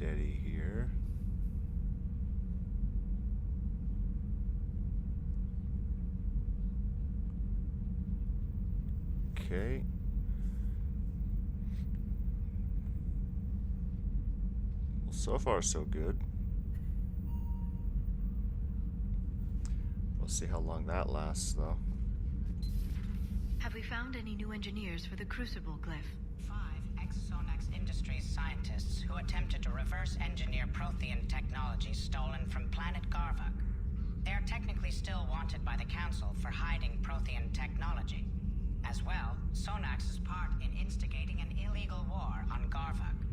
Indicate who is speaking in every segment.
Speaker 1: steady here. Okay. Well, so far so good. We'll see how long that lasts, though.
Speaker 2: Have we found any new engineers for the Crucible glyph?
Speaker 3: 5 ex-Sonax Industries scientists who attempted to reverse engineer Prothean technology stolen from planet Garvuk. They are technically still wanted by the Council for hiding Prothean technology. As well, Sonax's part in instigating an illegal war on Garvuk.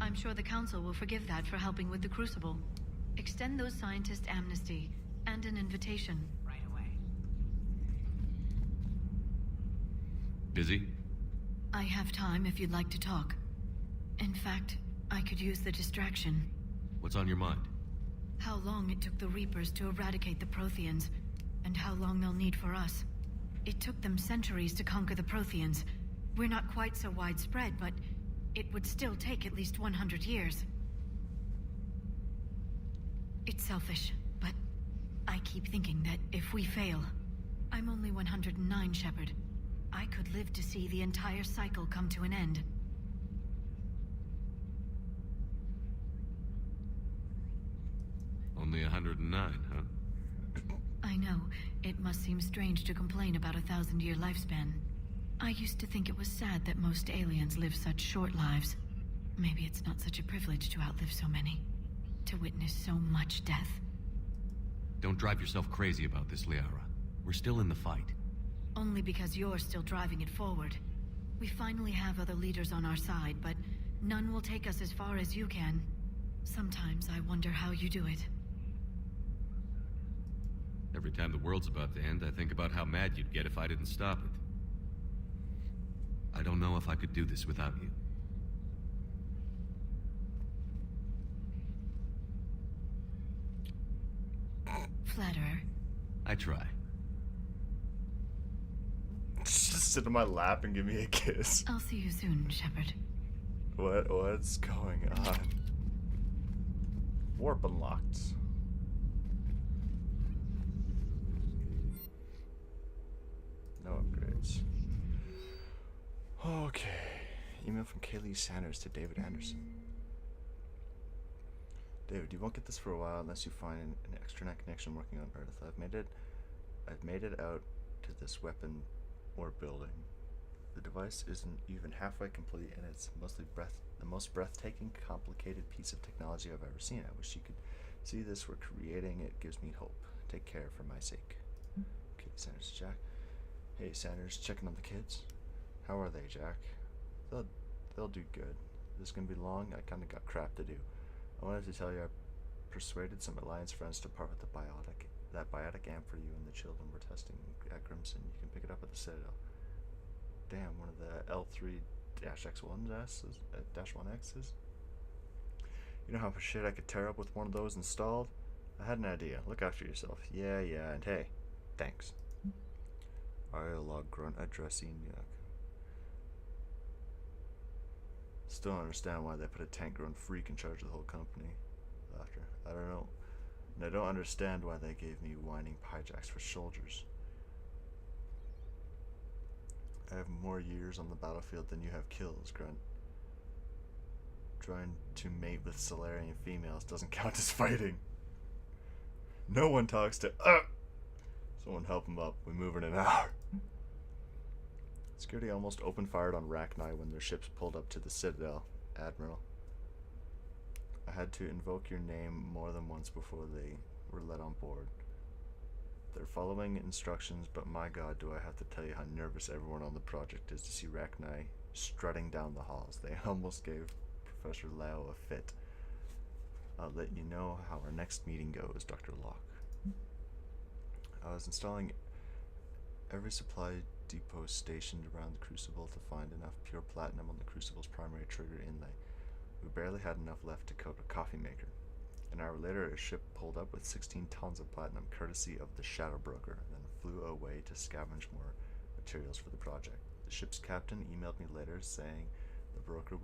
Speaker 2: I'm sure the Council will forgive that for helping with the Crucible. Extend those scientists amnesty and an invitation.
Speaker 3: Right away.
Speaker 4: Busy?
Speaker 2: I have time if you'd like to talk. In fact, I could use the distraction.
Speaker 4: What's on your mind?
Speaker 2: How long it took the Reapers to eradicate the Protheans, and how long they'll need for us. It took them centuries to conquer the Protheans. We're not quite so widespread, but it would still take at least 100 years. It's selfish, but I keep thinking that if we fail... I'm only 109, Shepard. I could live to see the entire cycle come to an end.
Speaker 4: Only 109, huh?
Speaker 2: I know. It must seem strange to complain about a 1,000-year lifespan. I used to think it was sad that most aliens live such short lives. Maybe it's not such a privilege to outlive so many. To witness so much death.
Speaker 4: Don't drive yourself crazy about this, Liara. We're still in the fight.
Speaker 2: Only because you're still driving it forward. We finally have other leaders on our side, but none will take us as far as you can. Sometimes I wonder how you do it.
Speaker 4: Every time the world's about to end, I think about how mad you'd get if I didn't stop it. I don't know if I could do this without you.
Speaker 2: Flatterer.
Speaker 4: I try.
Speaker 1: Just sit on my lap and give me a kiss.
Speaker 2: I'll see you soon, Shepard.
Speaker 1: What's going on? Warp unlocked. No upgrades. Okay. Email from Kaylee Sanders to David Anderson. David, you won't get this for a while unless you find an extranet connection working on Earth. I've made it out to this weapon or building. The device isn't even halfway complete, and it's the most breathtaking, complicated piece of technology I've ever seen. I wish you could see this. We're creating it. Gives me hope. Take care for my sake. Okay, Sanders, Jack. Hey, Sanders, checking on the kids. How are they, Jack? They'll do good. This is gonna be long. I kind of got crap to do. I wanted to tell you I persuaded some Alliance friends to part with that biotic amp for you and the children we're testing at Grimson. You can pick it up at the Citadel. Damn, one of the L3-X1X's? You know how much shit I could tear up with one of those installed? I had an idea. Look after yourself. Yeah, and hey, thanks. Log grunt addressing Yuck. Still don't understand why they put a tank-grown freak in charge of the whole company. Laughter. I don't know. And I don't understand why they gave me whining hijacks for soldiers. I have more years on the battlefield than you have kills, Grunt. Trying to mate with Solarian females doesn't count as fighting. No one talks to... Someone help him up. We move in an hour. Security almost opened fired on Rachni when their ships pulled up to the Citadel, Admiral. I had to invoke your name more than once before they were let on board. They're following instructions, but my god, do I have to tell you how nervous everyone on the project is to see Rachni strutting down the halls. They almost gave Professor Lau a fit. I'll let you know how our next meeting goes, Dr. Locke. I was installing every supply depot stationed around the Crucible to find enough pure platinum on the Crucible's primary trigger inlay. We barely had enough left to coat a coffee maker. An hour later, a ship pulled up with 16 tons of platinum, courtesy of the Shadow Broker, and then flew away to scavenge more materials for the project. The ship's captain emailed me later saying the broker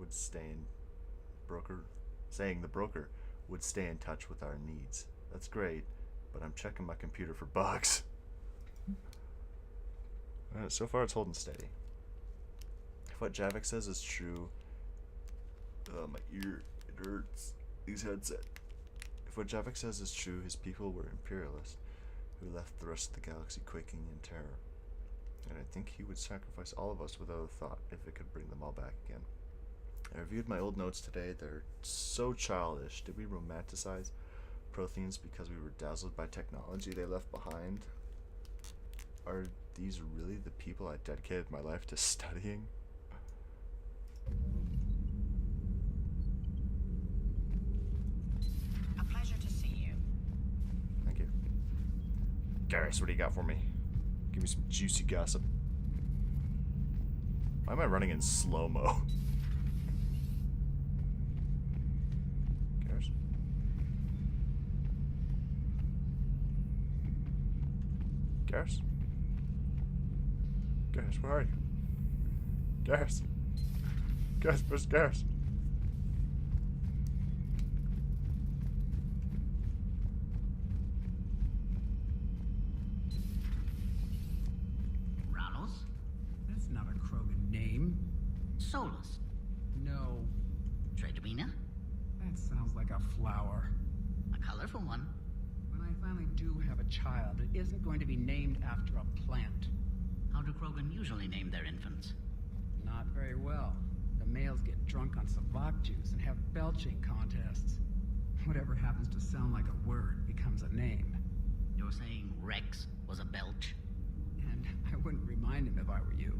Speaker 1: saying the broker would stay in touch with our needs. That's great, but I'm checking my computer for bugs. Alright, so far it's holding steady. If what Javik says is true, my ear, it hurts. These headset. If what Javik says is true, his people were imperialists who left the rest of the galaxy quaking in terror. And I think he would sacrifice all of us without a thought if it could bring them all back again. I reviewed my old notes today. They're so childish. Did we romanticize Protheans because we were dazzled by technology they left behind? Are these really the people I dedicated my life to studying?
Speaker 3: A pleasure to see you.
Speaker 1: Thank you. Garrus, what do you got for me? Give me some juicy gossip. Why am I running in slow-mo? Garrus? Garrus? Garrus, where are you? Garrus? Garrus, where's Garrus?
Speaker 5: Ralos?
Speaker 6: That's not a Krogan name.
Speaker 5: Solus?
Speaker 6: No,
Speaker 5: Tredemina?
Speaker 6: that sounds like a flower.
Speaker 5: A colorful one.
Speaker 6: When I finally do have a child, it isn't going to be named after a plant.
Speaker 5: How do Krogan usually name their infants?
Speaker 6: Not very well. The males get drunk on Savak juice and have belching contests. Whatever happens to sound like a word becomes a name.
Speaker 5: You're saying Rex was a belch?
Speaker 6: And I wouldn't remind him if I were you.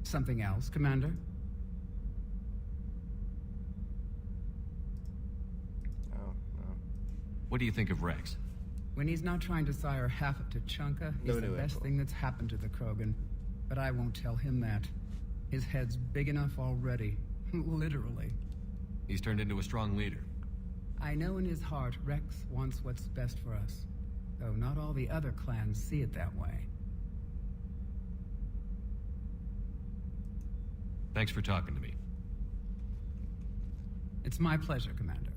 Speaker 6: Something else, Commander?
Speaker 1: Oh, no.
Speaker 4: What do you think of Rex?
Speaker 6: When he's not trying to sire half of Tuchanka, he's the best thing that's happened to the Krogan. But I won't tell him that. His head's big enough already. Literally.
Speaker 4: He's turned into a strong leader.
Speaker 6: I know in his heart Rex wants what's best for us. Though not all the other clans see it that way.
Speaker 4: Thanks for talking to me.
Speaker 6: It's my pleasure, Commander.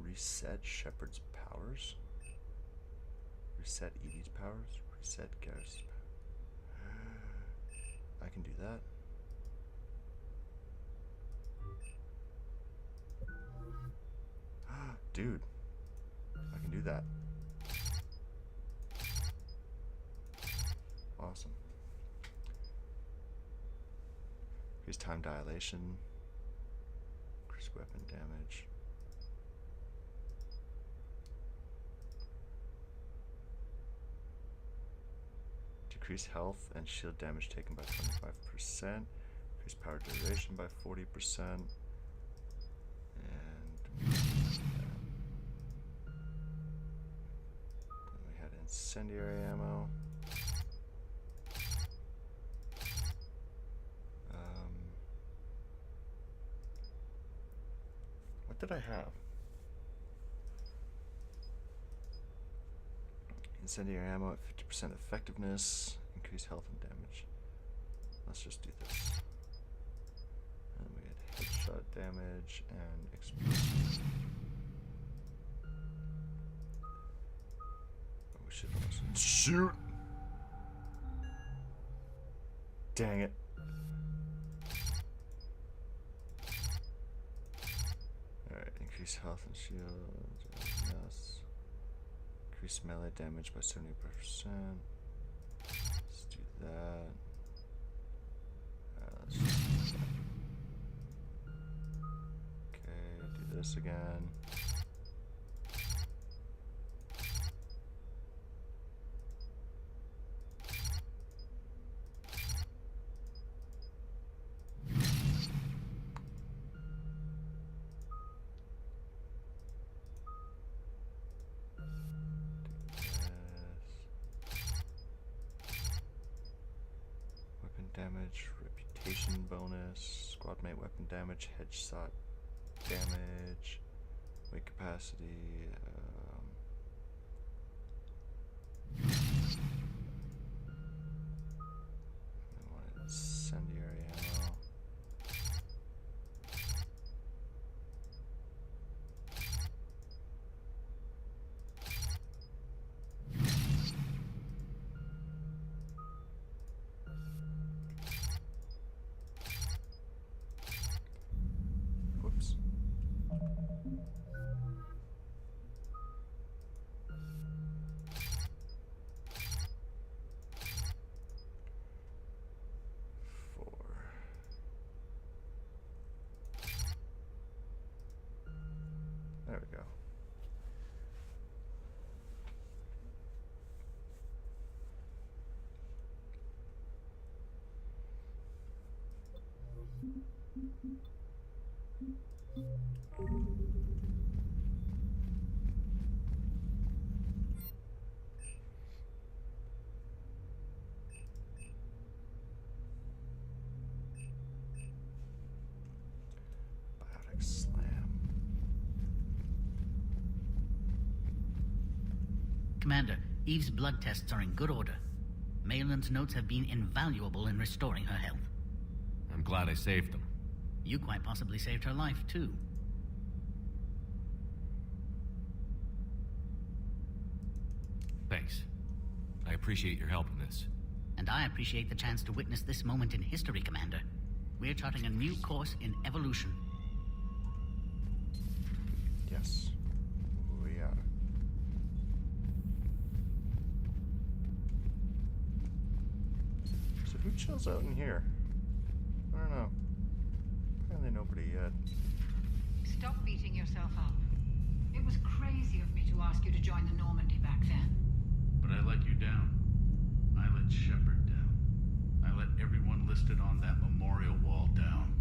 Speaker 1: Reset Shepard's powers? Reset Edie's powers? Reset Garrus' powers? I can do that. Dude, I can do that. Awesome. Increase time dilation. Increase weapon damage. Decrease health and shield damage taken by 25%. Increase power duration by 40%. And then we had incendiary ammo. What did I have? Incendiary ammo at 50% effectiveness. Increase health and damage. Let's just do this. And we had headshot damage and explosives. Oh, we should also shoot! Dang it. Alright, increase health and shield. Yes. Increase melee damage by 70%. Let's do that. Let's just okay, do this again. Damage, reputation bonus, squad mate weapon damage, headshot damage, Weight capacity. Incendiary ammo. Whoops. There we go. Biotic slam.
Speaker 5: Commander, Eve's blood tests are in good order. Malin's notes have been invaluable in restoring her health.
Speaker 4: I'm glad I saved them.
Speaker 5: You quite possibly saved her life, too.
Speaker 4: Thanks. I appreciate your help in this.
Speaker 5: And I appreciate the chance to witness this moment in history, Commander. We're charting a new course in evolution.
Speaker 1: Yes, we are. So who chills out in here? I don't know. Apparently nobody yet.
Speaker 7: Stop beating yourself up. It was crazy of me to ask you to join the Normandy back then.
Speaker 8: But I let you down. I let Shepard down. I let everyone listed on that memorial wall down.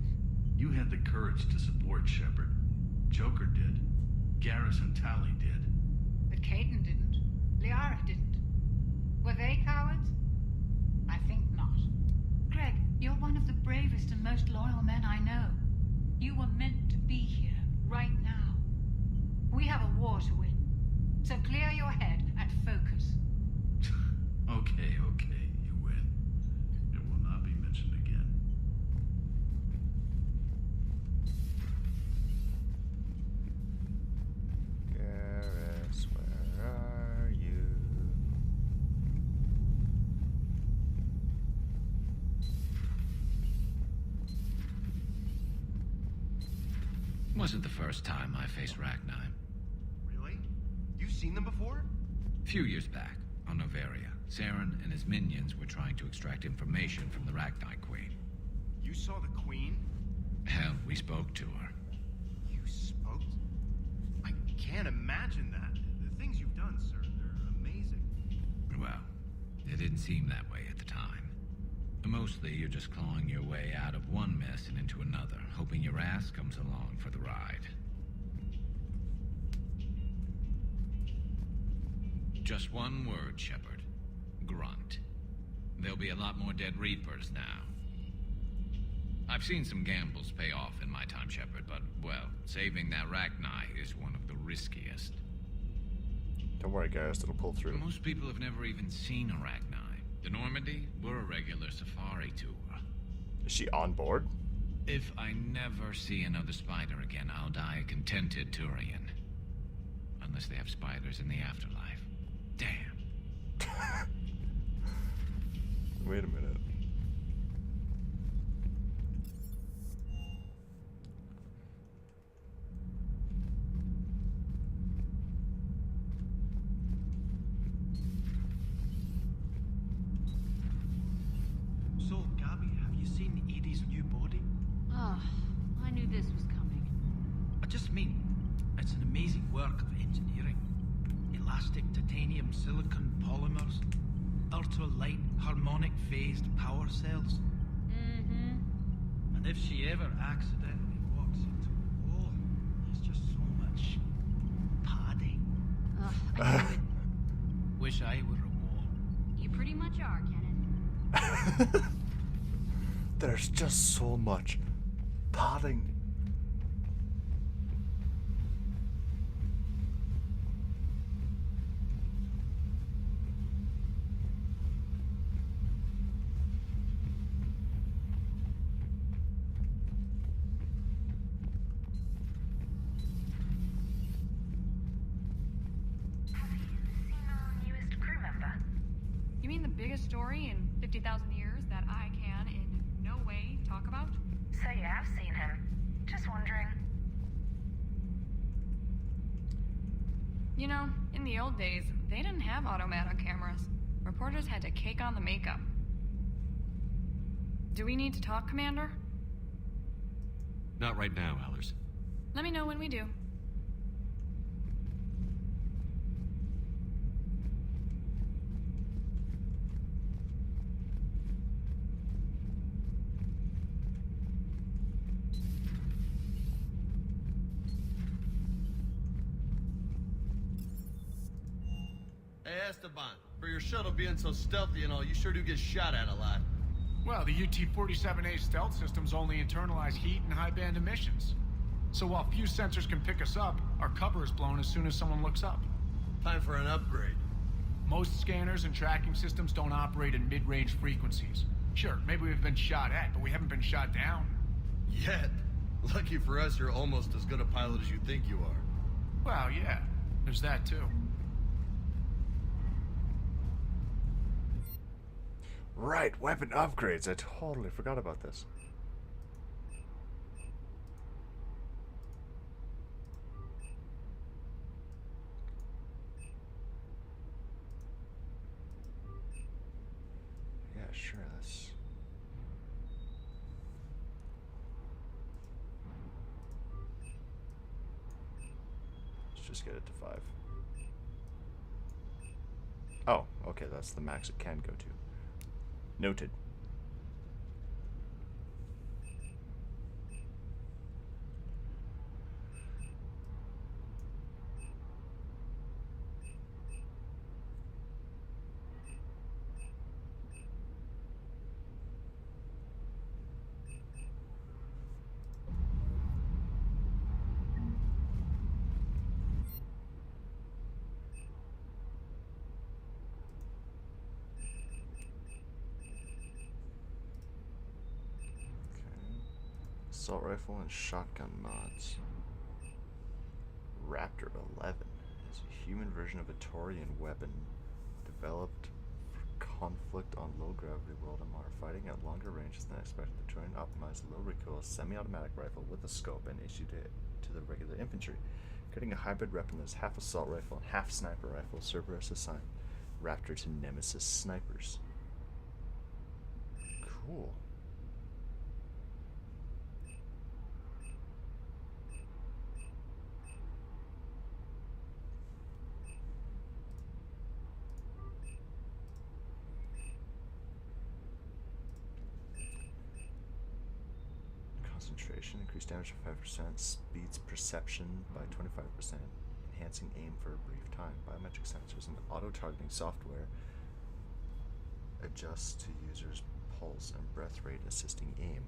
Speaker 8: You had the courage to support Shepard. Joker did. Garrus and Tally did.
Speaker 7: But Caden didn't. Liara didn't. Were they cowards? I think not. Greg, you're one of the bravest and most loyal men I know. You were meant to be here, right now. We have a war to win. So clear your head and focus.
Speaker 8: Okay, you win. It will not be mentioned again.
Speaker 1: Garrus, where are you?
Speaker 9: Wasn't the first time I faced Rachni.
Speaker 10: Really? You've seen them before?
Speaker 9: A few years back, on Noveria, Saren and his minions were trying to extract information from the Rachni Queen.
Speaker 10: You saw the Queen?
Speaker 9: Hell, we spoke to her.
Speaker 10: You spoke? I can't imagine that. The things you've done, sir, they're amazing.
Speaker 9: Well, it didn't seem that way at the time. Mostly, you're just clawing your way out of one mess and into another, hoping your ass comes along for the ride. Just one word, Shepard. Grunt. There'll be a lot more dead Reapers now. I've seen some gambles pay off in my time, Shepard, but, well, saving that Rachni is one of the riskiest.
Speaker 1: Don't worry, Garrus, it'll pull through.
Speaker 9: Most people have never even seen a Rachni. The Normandy, we're a regular safari tour.
Speaker 1: Is she on board?
Speaker 9: If I never see another spider again, I'll die a contented Turian. Unless they have spiders in the afterlife. Damn.
Speaker 1: Wait a minute.
Speaker 10: So, Gabby, have you seen Edie's new body?
Speaker 11: Oh, I knew this was coming.
Speaker 12: I just mean, it's an amazing work of engineering. Elastic titanium silicon polymers, ultra-light harmonic phased power cells.
Speaker 11: Mm-hmm.
Speaker 12: And if she ever accidentally walks into a wall, there's just so much padding.
Speaker 11: Ugh, I knew it.
Speaker 12: Wish I were a wall.
Speaker 11: You pretty much are, Kenneth.
Speaker 1: There's just so much padding.
Speaker 13: biggest story in 50,000 years that I can in no way talk about?
Speaker 14: So you have seen him. Just wondering.
Speaker 13: You know, in the old days, they didn't have automatic cameras. Reporters had to cake on the makeup. Do we need to talk, Commander?
Speaker 4: Not right now, Allers.
Speaker 13: Let me know when we do.
Speaker 15: Hey, Esteban, for your shuttle being so stealthy and all, you sure do get shot at a lot.
Speaker 16: Well, the UT-47A stealth systems only internalize heat and high-band emissions. So while few sensors can pick us up, our cover is blown as soon as someone looks up.
Speaker 15: Time for an upgrade.
Speaker 16: Most scanners and tracking systems don't operate in mid-range frequencies. Sure, maybe we've been shot at, but we haven't been shot down.
Speaker 15: Yet. Lucky for us, you're almost as good a pilot as you think you are.
Speaker 16: Well, yeah. There's that, too.
Speaker 1: Right, weapon upgrades. I totally forgot about this. Yeah, sure, let's just get it to 5. Oh, okay, that's the max it can go to. Noted. Assault rifle and shotgun mods. Raptor 11 is a human version of a Taurian weapon developed for conflict on low gravity world MR, fighting at longer ranges than expected. The Taurian optimized low recoil semi-automatic rifle with a scope and issued it to the regular infantry, creating a hybrid weapon that is half assault rifle and half sniper rifle. Cerberus assigned Raptor to Nemesis snipers. Cool. Concentration, increased damage by 5%, speeds perception by 25%, enhancing aim for a brief time. Biometric sensors and auto-targeting software adjusts to user's pulse and breath rate, assisting aim.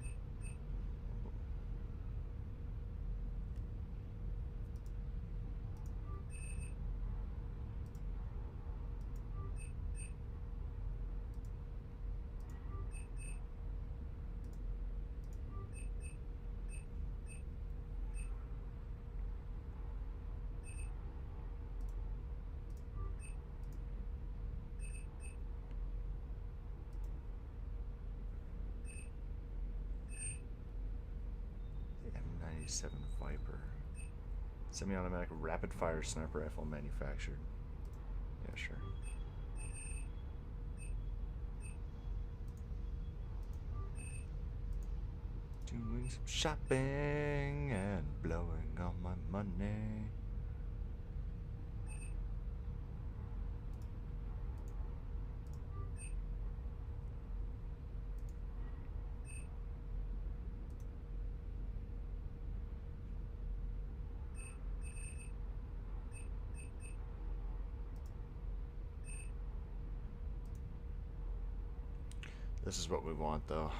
Speaker 1: M97 Viper. Semi-automatic rapid-fire sniper rifle manufactured. Yeah, sure. Doing some shopping and blowing all my money. This is what we want, though.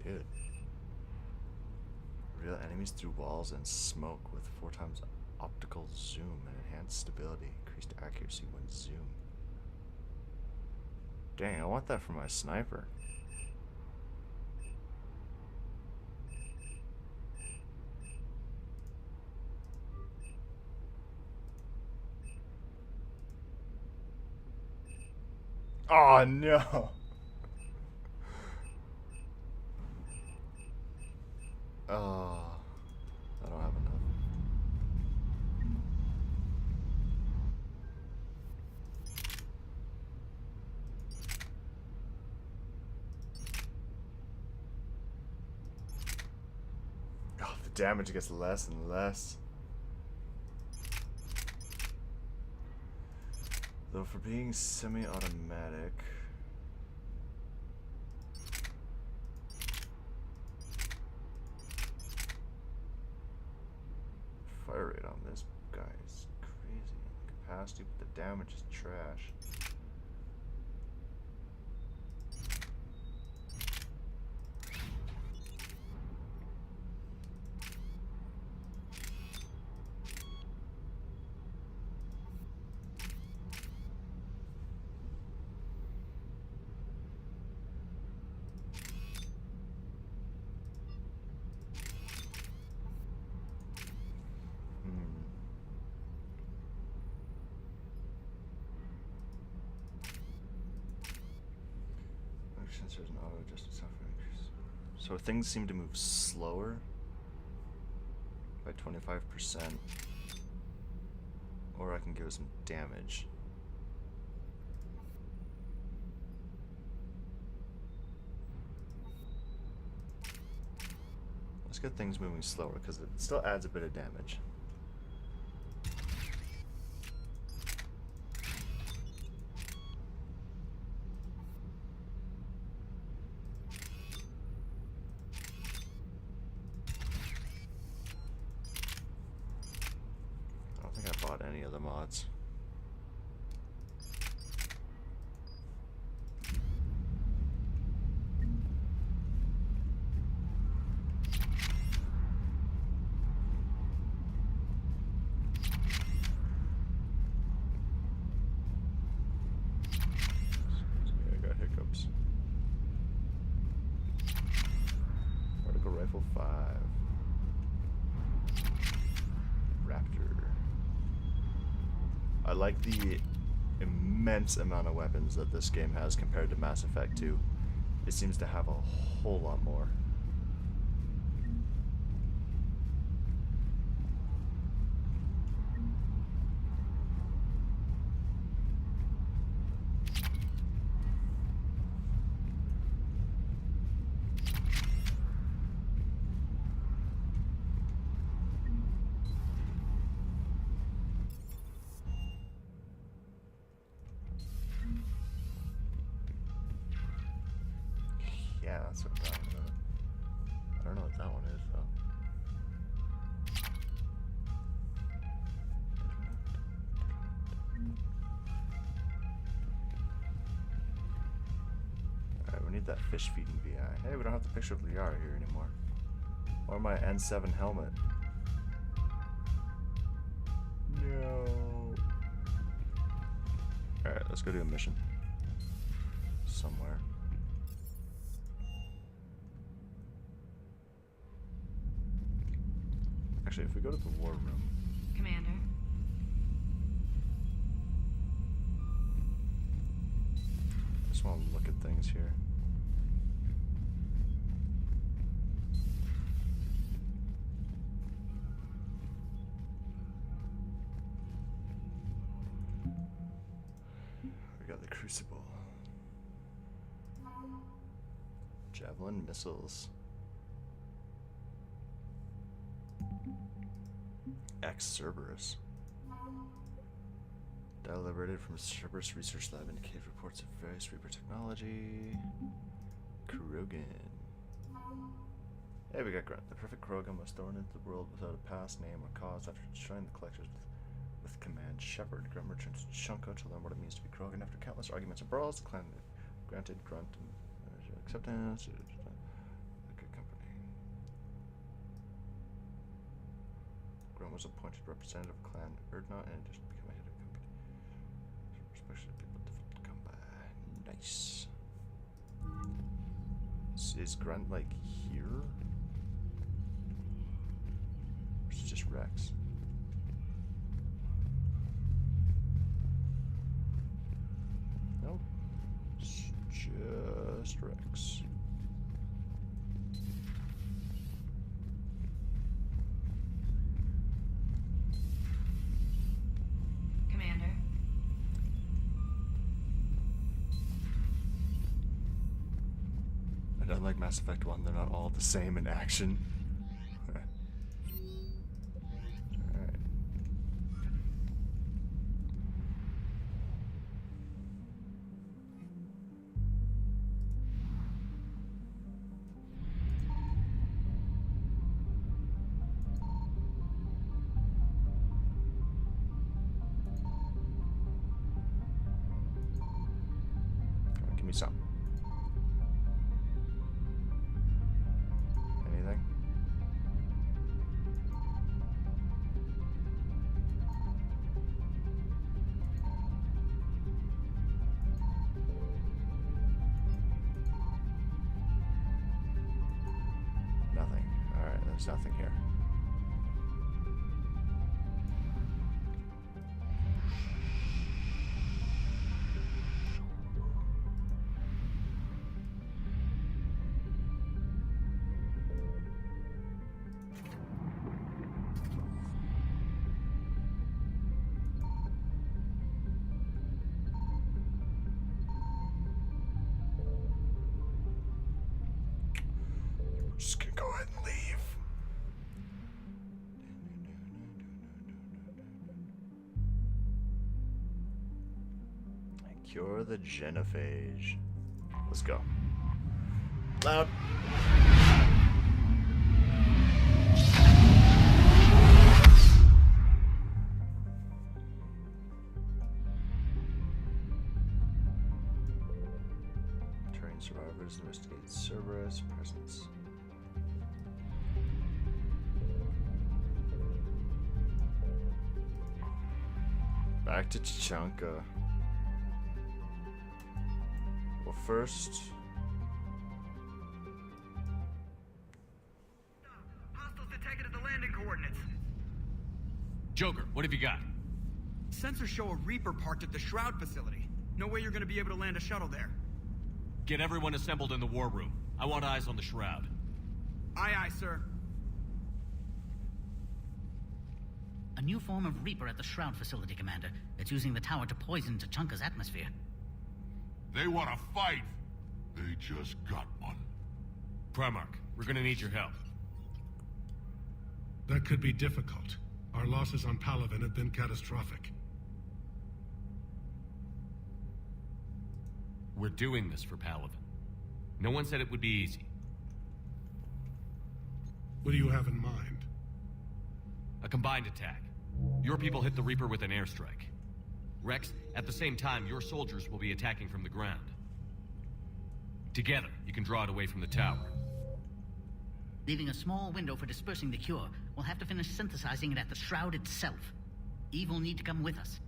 Speaker 1: Dude. Real enemies through walls and smoke with 4 times optical zoom and enhanced stability, increased accuracy when zoom. Dang, I want that for my sniper. Oh no! Oh, I don't have enough. Oh, the damage gets less and less. Though for being semi-automatic, fire rate on this guy is crazy. Capacity, but the damage is trash. Sensors and auto adjusted software increase. So things seem to move slower by 25%, or I can give it some damage. Let's get things moving slower because it still adds a bit of damage. Any of the mods. I got hiccups. Particle rifle 5. Raptor. I like the immense amount of weapons that this game has compared to Mass Effect 2. It seems to have a whole lot more. Yeah, that's what I'm talking about. I don't know what that one is, though. Alright, we need that fish feeding VI. Hey, we don't have the picture of Liara here anymore. Or my N7 helmet. No. Alright, let's go do a mission. Somewhere. Actually, if we go to the war room.
Speaker 13: Commander.
Speaker 1: I just want to look at things here. We got the Crucible. Javelin missiles. Cerberus. Data liberated from Cerberus Research Lab indicate reports of various Reaper technology. Krogan. Hey, we got Grunt. The perfect Krogan was thrown into the world without a past name or cause after destroying the collectors with command Shepard. Grunt returns to Chunko to learn what it means to be Krogan. After countless arguments and brawls, the clan granted Grunt and acceptance. A good company. was appointed representative of Clan Erdna and in addition to becoming head of the company. Especially people difficult to come by. Nice. Is Grunt like here? Or is it just Rex? Nope. It's just Rex.
Speaker 2: Commander.
Speaker 1: And unlike Mass Effect 1, they're not all the same in action. Alright. Come on, give me some. Anything? Nothing. Alright, there's nothing here. We're just gonna go ahead and leave. And cure the genophage. Let's go. Loud. Train survivors, investigate Cerberus presence. Back to Tachanka. Well, first.
Speaker 17: Hostiles detected at the landing coordinates.
Speaker 9: Joker, what have you got?
Speaker 17: Sensors show a Reaper parked at the Shroud facility. No way you're gonna be able to land a shuttle there.
Speaker 9: Get everyone assembled in the war room. I want eyes on the Shroud.
Speaker 17: Aye, aye, sir.
Speaker 5: A new form of Reaper at the Shroud facility, Commander. It's using the tower to poison Tachanka's atmosphere.
Speaker 18: They want to fight. They just got one.
Speaker 9: Primarch, we're gonna need your help.
Speaker 19: That could be difficult. Our losses on Palaven have been catastrophic.
Speaker 9: We're doing this for Palaven. No one said it would be easy.
Speaker 19: What do you have in mind?
Speaker 9: A combined attack. Your people hit the Reaper with an airstrike. Rex, at the same time, your soldiers will be attacking from the ground. Together, you can draw it away from the tower.
Speaker 5: Leaving a small window for dispersing the cure, we'll have to finish synthesizing it at the Shroud itself. Eve will need to come with us.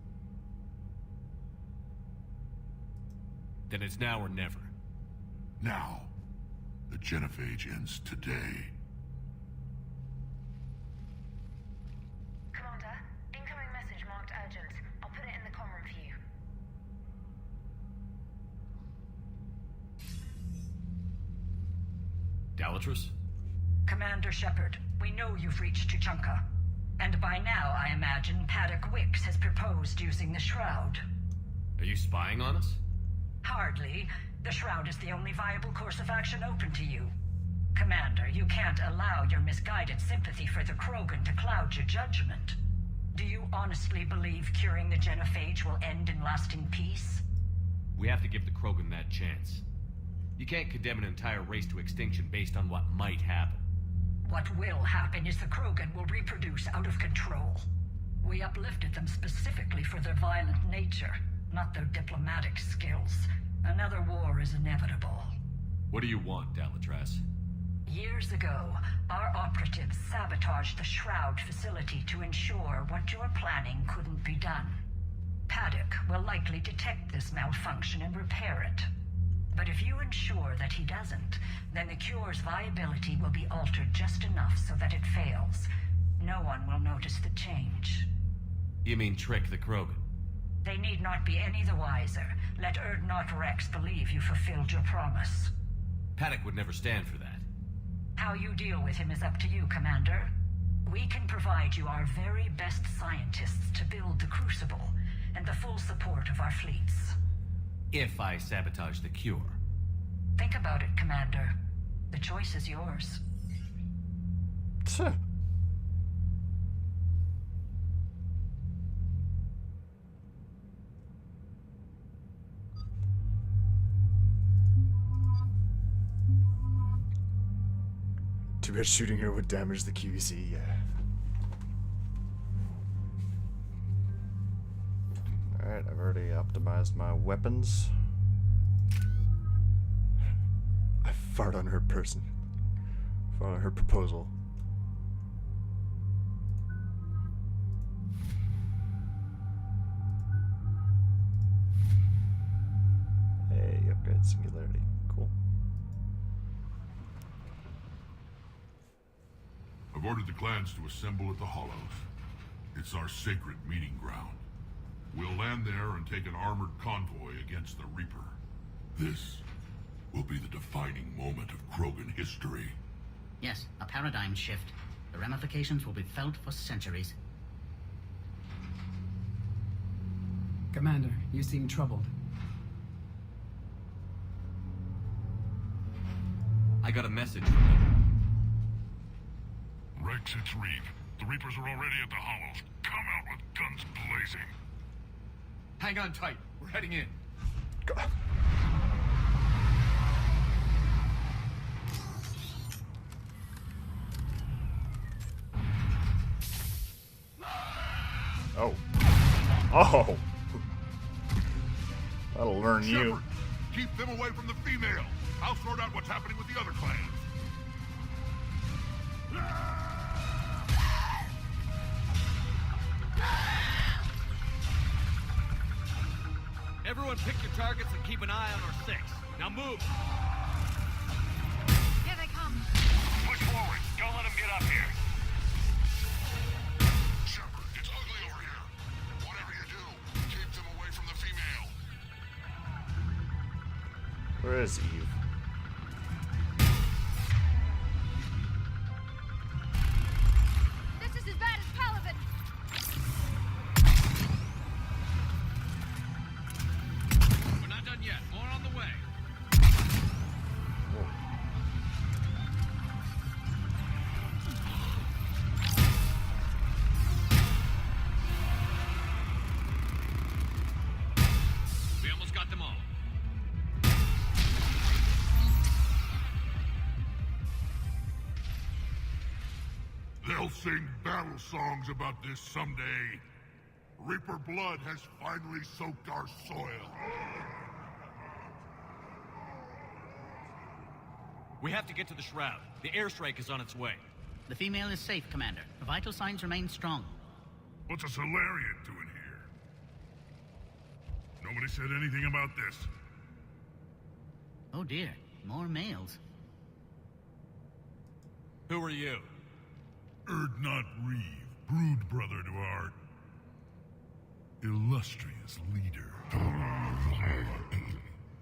Speaker 9: Then it's now or never.
Speaker 18: Now. The genophage ends today.
Speaker 14: Commander, incoming message marked urgent. I'll put it in the comm room for you.
Speaker 9: Dalatrus?
Speaker 20: Commander Shepard, we know you've reached Tachanka. And by now, I imagine Paddock Wicks has proposed using the Shroud.
Speaker 9: Are you spying on us?
Speaker 20: Hardly. The Shroud is the only viable course of action open to you. Commander, you can't allow your misguided sympathy for the Krogan to cloud your judgment. Do you honestly believe curing the genophage will end in lasting peace?
Speaker 9: We have to give the Krogan that chance. You can't condemn an entire race to extinction based on what might happen.
Speaker 20: What will happen is the Krogan will reproduce out of control. We uplifted them specifically for their violent nature, not their diplomatic skills. Another war is inevitable.
Speaker 9: What do you want, Dalatrus?
Speaker 20: Years ago, our operatives sabotaged the Shroud facility to ensure what you're planning couldn't be done. Paddock will likely detect this malfunction and repair it. But if you ensure that he doesn't, then the cure's viability will be altered just enough so that it fails. No one will notice the change.
Speaker 4: You mean trick the Krogan?
Speaker 20: They need not be any the wiser. Let Erdnot Rex believe you fulfilled your promise.
Speaker 4: Paddock would never stand for that.
Speaker 20: How you deal with him is up to you, Commander. We can provide you our very best scientists to build the Crucible, and the full support of our fleets.
Speaker 4: If I sabotage the cure.
Speaker 20: Think about it, Commander. The choice is yours.
Speaker 1: Too bad shooting her would damage the QC, yeah. Alright, I've already optimized my weapons. I fart on her person. Fart on her proposal. Hey, upgrade singularity. Cool.
Speaker 18: I've ordered the clans to assemble at the Hollows. It's our sacred meeting ground. We'll land there and take an armored convoy against the Reaper. This will be the defining moment of Krogan history.
Speaker 5: Yes, a paradigm shift. The ramifications will be felt for centuries.
Speaker 6: Commander, you seem troubled.
Speaker 4: I got a message from them.
Speaker 18: Rex, it's Reeve. The Reapers are already at the Hollows. Come out with guns blazing.
Speaker 16: Hang on tight. We're heading in.
Speaker 1: Oh. Oh! That'll learn you.
Speaker 18: Keep them away from the female. I'll sort out what's happening with the other clans.
Speaker 15: Everyone pick your targets and keep an eye on our six. Now move!
Speaker 13: Here they come.
Speaker 18: Push forward. Don't let them get up here. Shepard, it's ugly over here. Whatever you do, keep them away from the female.
Speaker 1: Where is Eve?
Speaker 13: This is as bad as Palaven.
Speaker 9: We're not done yet. More on the way. We almost got them all.
Speaker 18: They'll sing battle songs about this someday. Reaper blood has finally soaked our soil.
Speaker 15: We have to get to the Shroud. The airstrike is on its way.
Speaker 5: The female is safe, Commander. The vital signs remain strong.
Speaker 18: What's a Solarian doing here? Nobody said anything about this.
Speaker 5: Oh dear, more males.
Speaker 15: Who are you?
Speaker 18: Erdnot Reeve, brood brother to our illustrious leader.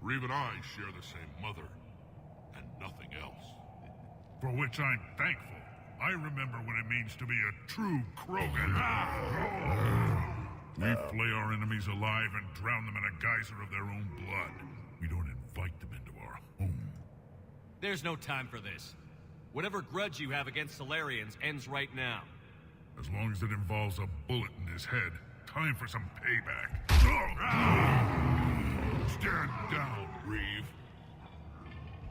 Speaker 18: Reeve and I share the same mother, and nothing else. For which I'm thankful. I remember what it means to be a true Krogan. We flay our enemies alive and drown them in a geyser of their own blood. We don't invite them into our home.
Speaker 15: There's no time for this. Whatever grudge you have against Solarians ends right now.
Speaker 18: As long as it involves a bullet in his head, time for some payback. Stand down, Reeve.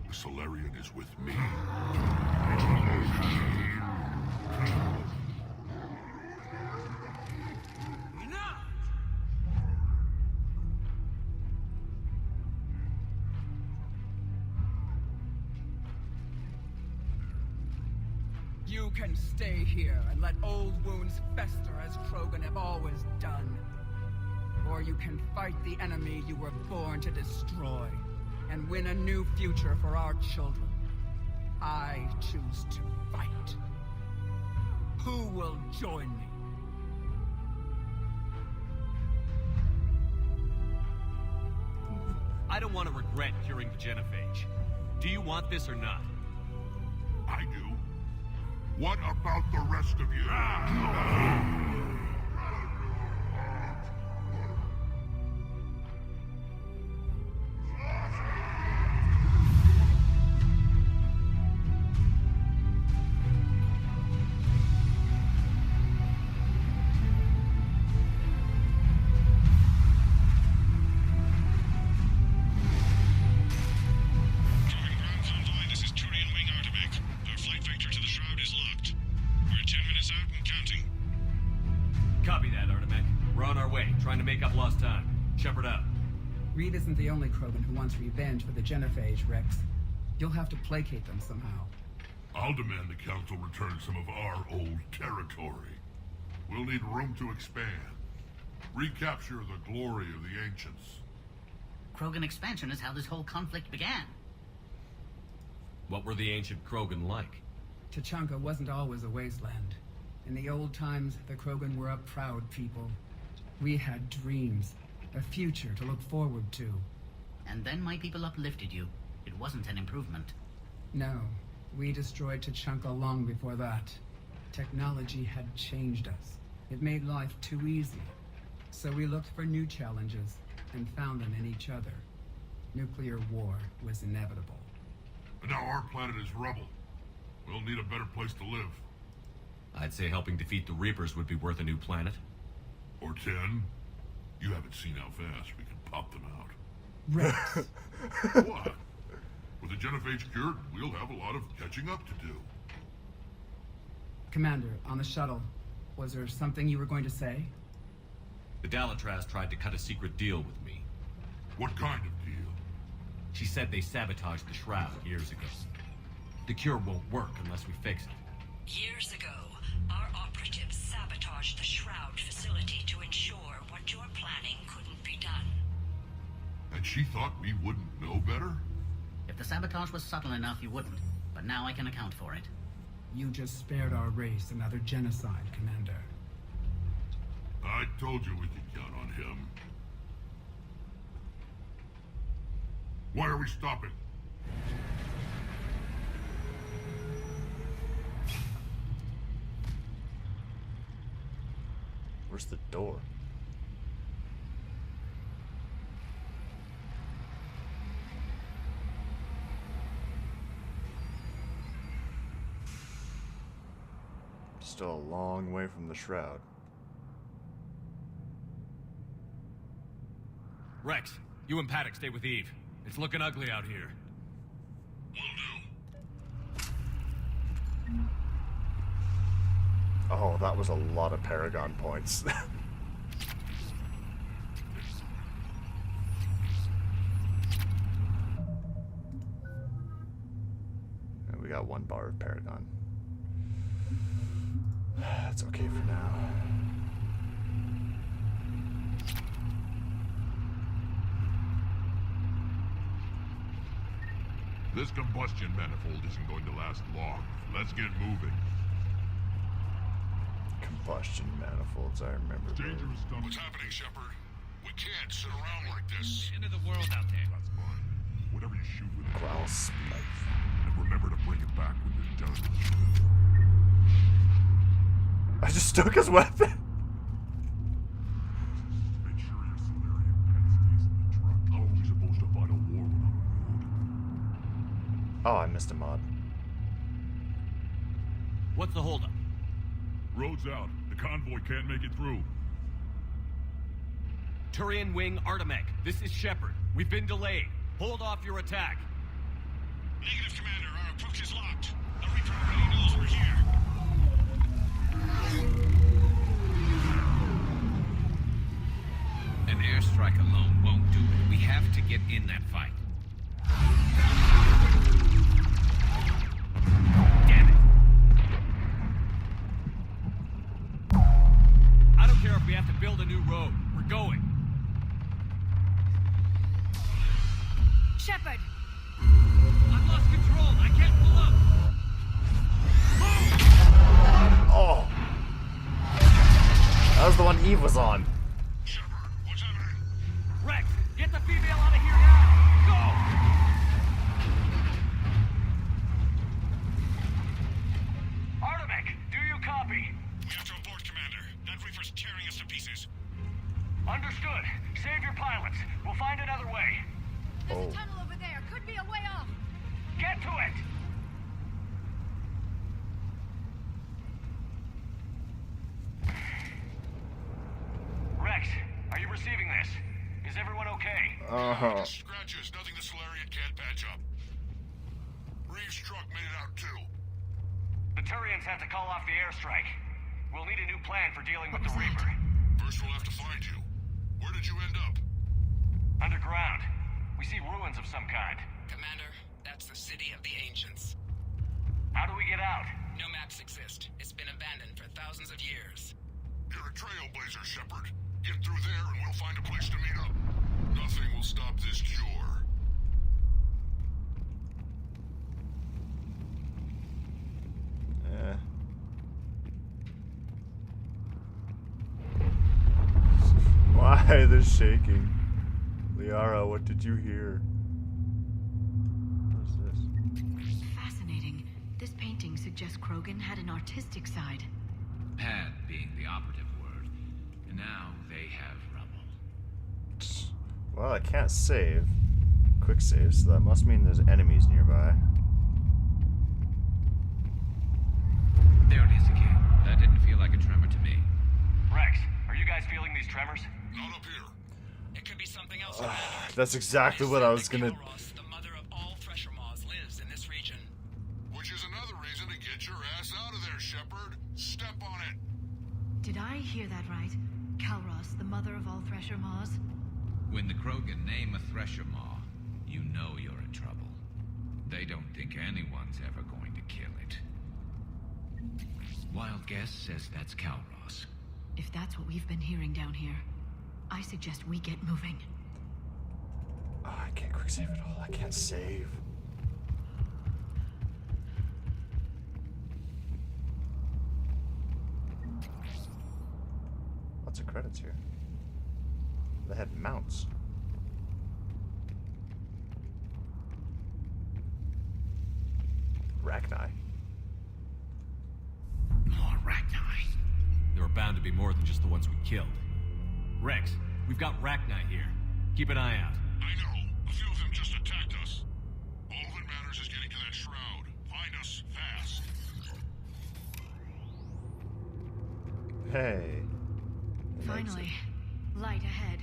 Speaker 18: The Solarian is with me.
Speaker 6: can stay here and let old wounds fester as Krogan have always done. Or you can fight the enemy you were born to destroy and win a new future for our children. I choose to fight. Who will join me?
Speaker 21: I don't want to regret curing the genophage. Do you want this or not?
Speaker 18: I do. What about the rest of you?
Speaker 6: Reed isn't the only Krogan who wants revenge for the genophage, Rex. You'll have to placate them somehow.
Speaker 18: I'll demand the Council return some of our old territory. We'll need room to expand. Recapture the glory of the Ancients.
Speaker 5: Krogan expansion is how this whole conflict began.
Speaker 21: What were the ancient Krogan like?
Speaker 6: Tuchanka wasn't always a wasteland. In the old times, the Krogan were a proud people. We had dreams. A future to look forward to.
Speaker 5: And then my people uplifted you. It wasn't an improvement.
Speaker 6: No. We destroyed Tuchanka long before that. Technology had changed us. It made life too easy. So we looked for new challenges and found them in each other. Nuclear war was inevitable.
Speaker 18: And now our planet is rubble. We'll need a better place to live.
Speaker 21: I'd say helping defeat the Reapers would be worth a new planet.
Speaker 18: Or 10. You haven't seen how fast we can pop them out.
Speaker 6: Rex.
Speaker 18: What? With the genophage cured, we'll have a lot of catching up to do.
Speaker 6: Commander, on the shuttle, was there something you were going to say?
Speaker 21: The Dalatraz tried to cut a secret deal with me.
Speaker 18: What kind of deal?
Speaker 21: She said they sabotaged the Shroud years ago. The cure won't work unless we fix it.
Speaker 20: Years ago, our operatives sabotaged the Shroud facility to ensure what you're planning couldn't be done.
Speaker 18: And she thought we wouldn't know better?
Speaker 5: If the sabotage was subtle enough, you wouldn't. But now I can account for it.
Speaker 6: You just spared our race another genocide, Commander.
Speaker 18: I told you we could count on him. Why are we stopping?
Speaker 1: Where's the door? Still a long way from the Shroud.
Speaker 21: Rex, you and Paddock stay with Eve. It's looking ugly out here.
Speaker 1: Oh, that was a lot of Paragon points. And we got 1 bar of Paragon. That's okay for now.
Speaker 18: This combustion manifold isn't going to last long. Let's get moving.
Speaker 1: Combustion manifolds, I remember.
Speaker 18: Dangerous stuff. What's happening, Shepard? We can't sit around like this.
Speaker 9: End of the world out there.
Speaker 18: That's fine. Whatever you shoot with,
Speaker 1: Growl Smith.
Speaker 18: And remember to bring it back when you're done.
Speaker 1: I just took his weapon.
Speaker 18: Make sure your Solarian pen stays in the truck. How are we supposed to fight a war without a road?
Speaker 1: Oh, I missed a mod.
Speaker 21: What's the holdup?
Speaker 18: Road's out. The convoy can't make it through.
Speaker 21: Turian Wing Artemech, this is Shepard. We've been delayed. Hold off your attack.
Speaker 18: Negative, Commander. Our approach is locked. The Reaper already knows we're here.
Speaker 9: An airstrike alone won't do it. We have to get in that fight. Damn it.
Speaker 21: care if we have to build a new road. We're going.
Speaker 2: Shepard!
Speaker 21: I've lost control. I can't pull up.
Speaker 1: Oh! That was the one Eve was on.
Speaker 21: Rex, get the female out of here now! Go!
Speaker 3: Artemek, do you copy?
Speaker 22: We have to abort, Commander. That Reaper's tearing us to pieces.
Speaker 3: Understood. Save your pilots. We'll find another way.
Speaker 1: Oh.
Speaker 11: Tunnel over there. Could be a way off.
Speaker 3: Get to it! Rex, are you receiving this? Is everyone okay?
Speaker 18: Scratches, nothing the Solarian can't patch up. Reeves' truck made it out too.
Speaker 3: The Turians have to call off the airstrike. We'll need a new plan for dealing with the Reaper.
Speaker 18: First we'll have to find you. Where did you end up?
Speaker 3: Underground. We see ruins of some kind.
Speaker 23: Commander, that's the city of the ancients.
Speaker 3: How do we get out?
Speaker 23: No maps exist. It's been abandoned for thousands of years.
Speaker 18: You're a trailblazer, Shepard. Get through there and we'll find a place to meet up. Nothing will stop this cure.
Speaker 1: Why they're shaking? Liara, what did you hear? What is this?
Speaker 2: Fascinating. This painting suggests Krogan had an artistic side.
Speaker 9: Had being the operative word. And now they have rubble.
Speaker 1: Well, I can't save. Quick save, so that must mean there's enemies nearby.
Speaker 9: There it is again. That didn't feel like a tremor to me.
Speaker 3: Rex, are you guys feeling these tremors?
Speaker 18: Not up here.
Speaker 23: It could be something else.
Speaker 1: That's exactly what I was gonna...
Speaker 23: The mother of all thresher maws lives in this region.
Speaker 18: Which is another reason to get your ass out of there, Shepard. Step on it.
Speaker 2: Did I hear that right? Kalros, the mother of all Thresher Maws?
Speaker 9: When the Krogan name a Thresher Maw, you know you're in trouble. They don't think anyone's ever going to kill it. Wild guess says that's Kalros.
Speaker 2: If that's what we've been hearing down here, I suggest we get moving.
Speaker 1: Oh, I can't quick save at all. I can't save. Lots of credits here. They had mounts. Rachni.
Speaker 21: More Rachni. There are bound to be more than just the ones we killed. Rex, we've got Rachni here. Keep an eye out.
Speaker 18: I know. A few of them just attacked us. All that matters is getting to that shroud. Find us fast.
Speaker 1: Hey.
Speaker 2: Finally, light ahead.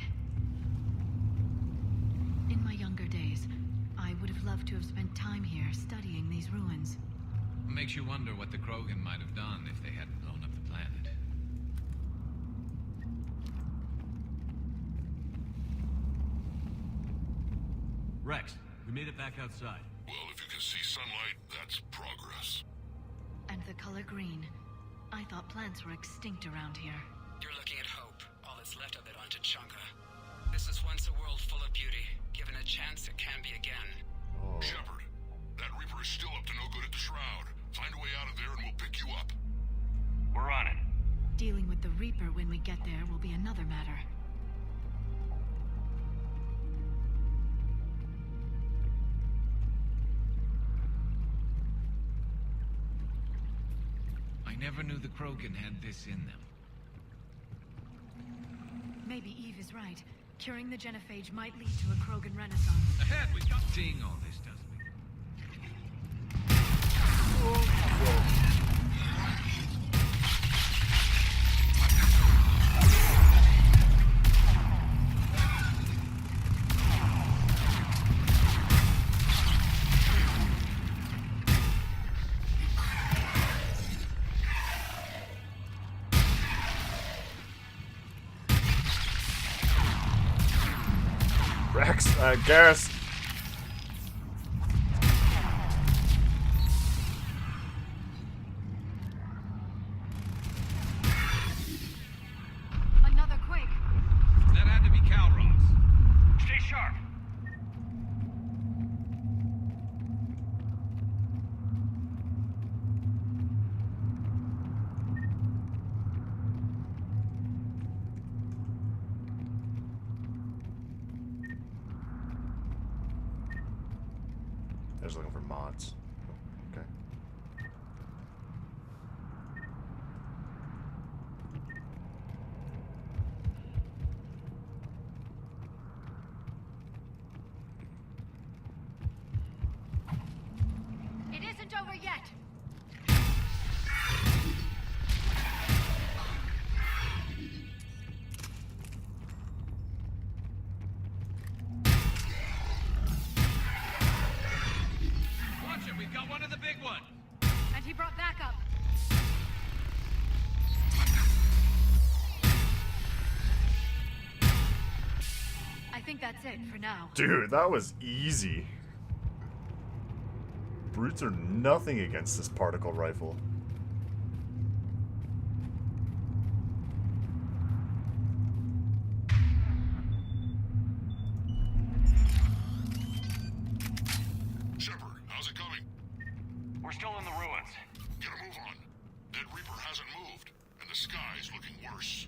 Speaker 2: In my younger days, I would have loved to have spent time here studying these ruins.
Speaker 9: Makes you wonder what the Krogan might have done if they hadn't blown up the planet.
Speaker 21: Rex, we made it back outside.
Speaker 18: Well, if you can see sunlight, that's progress.
Speaker 2: And the color green. I thought plants were extinct around here.
Speaker 23: You're looking at hope, all that's left of it on Tuchanka. This is once a world full of beauty. Given a chance, it can be again.
Speaker 1: Oh.
Speaker 18: Shepard, that Reaper is still up to no good at the shroud. Find a way out of there and we'll pick you up.
Speaker 3: We're on it.
Speaker 2: Dealing with the Reaper when we get there will be another matter.
Speaker 9: I never knew the Krogan had this in them.
Speaker 2: Maybe Eve is right. Curing the genophage might lead to a Krogan renaissance.
Speaker 9: Ahead, we got seeing all this, doesn't it?
Speaker 1: Rex, Garrus. was looking for mods. Okay.
Speaker 11: It isn't over yet.
Speaker 9: Watch it, we've got one of the big ones.
Speaker 11: And he brought backup.
Speaker 2: I think that's it for now.
Speaker 1: Dude, that was easy. Brutes are nothing against this particle rifle.
Speaker 18: Shepard, how's it coming?
Speaker 3: We're still in the ruins.
Speaker 18: Get a move on. Dead Reaper hasn't moved, and the sky's looking worse.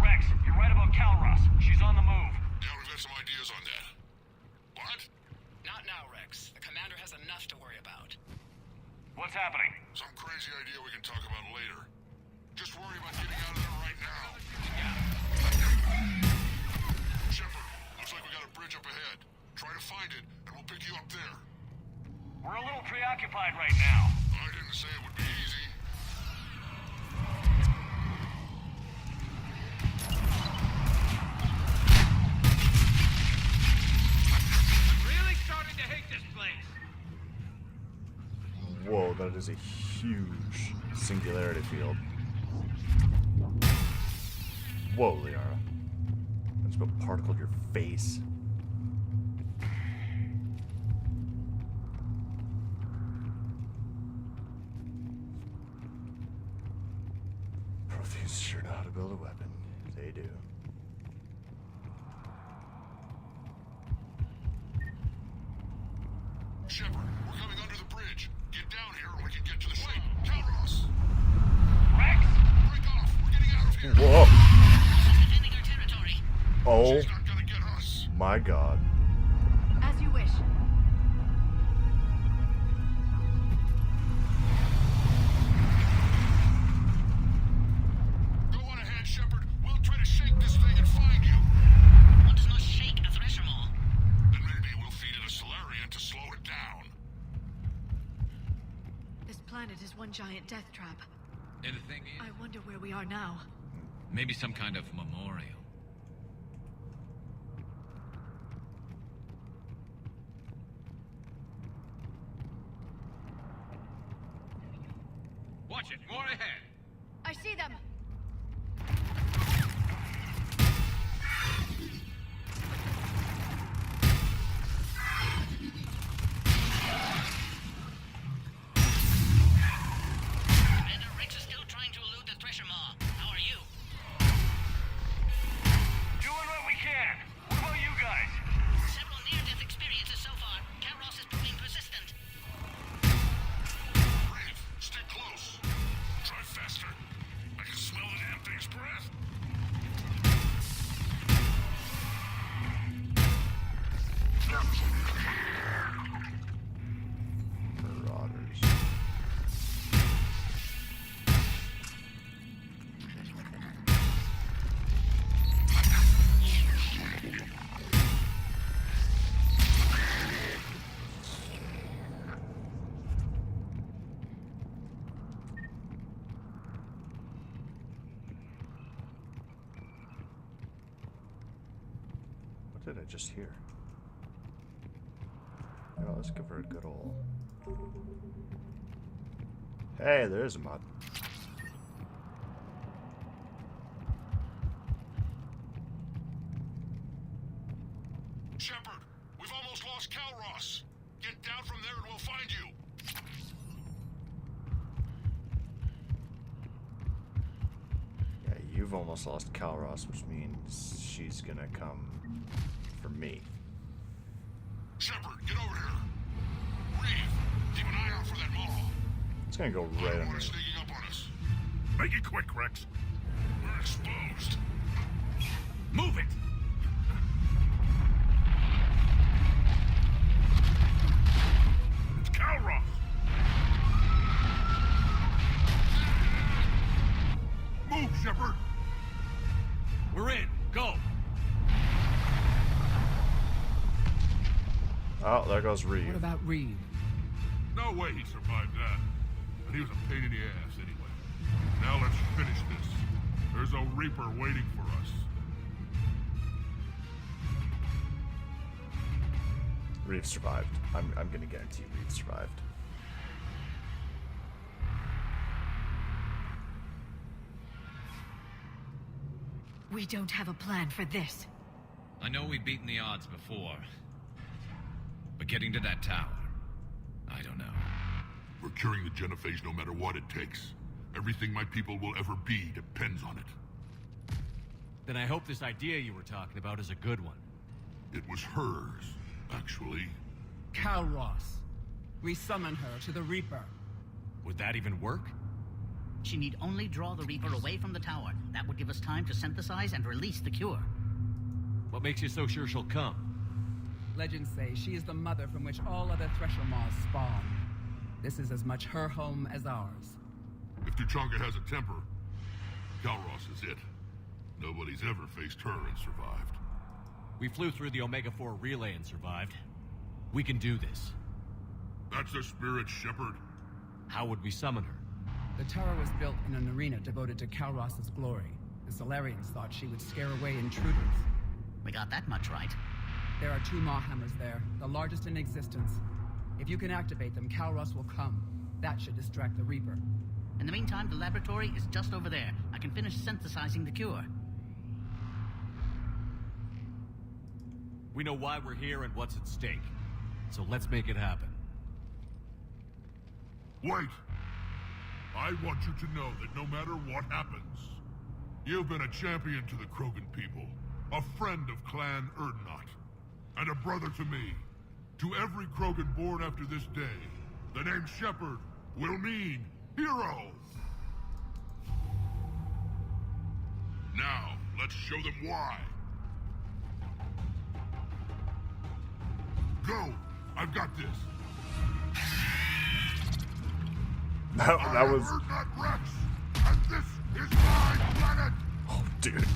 Speaker 3: Rex, you're right about Calros. She's on the move.
Speaker 18: Yeah, we've got some ideas on that. What?
Speaker 23: Not now, Rex. The commander has enough to worry about.
Speaker 3: What's happening?
Speaker 18: Some crazy idea we can talk about later. Just worry about getting out of there right now. Shepard, looks like we got a bridge up ahead. Try to find it, and we'll pick you up there.
Speaker 3: We're a little preoccupied right now.
Speaker 18: I didn't say it would be easy.
Speaker 9: I'm really starting to hate this place.
Speaker 1: Whoa, that is a huge singularity field. Whoa, Liara. I just about particled your face. Protheus sure know how to build a weapon. They do.
Speaker 18: Shepard, we're coming under the bridge. Get down here and we can get to the ship. Calros!
Speaker 3: Rex!
Speaker 18: Break off! We're getting out of here!
Speaker 1: Whoa!
Speaker 20: Defending our territory.
Speaker 1: Oh
Speaker 18: She's not gonna get us.
Speaker 1: my god.
Speaker 11: As you wish.
Speaker 18: Go on ahead, Shepard. We'll try to shake this thing and find you.
Speaker 20: One does not shake a thresher more.
Speaker 18: Then maybe we'll feed it a Solarian to slow it down.
Speaker 2: This planet is one giant death trap.
Speaker 9: And the thing is,
Speaker 2: I wonder where we are now.
Speaker 9: maybe some kind of memorial. Watch it, more ahead.
Speaker 11: I see them.
Speaker 20: Commander, Rex is still trying to elude the thresher maw. How are you?
Speaker 3: Doing what we can. What about you guys?
Speaker 20: Several near-death experiences so far. Calros is proving persistent.
Speaker 18: Brave, stick close. Try faster. I can smell the damn thing's breath.
Speaker 1: Marauders. What did I just hear? Oh, let's give her a good ol'. Hey, there's a mod.
Speaker 18: Shepard, we've almost lost Calros. Get down from there and we'll find you.
Speaker 1: Yeah, you've almost lost Calros, which means she's gonna come for me.
Speaker 18: Shepard, get over here. Reeve, keep an eye out for that maw.
Speaker 1: It's gonna go
Speaker 18: I
Speaker 1: right
Speaker 18: don't
Speaker 1: under
Speaker 18: want
Speaker 1: me.
Speaker 18: it sneaking up on us. Make it quick, Rex. We're exposed.
Speaker 22: Move it!
Speaker 18: It's Calross! Move, Shepard!
Speaker 21: We're in. Go.
Speaker 1: Oh, there goes Reeve.
Speaker 6: What about Reeve?
Speaker 18: No way he survived that. And he was a pain in the ass anyway. Now let's finish this. There's a Reaper waiting for us.
Speaker 1: Reeve survived. I'm gonna guarantee Reeve survived.
Speaker 2: We don't have a plan for this.
Speaker 9: I know we've beaten the odds before. But getting to that tower, I don't know.
Speaker 18: We're curing the genophage no matter what it takes. Everything my people will ever be depends on it.
Speaker 21: Then I hope this idea you were talking about is a good one.
Speaker 18: It was hers, actually.
Speaker 6: Calross. We summon her to the Reaper.
Speaker 21: Would that even work?
Speaker 5: She need only draw the Reaper away from the tower. That would give us time to synthesize and release the cure.
Speaker 21: What makes you so sure she'll come?
Speaker 6: Legends say she is the mother from which all other Thresher Maws spawn. This is as much her home as ours.
Speaker 18: If Tuchanka has a temper, Calross is it. Nobody's ever faced her and survived.
Speaker 21: We flew through the Omega-4 relay and survived. We can do this.
Speaker 18: That's the spirit, Shepard.
Speaker 21: How would we summon her?
Speaker 6: The tower was built in an arena devoted to Calross's glory. The Solarians thought she would scare away intruders.
Speaker 5: We got that much right.
Speaker 6: There are 2 Maw hammers there, the largest in existence. If you can activate them, Calross will come. That should distract the Reaper.
Speaker 5: In the meantime, the laboratory is just over there. I can finish synthesizing the cure.
Speaker 21: We know why we're here and what's at stake. So let's make it happen.
Speaker 18: Wait! I want you to know that no matter what happens, you've been a champion to the Krogan people, a friend of Clan Erdnot, and a brother to me. To every Krogan born after this day, the name Shepard will mean hero! Now, let's show them why. Go! I've got this!
Speaker 1: That was...
Speaker 18: Erdnot Rex, and this is my planet!
Speaker 1: Oh, dude.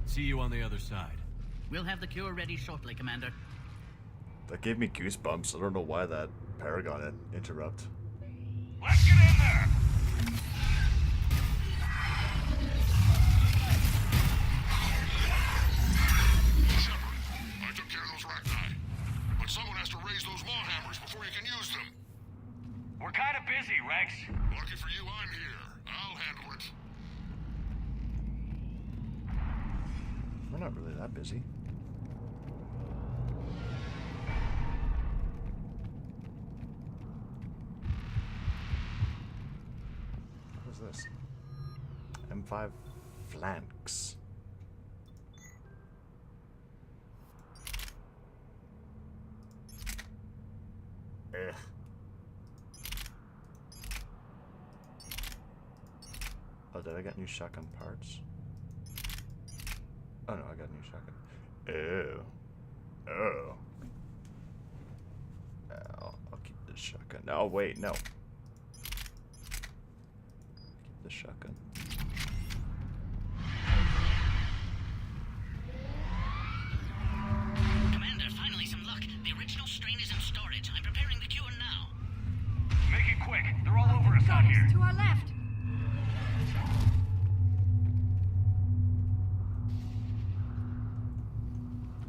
Speaker 21: See you on the other side.
Speaker 5: We'll have the cure ready shortly, Commander.
Speaker 1: That gave me goosebumps. I don't know why that Paragon interrupt.
Speaker 3: Let's get in there!
Speaker 18: Shepard, I took care of those Rachni. But someone has to raise those Maw hammers before you can use them.
Speaker 3: We're kind of busy, Rex.
Speaker 18: Lucky for you, I'm here. I'll handle it.
Speaker 1: We're not really that busy. What was this? M5 flanks. Ugh. Oh, did I get new shotgun parts? Oh no, I got a new shotgun. Ew. Oh. I'll keep this shotgun. Oh wait, no. Keep the shotgun.
Speaker 5: Commander, finally some luck. The original strain is in storage. I'm preparing the cure now.
Speaker 3: Make it quick. They're all over us out here.
Speaker 11: To our left.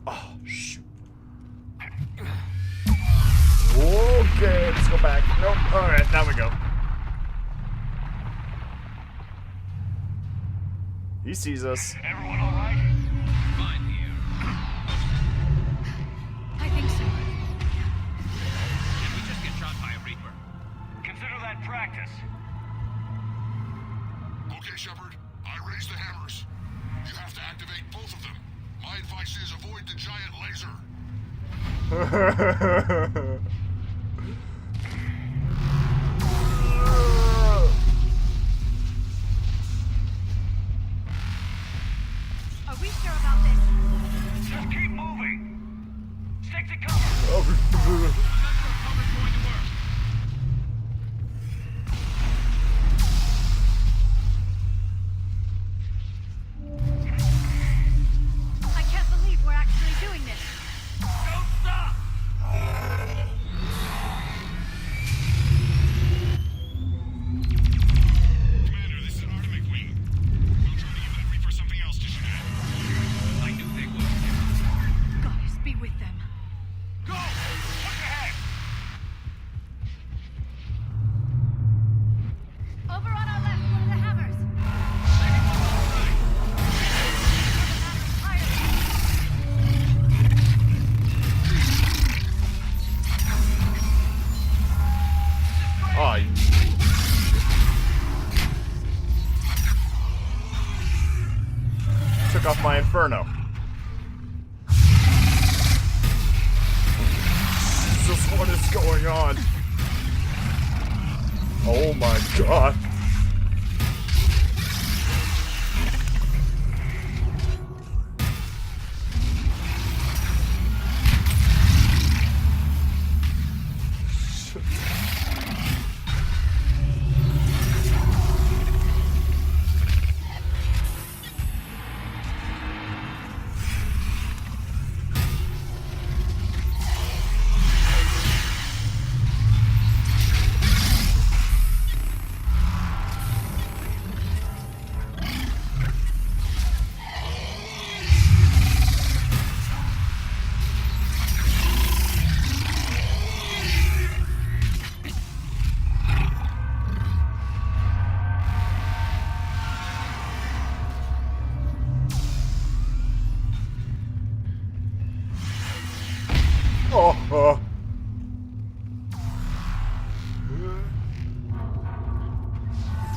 Speaker 1: Oh, shoot. Okay, let's go back. Nope. Alright, now we go. He sees us.
Speaker 3: Everyone all right?
Speaker 9: Fine here.
Speaker 2: I think so.
Speaker 9: Did we just get shot by a Reaper?
Speaker 3: Consider that practice.
Speaker 18: Okay, Shepard. I raised the hammers. You have to activate both of them. My advice is avoid the giant laser.
Speaker 11: Are we sure about this?
Speaker 3: Just keep moving. Stick to cover.
Speaker 11: I can't believe we're actually doing this.
Speaker 3: Don't stop.
Speaker 22: Commander, this is Artemis Wing. We'll try to give that Reaper something else to shoot at.
Speaker 9: I knew they would.
Speaker 11: Goddess be with them.
Speaker 3: Go! Push ahead!
Speaker 11: Over on our left, one of the hammers.
Speaker 1: Oh, took off my Inferno. Jesus, what is going on? Oh my god.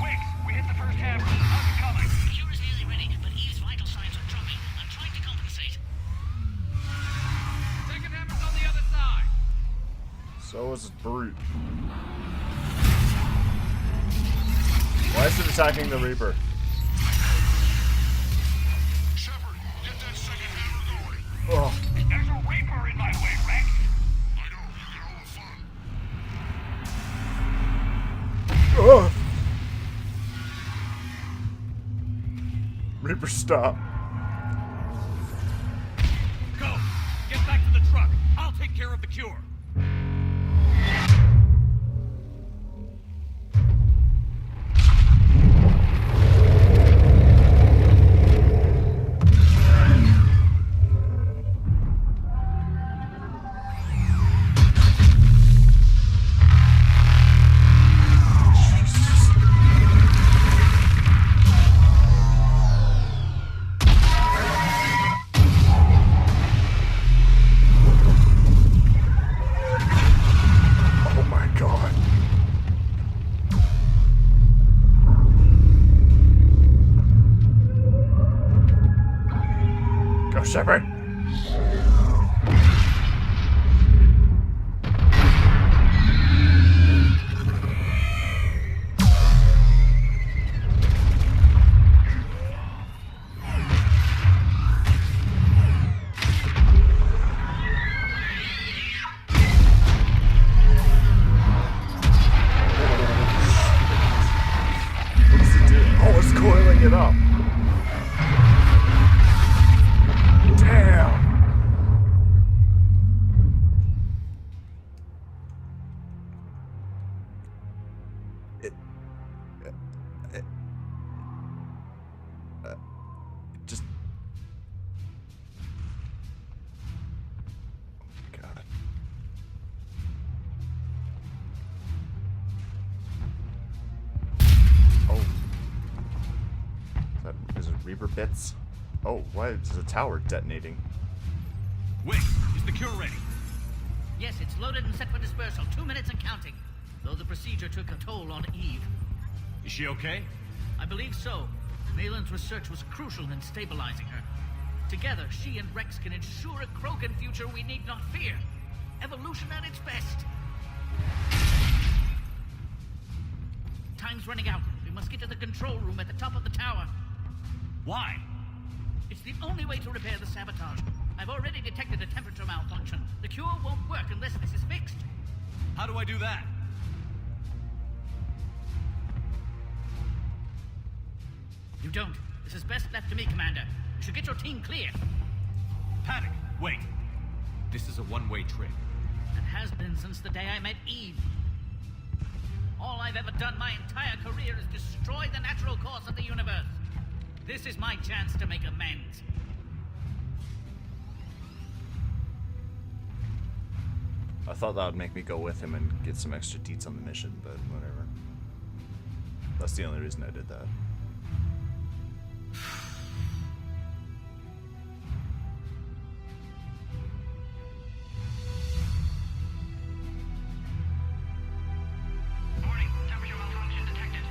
Speaker 3: Wix, we hit the first hammer. How's it coming?
Speaker 5: The cure is nearly ready, but Eve's vital signs are dropping. I'm trying to compensate.
Speaker 9: Second hammer's on the other side.
Speaker 1: So is Brute. Why is it attacking the Reaper?
Speaker 22: Shepard, get that second hammer going.
Speaker 1: Oh.
Speaker 3: There's a Reaper in my way, Rex.
Speaker 22: I know, you get all the fun.
Speaker 1: Oh. Reaper, stop.
Speaker 3: Go! Get back to the truck. I'll take care of the cure.
Speaker 1: Oh my god. Go, Shepard. What does it do? Oh, it's coiling it up. Damn. It just. Oh, God. Oh. Is it Reaper bits? Oh, why is the tower detonating?
Speaker 3: Wix, is the cure ready?
Speaker 5: Yes, it's loaded and set for dispersal. 2 minutes and counting. Though the procedure took a toll on Eve.
Speaker 3: Is she okay?
Speaker 5: I believe so. Malin's research was crucial in stabilizing her. Together, she and Rex can ensure a Krogan future we need not fear. Evolution at its best. Time's running out. We must get to the control room at the top of the tower.
Speaker 3: Why?
Speaker 5: It's the only way to repair the sabotage. I've already detected a temperature malfunction. The cure won't work unless this is fixed.
Speaker 21: How do I do that?
Speaker 5: You don't. This is best left to me, Commander. You should get your team clear.
Speaker 21: Paddock, wait. This is a one-way trip.
Speaker 5: And has been since the day I met Eve. All I've ever done my entire career is destroy the natural course of the universe. This is my chance to make amends.
Speaker 1: I thought that would make me go with him and get some extra deets on the mission, but whatever. That's the only reason I did that.
Speaker 23: Warning, temperature malfunction detected.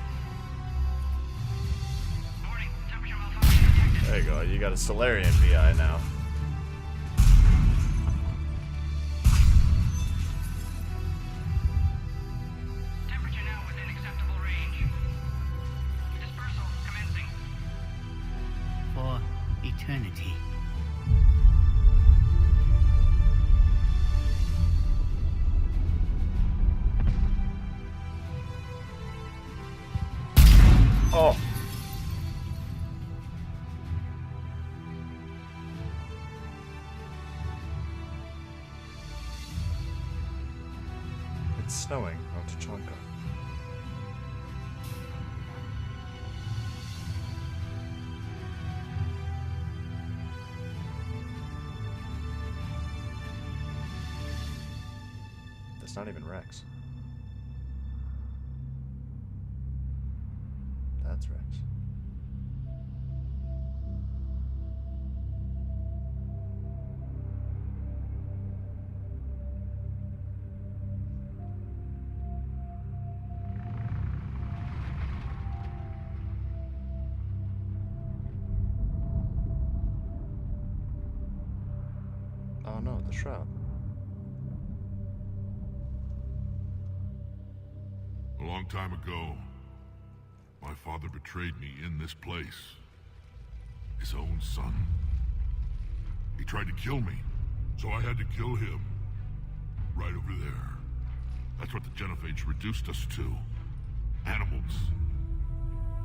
Speaker 23: Warning, temperature malfunction detected.
Speaker 1: There you go, you got a Solarian VI now.
Speaker 23: Temperature now within acceptable range. Dispersal commencing.
Speaker 5: For eternity.
Speaker 1: Oh. It's snowing on Tachanka. That's not even Rex. That's Rex. Oh no, the shroud.
Speaker 18: A long time ago, my father betrayed me in this place. His own son. He tried to kill me, so I had to kill him. Right over there. That's what the Genophage reduced us to. Animals.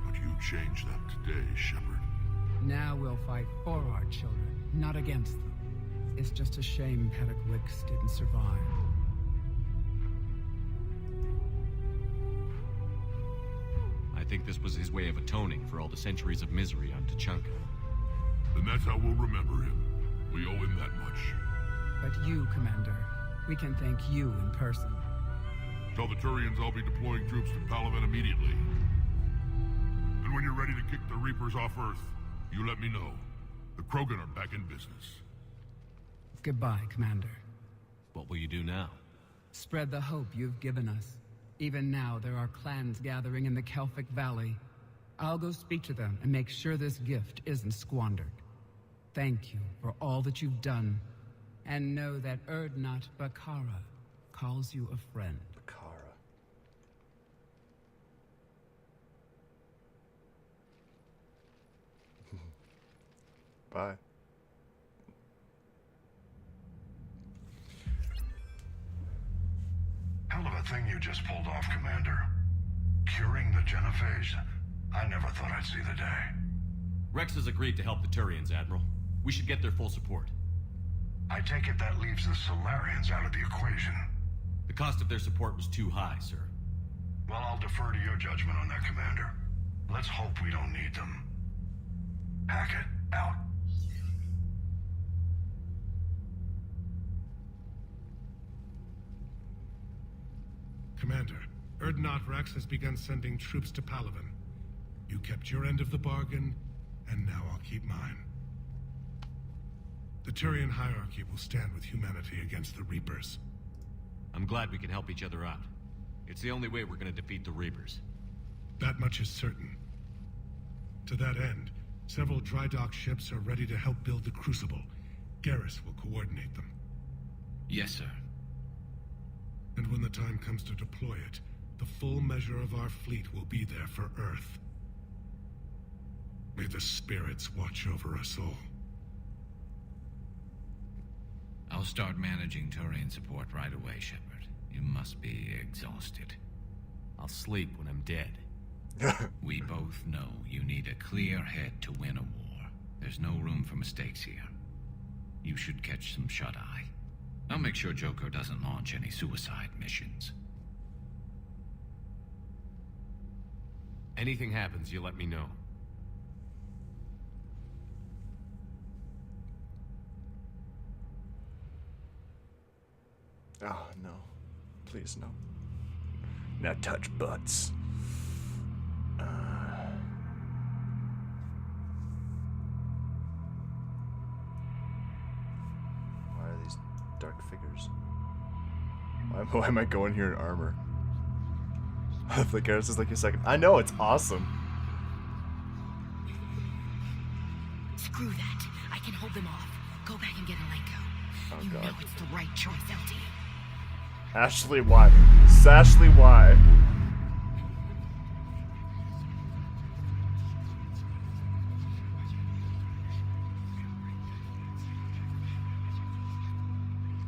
Speaker 18: But you changed that today, Shepard.
Speaker 6: Now we'll fight for our children, not against them. It's just a shame Paddock Wicks didn't survive.
Speaker 21: I think this was his way of atoning for all the centuries of misery on Tachanka.
Speaker 18: Then that's how we'll remember him. We owe him that much.
Speaker 6: But you, Commander, we can thank you in person.
Speaker 18: Tell the Turians I'll be deploying troops to Palaven immediately. And when you're ready to kick the Reapers off Earth, you let me know. The Krogan are back in business.
Speaker 6: Goodbye, Commander.
Speaker 21: What will you do now?
Speaker 6: Spread the hope you've given us. Even now, there are clans gathering in the Kelphic Valley. I'll go speak to them and make sure this gift isn't squandered. Thank you for all that you've done. And know that Erdnot Bakara calls you a friend.
Speaker 1: Bakara. Bye.
Speaker 7: Hell of a thing you just pulled off, Commander. Curing the Genophage. I never thought I'd see the day.
Speaker 21: Rex has agreed to help the Turians, Admiral. We should get their full support.
Speaker 7: I take it that leaves the Solarians out of the equation.
Speaker 21: The cost of their support was too high, sir.
Speaker 7: Well, I'll defer to your judgment on that, Commander. Let's hope we don't need them. Hackett, out.
Speaker 19: Commander, Erdnot Rex has begun sending troops to Palaven. You kept your end of the bargain, and now I'll keep mine. The Turian hierarchy will stand with humanity against the Reapers.
Speaker 21: I'm glad we can help each other out. It's the only way we're gonna defeat the Reapers.
Speaker 19: That much is certain. To that end, several dry dock ships are ready to help build the Crucible. Garrus will coordinate them.
Speaker 9: Yes, sir.
Speaker 19: And when the time comes to deploy it, the full measure of our fleet will be there for Earth. May the spirits watch over us all.
Speaker 9: start managing Turian support right away, Shepard. You must be exhausted.
Speaker 21: I'll sleep when I'm dead.
Speaker 9: We both know you need a clear head to win a war. There's no room for mistakes here. You should catch some shut-eye. I'll make sure Joker doesn't launch any suicide missions.
Speaker 21: Anything happens, you let me know.
Speaker 1: Oh, no. Please, no. Now touch butts. Why are these dark figures? Why am I going here in armor? The Garrus is like a second. I know, it's awesome.
Speaker 2: Screw that. I can hold them off. Go back and get Alenko.
Speaker 1: Oh,
Speaker 2: you
Speaker 1: God.
Speaker 2: know it's the right choice, LT.
Speaker 1: Ashley, why? Ashley, why?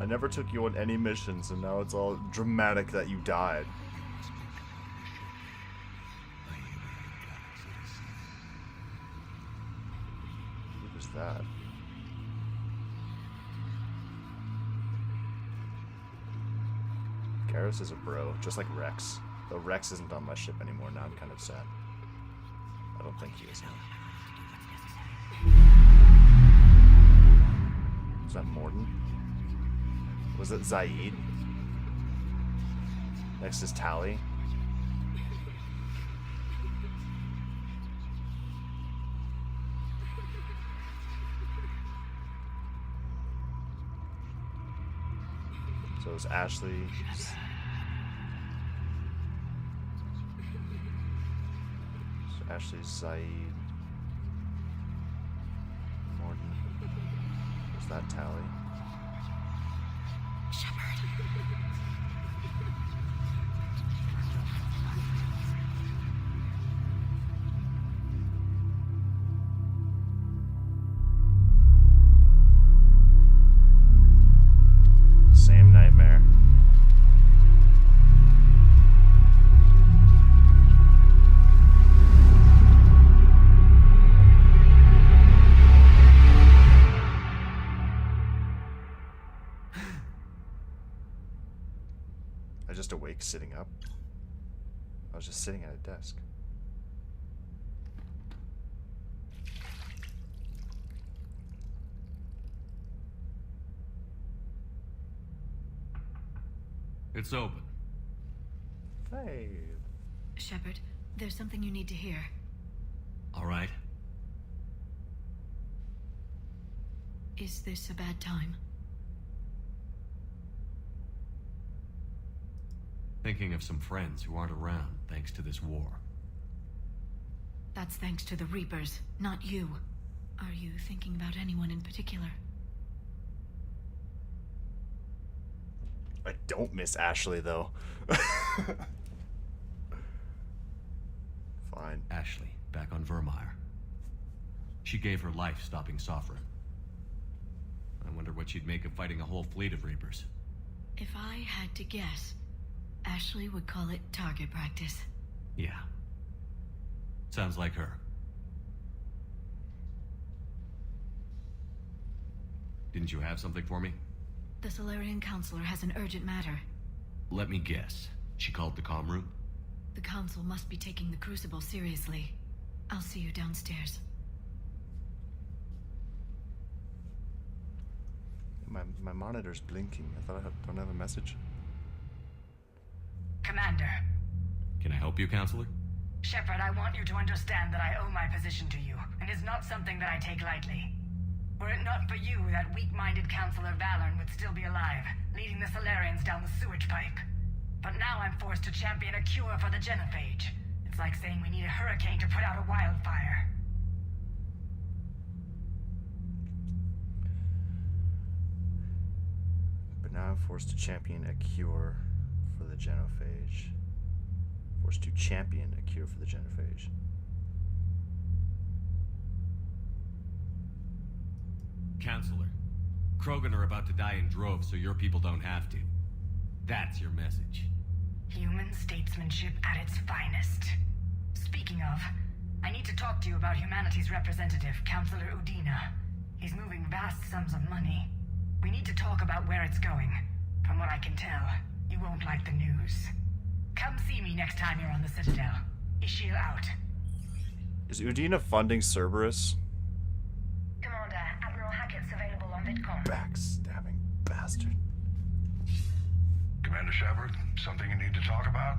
Speaker 1: I never took you on any missions, and now it's all dramatic that you died. Who was that? Garrus is a bro, just like Rex. Though Rex isn't on my ship anymore, now I'm kind of sad. I don't think he is now. Is that Morden? Was it Zaid? Next is Tally. So it's Ashley. So Ashley, Zaid, Morden. Was that Tally? Same nightmare. I just awake sitting up. I was just sitting at a desk.
Speaker 21: It's open.
Speaker 1: Hey.
Speaker 2: Shepard, there's something you need to hear.
Speaker 21: All right.
Speaker 2: Is this a bad time?
Speaker 21: Thinking of some friends who aren't around thanks to this war.
Speaker 2: That's thanks to the Reapers, not you. Are you thinking about anyone in particular?
Speaker 1: I don't miss Ashley, though. Fine.
Speaker 21: Ashley, back on Vermeer. She gave her life stopping Sovereign. I wonder what she'd make of fighting a whole fleet of Reapers.
Speaker 2: If I had to guess, Ashley would call it target practice.
Speaker 21: Yeah. Sounds like her. Didn't you have something for me?
Speaker 2: The Solarian Counselor has an urgent matter.
Speaker 21: Let me guess. She called the comm room?
Speaker 2: The Council must be taking the Crucible seriously. I'll see you downstairs.
Speaker 1: My monitor's blinking. I thought don't I have a message?
Speaker 20: Commander.
Speaker 21: Can I help you, Counselor?
Speaker 20: Shepard, I want you to understand that I owe my position to you, and it's not something that I take lightly. Were it not for you, that weak-minded Counselor Valorn would still be alive, leading the Solarians down the sewage pipe. But now I'm forced to champion a cure for the genophage. It's like saying we need a hurricane to put out a wildfire.
Speaker 1: But now I'm forced to champion a cure for the genophage. Forced to champion a cure for the genophage.
Speaker 21: Counselor, Krogan are about to die in droves so your people don't have to. That's your message.
Speaker 20: Human statesmanship at its finest. Speaking of, I need to talk to you about humanity's representative, Councillor Udina. He's moving vast sums of money. We need to talk about where it's going. From what I can tell, you won't like the news. Come see me next time you're on the Citadel. Ishil out.
Speaker 1: Is Udina funding Cerberus?
Speaker 14: Commander, Admiral Hackett's available on VidCom.
Speaker 1: Backstabbing bastard.
Speaker 7: Commander Shepard, something you need to talk about?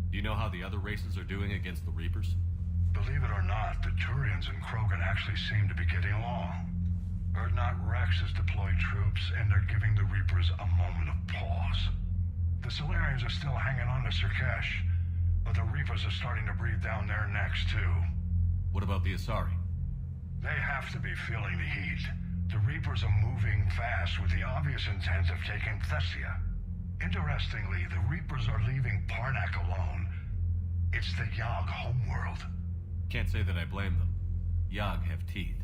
Speaker 21: Do you know how the other races are doing against the Reapers?
Speaker 7: Believe it or not, the Turians and Krogan actually seem to be getting along. Urdnot Rex has deployed troops, and they're giving the Reapers a moment of pause. The Solarians are still hanging on to Sirkesh, but the Reapers are starting to breathe down their necks, too.
Speaker 21: What about the Asari?
Speaker 7: They have to be feeling the heat. The Reapers are moving fast with the obvious intent of taking Thessia. Interestingly, the Reapers are leaving Parnak alone. It's the Yogg homeworld.
Speaker 21: Can't say that I blame them. Yogg have teeth.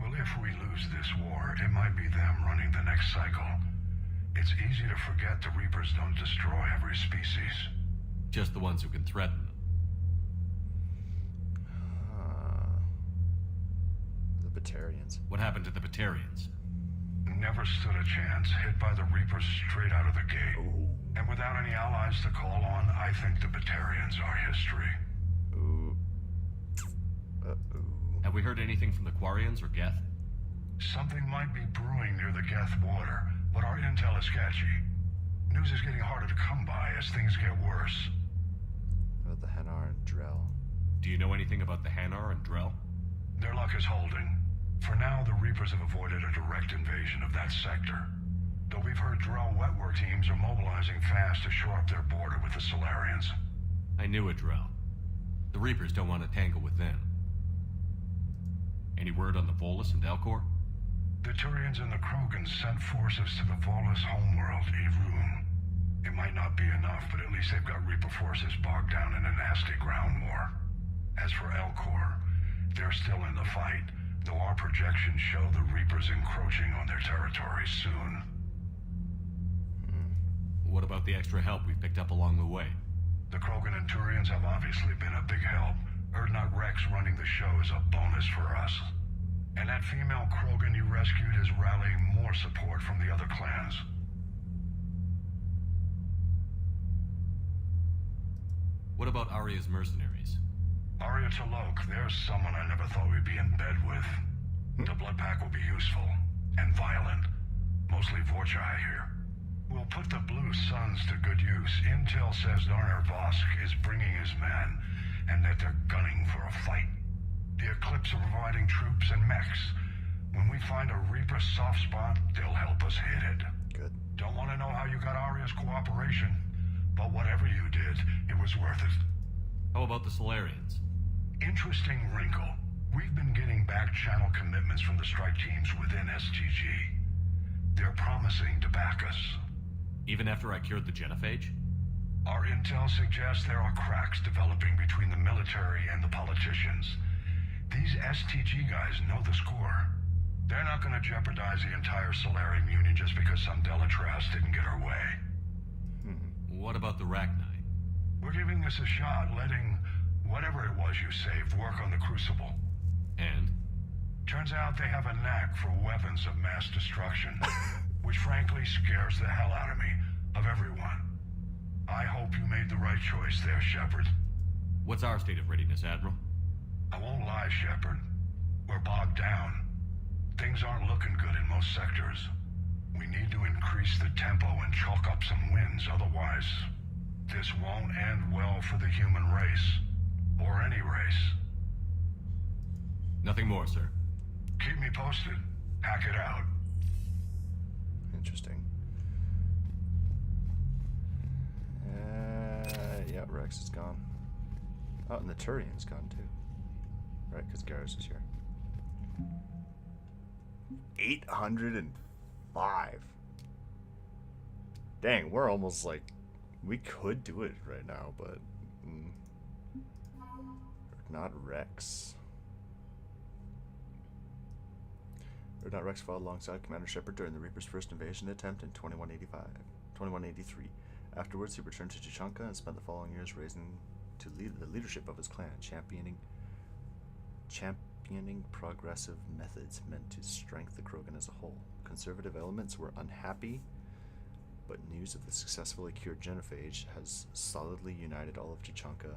Speaker 7: Well, if we lose this war, it might be them running the next cycle. It's easy to forget the Reapers don't destroy every species.
Speaker 21: Just the ones who can threaten them.
Speaker 1: The Batarians.
Speaker 21: What happened to the Batarians?
Speaker 7: Never stood a chance, hit by the Reapers straight out of the gate.
Speaker 1: Ooh.
Speaker 7: And without any allies to call on, I think the Batarians are history.
Speaker 1: Ooh. Uh-oh.
Speaker 21: Have we heard anything from the Quarians or Geth?
Speaker 7: Something might be brewing near the Geth border, but our intel is sketchy. News is getting harder to come by as things get worse.
Speaker 1: What about the Hanar and Drell?
Speaker 21: Do you know anything about the Hanar and Drell?
Speaker 7: Their luck is holding. For now, the Reapers have avoided a direct invasion of that sector. Though we've heard Drell wetwork teams are mobilizing fast to shore up their border with the Solarians.
Speaker 21: I knew it, Drell. The Reapers don't want to tangle with them. Any word on the Volus and Elcor?
Speaker 7: The Turians and the Krogan sent forces to the Volus homeworld, Irun. It might not be enough, but at least they've got Reaper forces bogged down in a nasty ground war. As for Elcor, they're still in the fight, though our projections show the Reapers encroaching on their territory soon.
Speaker 21: What about the extra help we picked up along the way?
Speaker 7: The Krogan and Turians have obviously been a big help. Urdnot Rex running the show is a bonus for us. And that female Krogan you rescued is rallying more support from the other clans.
Speaker 21: What about Arya's mercenaries?
Speaker 7: Arya T'Lok, there's someone I never thought we'd be in bed with. The blood pack will be useful. And violent. Mostly Vorchai here. We'll put the Blue Suns to good use. Intel says Darner Vosk is bringing his men, and that they're gunning for a fight. The Eclipse are providing troops and mechs. When we find a Reaper soft spot, they'll help us hit it.
Speaker 1: Good.
Speaker 7: Don't want to know how you got Arya's cooperation, but whatever you did, it was worth it.
Speaker 21: How about the Solarians?
Speaker 7: Interesting wrinkle. We've been getting back-channel commitments from the strike teams within STG. They're promising to back us.
Speaker 21: Even after I cured the genophage?
Speaker 7: Our intel suggests there are cracks developing between the military and the politicians. These STG guys know the score. They're not going to jeopardize the entire Solarian Union just because some Delatras didn't get her way.
Speaker 21: What about the Rachni?
Speaker 7: We're giving this a shot, letting whatever it was you saved work on the Crucible.
Speaker 21: And?
Speaker 7: Turns out they have a knack for weapons of mass destruction, which frankly scares the hell out of me, of everyone. I hope you made the right choice there, Shepard.
Speaker 21: What's our state of readiness, Admiral?
Speaker 7: I won't lie, Shepard. We're bogged down. Things aren't looking good in most sectors. We need to increase the tempo and chalk up some wins, otherwise this won't end well for the human race. Or any race.
Speaker 21: Nothing more, sir.
Speaker 7: Keep me posted. Hack it out.
Speaker 1: Interesting. Yeah, Rex is gone. Oh, and the Turian's gone too. Right, because Garrus is here. 805. Dang, we're almost like... We could do it right now, but... Not Rex. Urdnot Rex fought alongside Commander Shepard during the Reaper's first invasion attempt in 2183. Afterwards, he returned to Tuchanka and spent the following years raising to lead the leadership of his clan, championing progressive methods meant to strengthen the Krogan as a whole. Conservative elements were unhappy, but news of the successfully cured genophage has solidly united all of Tuchanka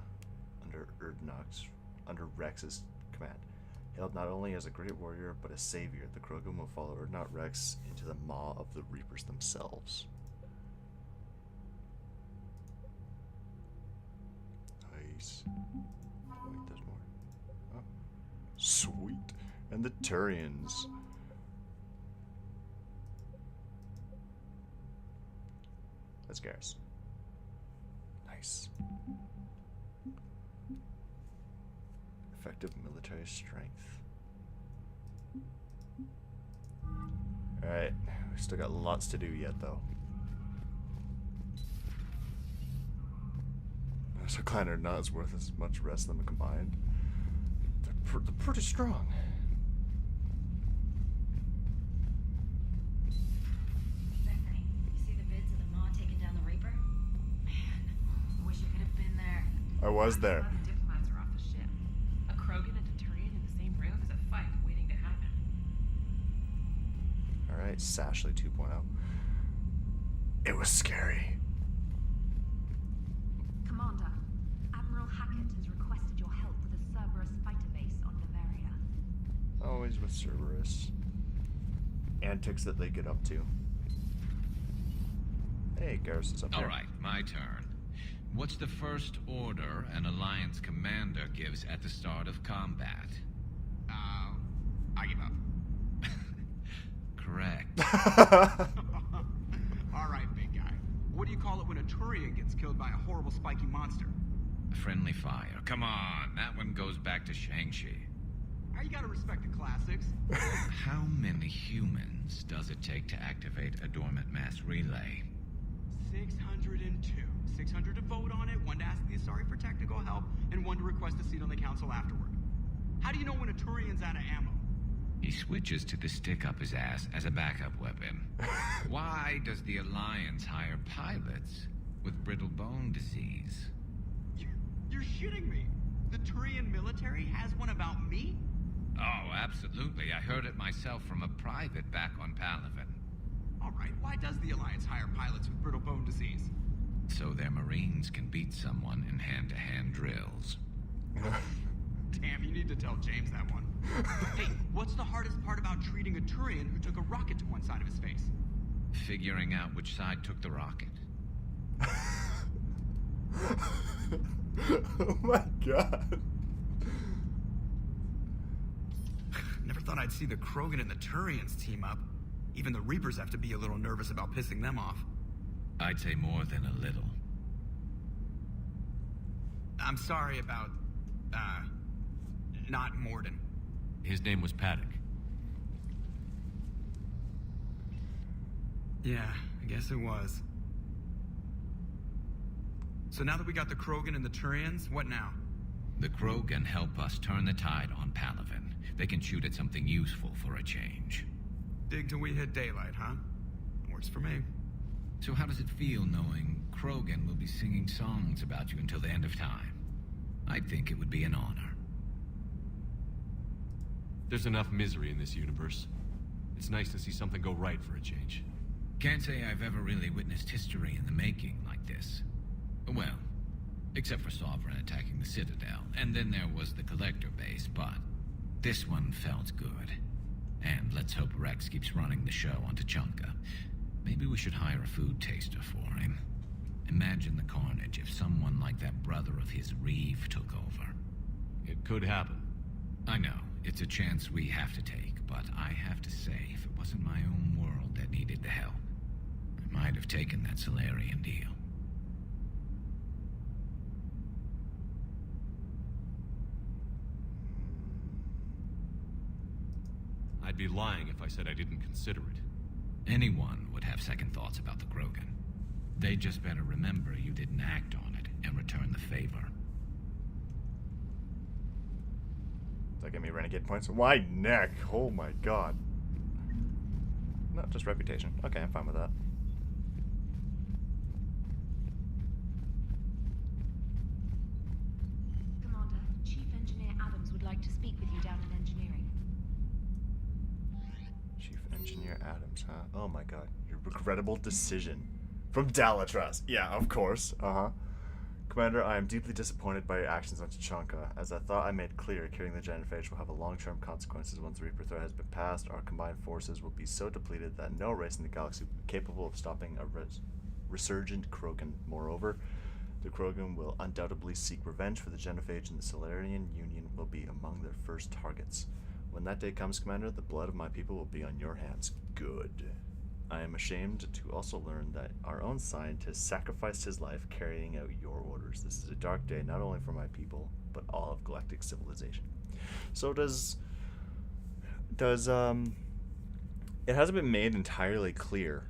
Speaker 1: under Rex's command. Hailed not only as a great warrior, but a savior, the Krogan will follow Urdnot Rex into the maw of the Reapers themselves. Nice. Oh, wait, there's more. Oh. Sweet. And the Turians. That's Garrus. Nice. Effective military strength. Alright, we still got lots to do yet, though. So clan are not as worth as much rest them combined. They're pretty strong.
Speaker 2: Bethany, you see the vids of the Maw taking down the Reaper? Man, I wish I could have been there.
Speaker 1: I was there.
Speaker 13: The diplomats are off the ship. A Krogan and a Turian in the same room is a fight waiting to happen.
Speaker 1: Alright, Sashley 2.0. It was scary.
Speaker 14: Commander, Admiral Hackett has requested your help with a Cerberus fighter base on Bavaria.
Speaker 1: Always with Cerberus. Antics that they get up to. Hey, Garrus is up here.
Speaker 9: Alright, my turn. What's the first order an Alliance commander gives at the start of combat?
Speaker 17: I give up.
Speaker 9: Correct.
Speaker 17: Alright, big guy. What do you call it when a Turian gets killed by a horrible spiky monster?
Speaker 9: Friendly fire. Come on, that one goes back to Shang-Chi.
Speaker 17: Now you gotta respect the classics.
Speaker 9: How many humans does it take to activate a dormant mass relay?
Speaker 17: 602. 600 to vote on it, 1 to ask the Asari for technical help, and 1 to request a seat on the council afterward. How do you know when a Turian's out of ammo?
Speaker 9: He switches to the stick up his ass as a backup weapon. Why does the Alliance hire pilots with brittle bone disease?
Speaker 17: You're shitting me. The Turian military has one about me?
Speaker 9: Oh, absolutely. I heard it myself from a private back on Palaven.
Speaker 17: Alright, why does the Alliance hire pilots with brittle bone disease?
Speaker 9: So their Marines can beat someone in hand-to-hand drills.
Speaker 17: Damn, you need to tell James that one. Hey, what's the hardest part about treating a Turian who took a rocket to one side of his face?
Speaker 9: Figuring out which side took the rocket.
Speaker 1: Oh my god.
Speaker 17: Never thought I'd see the Krogan and the Turians team up. Even the Reapers have to be a little nervous about pissing them off.
Speaker 9: I'd say more than a little.
Speaker 17: I'm sorry about, not Morden.
Speaker 21: His name was Paddock.
Speaker 17: Yeah, I guess it was. So now that we got the Krogan and the Turians, what now?
Speaker 9: The Krogan help us turn the tide on Palaven. They can shoot at something useful for a change.
Speaker 17: Dig till we hit daylight, huh? Works for me.
Speaker 9: So how does it feel knowing Krogan will be singing songs about you until the end of time? I think it would be an honor.
Speaker 21: There's enough misery in this universe. It's nice to see something go right for a change.
Speaker 9: Can't say I've ever really witnessed history in the making like this. Well, except for Sovereign attacking the Citadel, and then there was the Collector base, but this one felt good. And let's hope Rex keeps running the show on Tuchanka. Maybe we should hire a food taster for him. Imagine the carnage if someone like that brother of his, Reeve, took over.
Speaker 21: It could happen.
Speaker 9: I know, it's a chance we have to take, but I have to say, if it wasn't my own world that needed the help, I might have taken that Solarian deal.
Speaker 21: I'd be lying if I said I didn't consider it.
Speaker 9: Anyone would have second thoughts about the Krogan. They just better remember you didn't act on it and return the favor.
Speaker 1: Does that give me renegade points? Why neck? Oh my god. No, just reputation. Okay, I'm fine with that.
Speaker 14: Commander, Chief Engineer Adams would like to speak with you down in engineering.
Speaker 1: Chief Engineer Adams, huh? Oh my god. Your regrettable decision. From Dalatras. Yeah, of course. Uh-huh. Commander, I am deeply disappointed by your actions on Tachanka. As I thought I made clear, carrying the genophage will have a long-term consequences. Once the Reaper threat has been passed, our combined forces will be so depleted that no race in the galaxy will be capable of stopping a resurgent Krogan. Moreover, the Krogan will undoubtedly seek revenge for the genophage, and the Solarian Union will be among their first targets. When that day comes, Commander, the blood of my people will be on your hands. Good. I am ashamed to also learn that our own scientist sacrificed his life carrying out your orders. This is a dark day not only for my people, but all of galactic civilization. So does it hasn't been made entirely clear.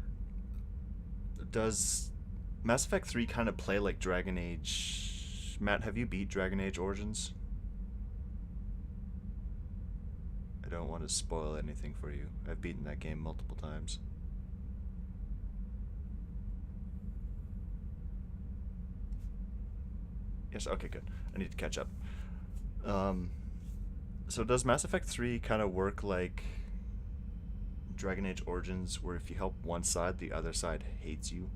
Speaker 1: Does Mass Effect 3 kind of play like Dragon Age? Matt, have you beat Dragon Age Origins? I don't want to spoil anything for you. I've beaten that game multiple times. Yes, okay, good. I need to catch up. So does Mass Effect 3 kind of work like Dragon Age Origins, where if you help one side, the other side hates you?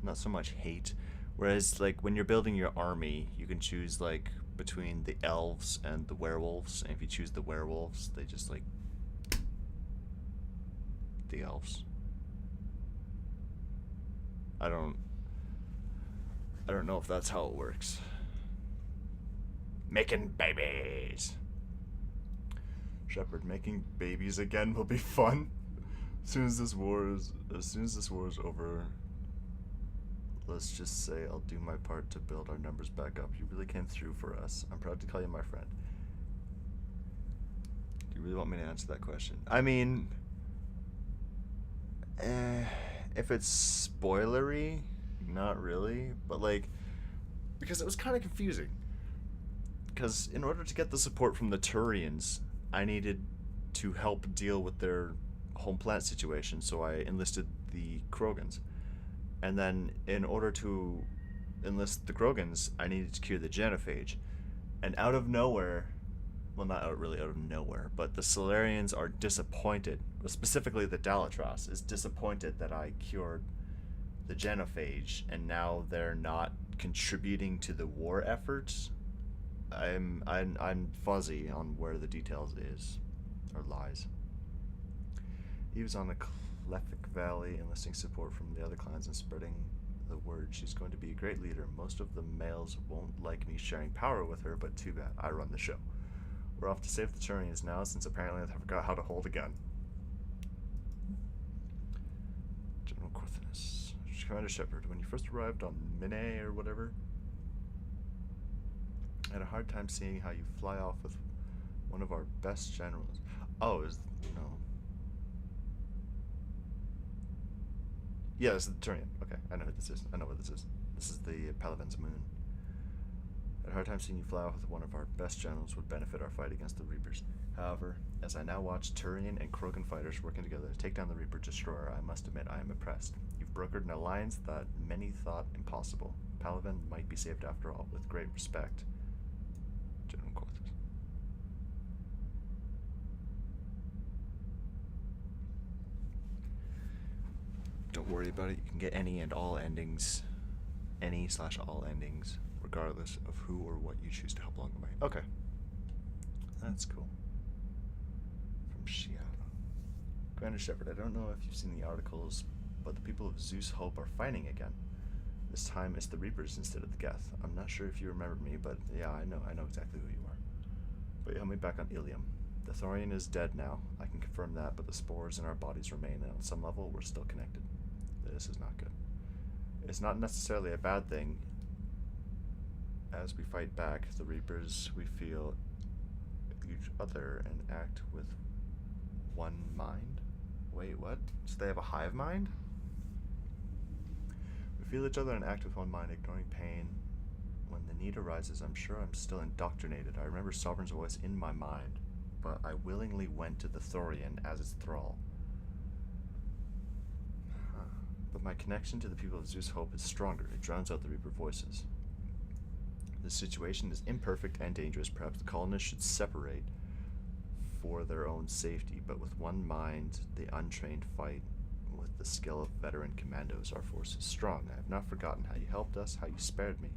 Speaker 1: Not so much hate. Whereas, like, when you're building your army, you can choose, like, between the elves and the werewolves, and if you choose the werewolves, they just, like, the elves. I don't know if that's how it works. Making babies. Shepard, making babies again will be fun. As soon as this war is over, let's just say I'll do my part to build our numbers back up. You really came through for us. I'm proud to call you my friend. Do you really want me to answer that question? I mean, if it's spoilery, not really, but like, because it was kind of confusing. Because in order to get the support from the Turians, I needed to help deal with their home planet situation, so I enlisted the Krogans. And then in order to enlist the Krogans, I needed to cure the genophage. And out of nowhere, well, not really out of nowhere, but the Solarians are disappointed, specifically the Dalatras is disappointed that I cured the genophage, and now they're not contributing to the war efforts. I'm fuzzy on where the details is or lies. He was on the Klephic Valley, enlisting support from the other clans and spreading the word. She's going to be a great leader. Most of the males won't like me sharing power with her, but too bad. I run the show. We're off to save the Turians now, since apparently I forgot how to hold a gun. General Corthinus. Commander Shepard, when you first arrived on Mine or whatever, I had a hard time seeing how you fly off with one of our best generals. Oh, no. Yeah, this is the Turian. Okay, I know who this is. I know where this is. This is the Palaven's moon. I had a hard time seeing you fly off with one of our best generals would benefit our fight against the Reapers. However, as I now watch Turian and Krogan fighters working together to take down the Reaper Destroyer, I must admit I am impressed. You've brokered an alliance that many thought impossible. Palaven might be saved after all. With great respect, General Cortez. Don't worry about it. You can get any and all endings, any/all endings, regardless of who or what you choose to help along the way. Okay. That's cool. From Shiana. Commander Shepard, I don't know if you've seen the articles, but the people of Zeus Hope are fighting again. This time it's the Reapers instead of the Geth. I'm not sure if you remembered me, but yeah, I know exactly who you are. But you helped me back on Ilium. The Thorian is dead now. I can confirm that, but the spores in our bodies remain, and on some level, we're still connected. This is not good. It's not necessarily a bad thing. As we fight back, the Reapers, we feel each other and act with one mind? Wait, what? So they have a hive mind? We feel each other and act with one mind, ignoring pain. When the need arises, I'm sure I'm still indoctrinated. I remember Sovereign's voice in my mind. but I willingly went to the Thorian as its thrall. But my connection to the people of Zeus Hope is stronger. It drowns out the Reaper voices. The situation is imperfect and dangerous. Perhaps the colonists should separate for their own safety, but with one mind, the untrained fight with the skill of veteran commandos. Our force is strong. I have not forgotten how you helped us, how you spared me.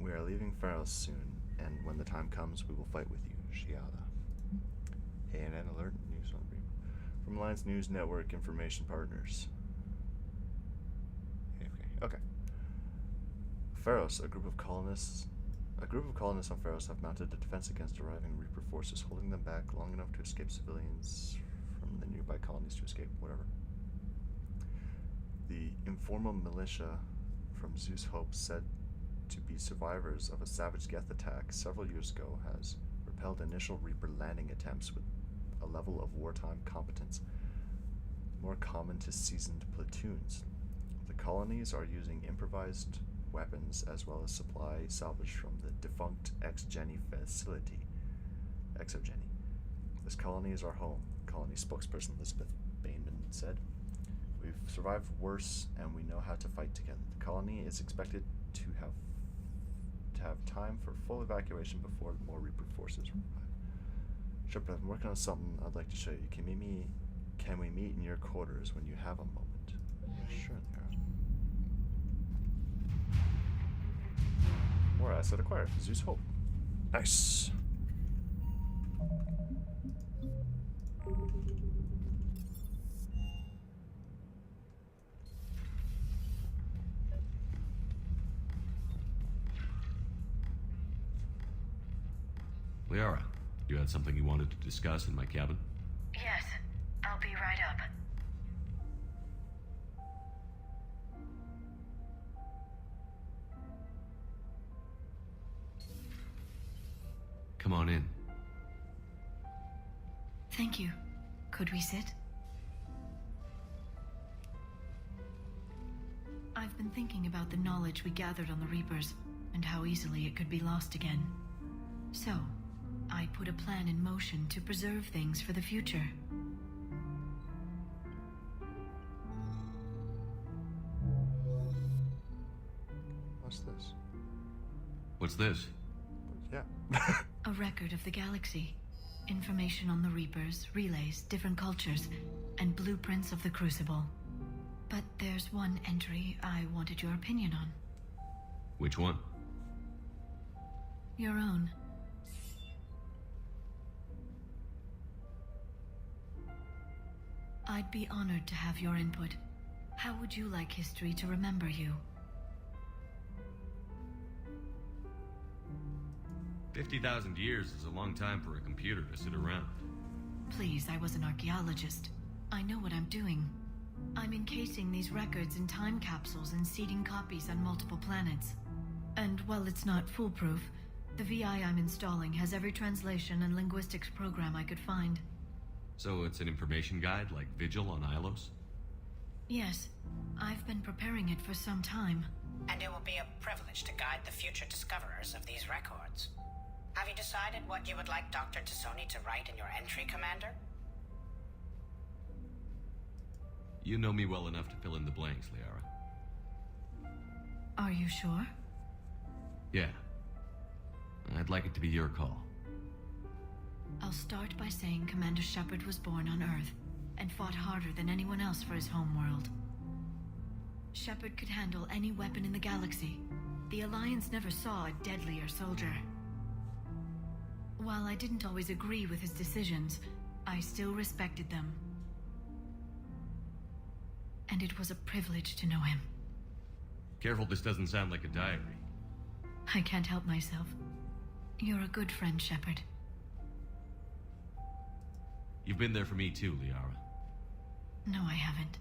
Speaker 1: We are leaving Pharos soon, and when the time comes, we will fight with you, Shiada. Hey, and an alert, news on Reaper. From Alliance News Network Information Partners. Okay. Pharos, a group of colonists on Pharos have mounted a defense against arriving Reaper forces, holding them back long enough to escape civilians from the nearby colonies to escape, whatever. The informal militia from Zeus Hope, said to be survivors of a savage Geth attack several years ago, has repelled initial Reaper landing attempts with a level of wartime competence more common to seasoned platoons. The colonies are using improvised weapons as well as supply salvaged from the defunct Exogeny facility. Exogeny. This colony is our home, colony spokesperson Elizabeth Bainman said. We've survived worse and we know how to fight together. The colony is expected to have time for full evacuation before more Reaper forces arrive. Shepard, I've been working on something I'd like to show you. Can we meet in your quarters when you have a moment? Yeah, sure, there. More asset acquired. Zeus Hope. Nice.
Speaker 21: Liara, you had something you wanted to discuss in my cabin?
Speaker 2: Yes, I'll be right up.
Speaker 21: Come on in.
Speaker 2: Thank you. Could we sit? I've been thinking about the knowledge we gathered on the Reapers, and how easily it could be lost again. So, I put a plan in motion to preserve things for the future.
Speaker 1: What's this?
Speaker 21: What's this?
Speaker 1: Yeah.
Speaker 2: A record of the galaxy. Information on the Reapers, relays, different cultures, and blueprints of the Crucible. But there's one entry I wanted your opinion on.
Speaker 21: Which one?
Speaker 2: Your own. I'd be honored to have your input. How would you like history to remember you?
Speaker 21: 50,000 years is a long time for a computer to sit around.
Speaker 2: Please, I was an archaeologist. I know what I'm doing. I'm encasing these records in time capsules and seeding copies on multiple planets. And while it's not foolproof, the VI I'm installing has every translation and linguistics program I could find.
Speaker 21: So it's an information guide like Vigil on Ilos?
Speaker 2: Yes, I've been preparing it for some time.
Speaker 8: And it will be a privilege to guide the future discoverers of these records. Have you decided what you would like Dr. Tassoni to write in your entry, Commander?
Speaker 21: You know me well enough to fill in the blanks, Liara.
Speaker 2: Are you sure?
Speaker 21: Yeah. I'd like it to be your call.
Speaker 2: I'll start by saying Commander Shepard was born on Earth and fought harder than anyone else for his homeworld. Shepard could handle any weapon in the galaxy. The Alliance never saw a deadlier soldier. While I didn't always agree with his decisions, I still respected them. And it was a privilege to know him.
Speaker 21: Careful, this doesn't sound like a diary.
Speaker 2: I can't help myself. You're a good friend, Shepard.
Speaker 21: You've been there for me too, Liara.
Speaker 2: No, I haven't.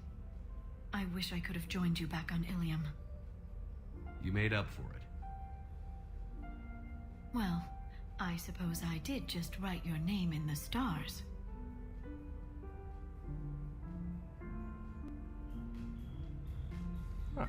Speaker 2: I wish I could have joined you back on Ilium.
Speaker 21: You made up for it.
Speaker 2: Well, I suppose I did just write your name in the stars.
Speaker 1: Huh.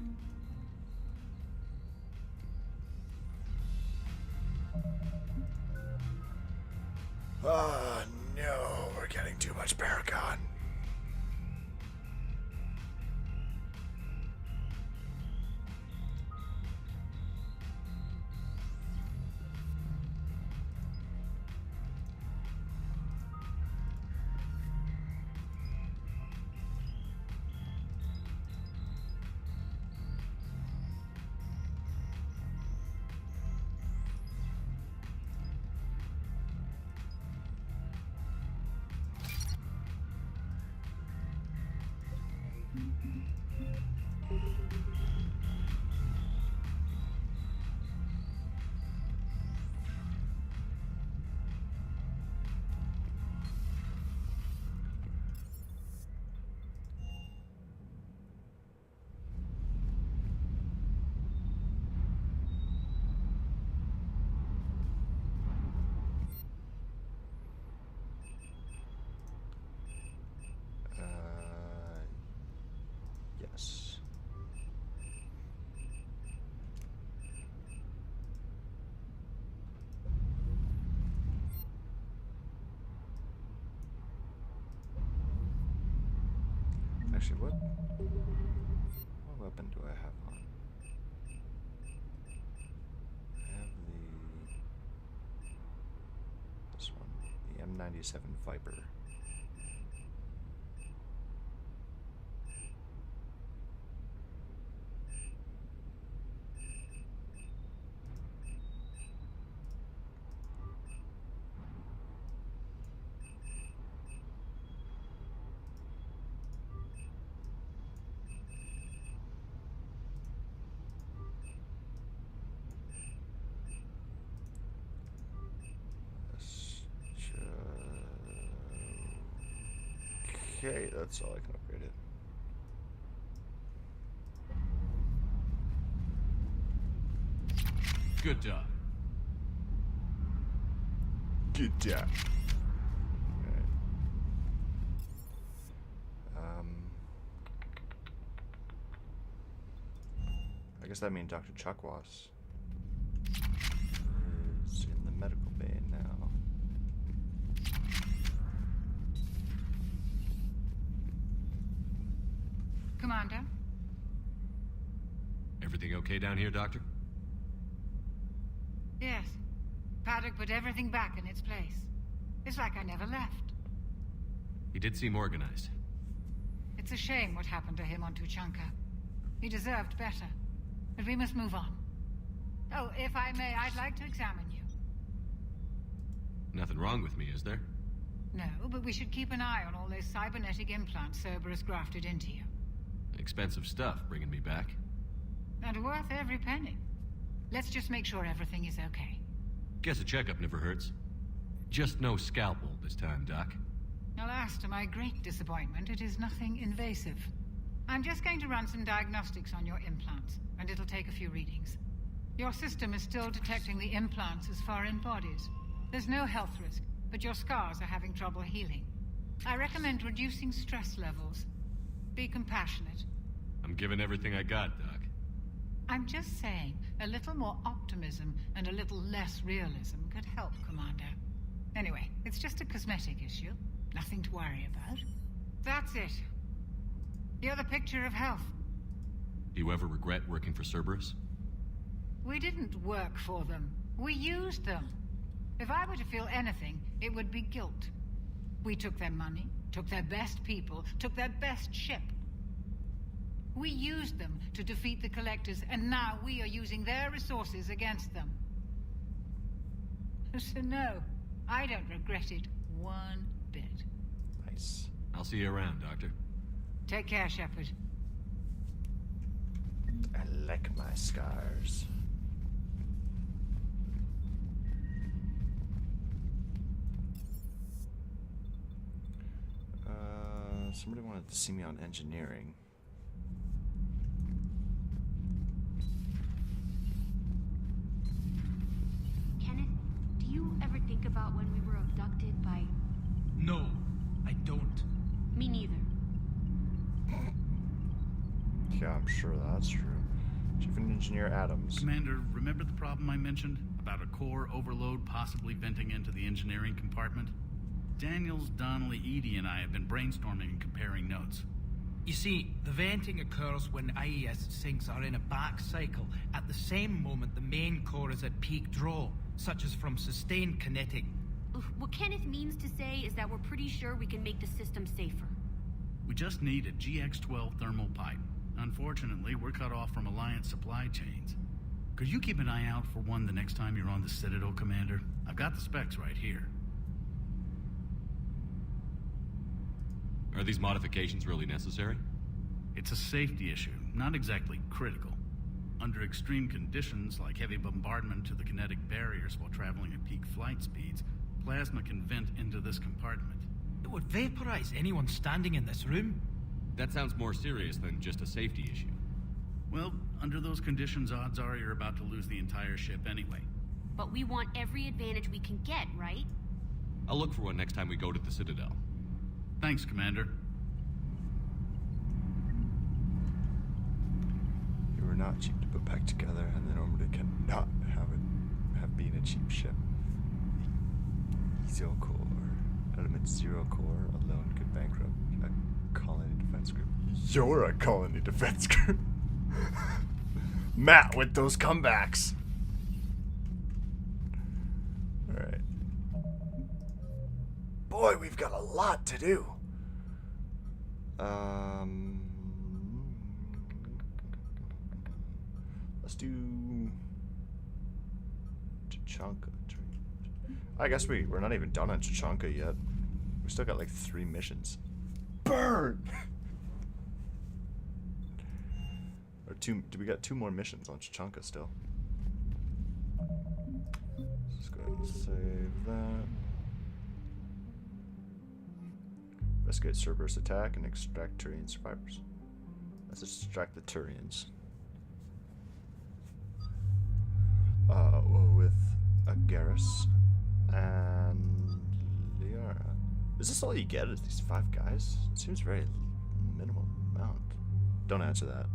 Speaker 1: Yes. Actually, what weapon do I have on? I have this one, the M97 Viper. Okay, that's all I can upgrade it.
Speaker 21: Good job.
Speaker 1: Good job. Alright. I guess that means Dr. Chakwas is in the medical bay now.
Speaker 4: Commander?
Speaker 21: Everything okay down here, Doctor?
Speaker 4: Yes. Paddock put everything back in its place. It's like I never left.
Speaker 21: He did seem organized.
Speaker 4: It's a shame what happened to him on Tuchanka. He deserved better. But we must move on. Oh, if I may, I'd like to examine you.
Speaker 21: Nothing wrong with me, is there?
Speaker 4: No, but we should keep an eye on all those cybernetic implants Cerberus grafted into you.
Speaker 21: Expensive stuff bringing me back.
Speaker 4: And worth every penny. Let's just make sure everything is okay.
Speaker 21: Guess a checkup never hurts. Just no scalpel this time, Doc.
Speaker 4: Alas, to my great disappointment, it is nothing invasive. I'm just going to run some diagnostics on your implants, and it'll take a few readings. Your system is still detecting the implants as foreign bodies. There's no health risk, but your scars are having trouble healing. I recommend reducing stress levels. Be compassionate.
Speaker 21: I'm giving everything I got, Doc.
Speaker 4: I'm just saying, a little more optimism and a little less realism could help, Commander. Anyway, it's just a cosmetic issue. Nothing to worry about. That's it. You're the picture of health.
Speaker 21: Do you ever regret working for Cerberus?
Speaker 4: We didn't work for them. We used them. If I were to feel anything, it would be guilt. We took their money, took their best people, took their best ship. We used them to defeat the Collectors, and now we are using their resources against them. So no, I don't regret it one bit.
Speaker 1: Nice.
Speaker 21: I'll see you around, Doctor.
Speaker 4: Take care, Shepard.
Speaker 1: I like my scars. Somebody wanted to see me on engineering.
Speaker 14: Kenneth, do you ever think about when we were abducted by...
Speaker 5: No, I don't.
Speaker 14: Me neither.
Speaker 1: Yeah, I'm sure that's true. Chief Engineer Adams.
Speaker 5: Commander, remember the problem I mentioned? About a core overload possibly venting into the engineering compartment? Daniels, Donnelly, Edie, and I have been brainstorming and comparing notes.
Speaker 10: You see, the venting occurs when IES sinks are in a back cycle. At the same moment, the main core is at peak draw, such as from sustained kinetic.
Speaker 14: What Kenneth means to say is that we're pretty sure we can make the system safer.
Speaker 5: We just need a GX-12 thermal pipe. Unfortunately, we're cut off from Alliance supply chains. Could you keep an eye out for one the next time you're on the Citadel, Commander? I've got the specs right here.
Speaker 21: Are these modifications really necessary?
Speaker 5: It's a safety issue, not exactly critical. Under extreme conditions, like heavy bombardment to the kinetic barriers while traveling at peak flight speeds, plasma can vent into this compartment.
Speaker 10: It would vaporize anyone standing in this room.
Speaker 21: That sounds more serious than just a safety issue.
Speaker 5: Well, under those conditions, odds are you're about to lose the entire ship anyway.
Speaker 12: But we want every advantage we can get, right?
Speaker 21: I'll look for one next time we go to the Citadel.
Speaker 5: Thanks, Commander.
Speaker 1: You were not cheap to put back together, and the Normandy cannot have been a cheap ship. The Ezo Core, Element Zero Core alone could bankrupt a colony defense group. You're a colony defense group. Matt with those comebacks. Alright. Boy, we've got a lot to do. Let's do Tachanka. I guess we're not even done on Tachanka yet. We still got like 3 missions. Burn! Or 2, we got 2 more missions on Tachanka still. Let's go ahead and save that. Investigate Cerberus attack and extract Turian survivors. Let's extract the Turians. With a Garrus and Liara. Is this all you get? Is these 5 guys? It seems very minimal amount. Don't answer that.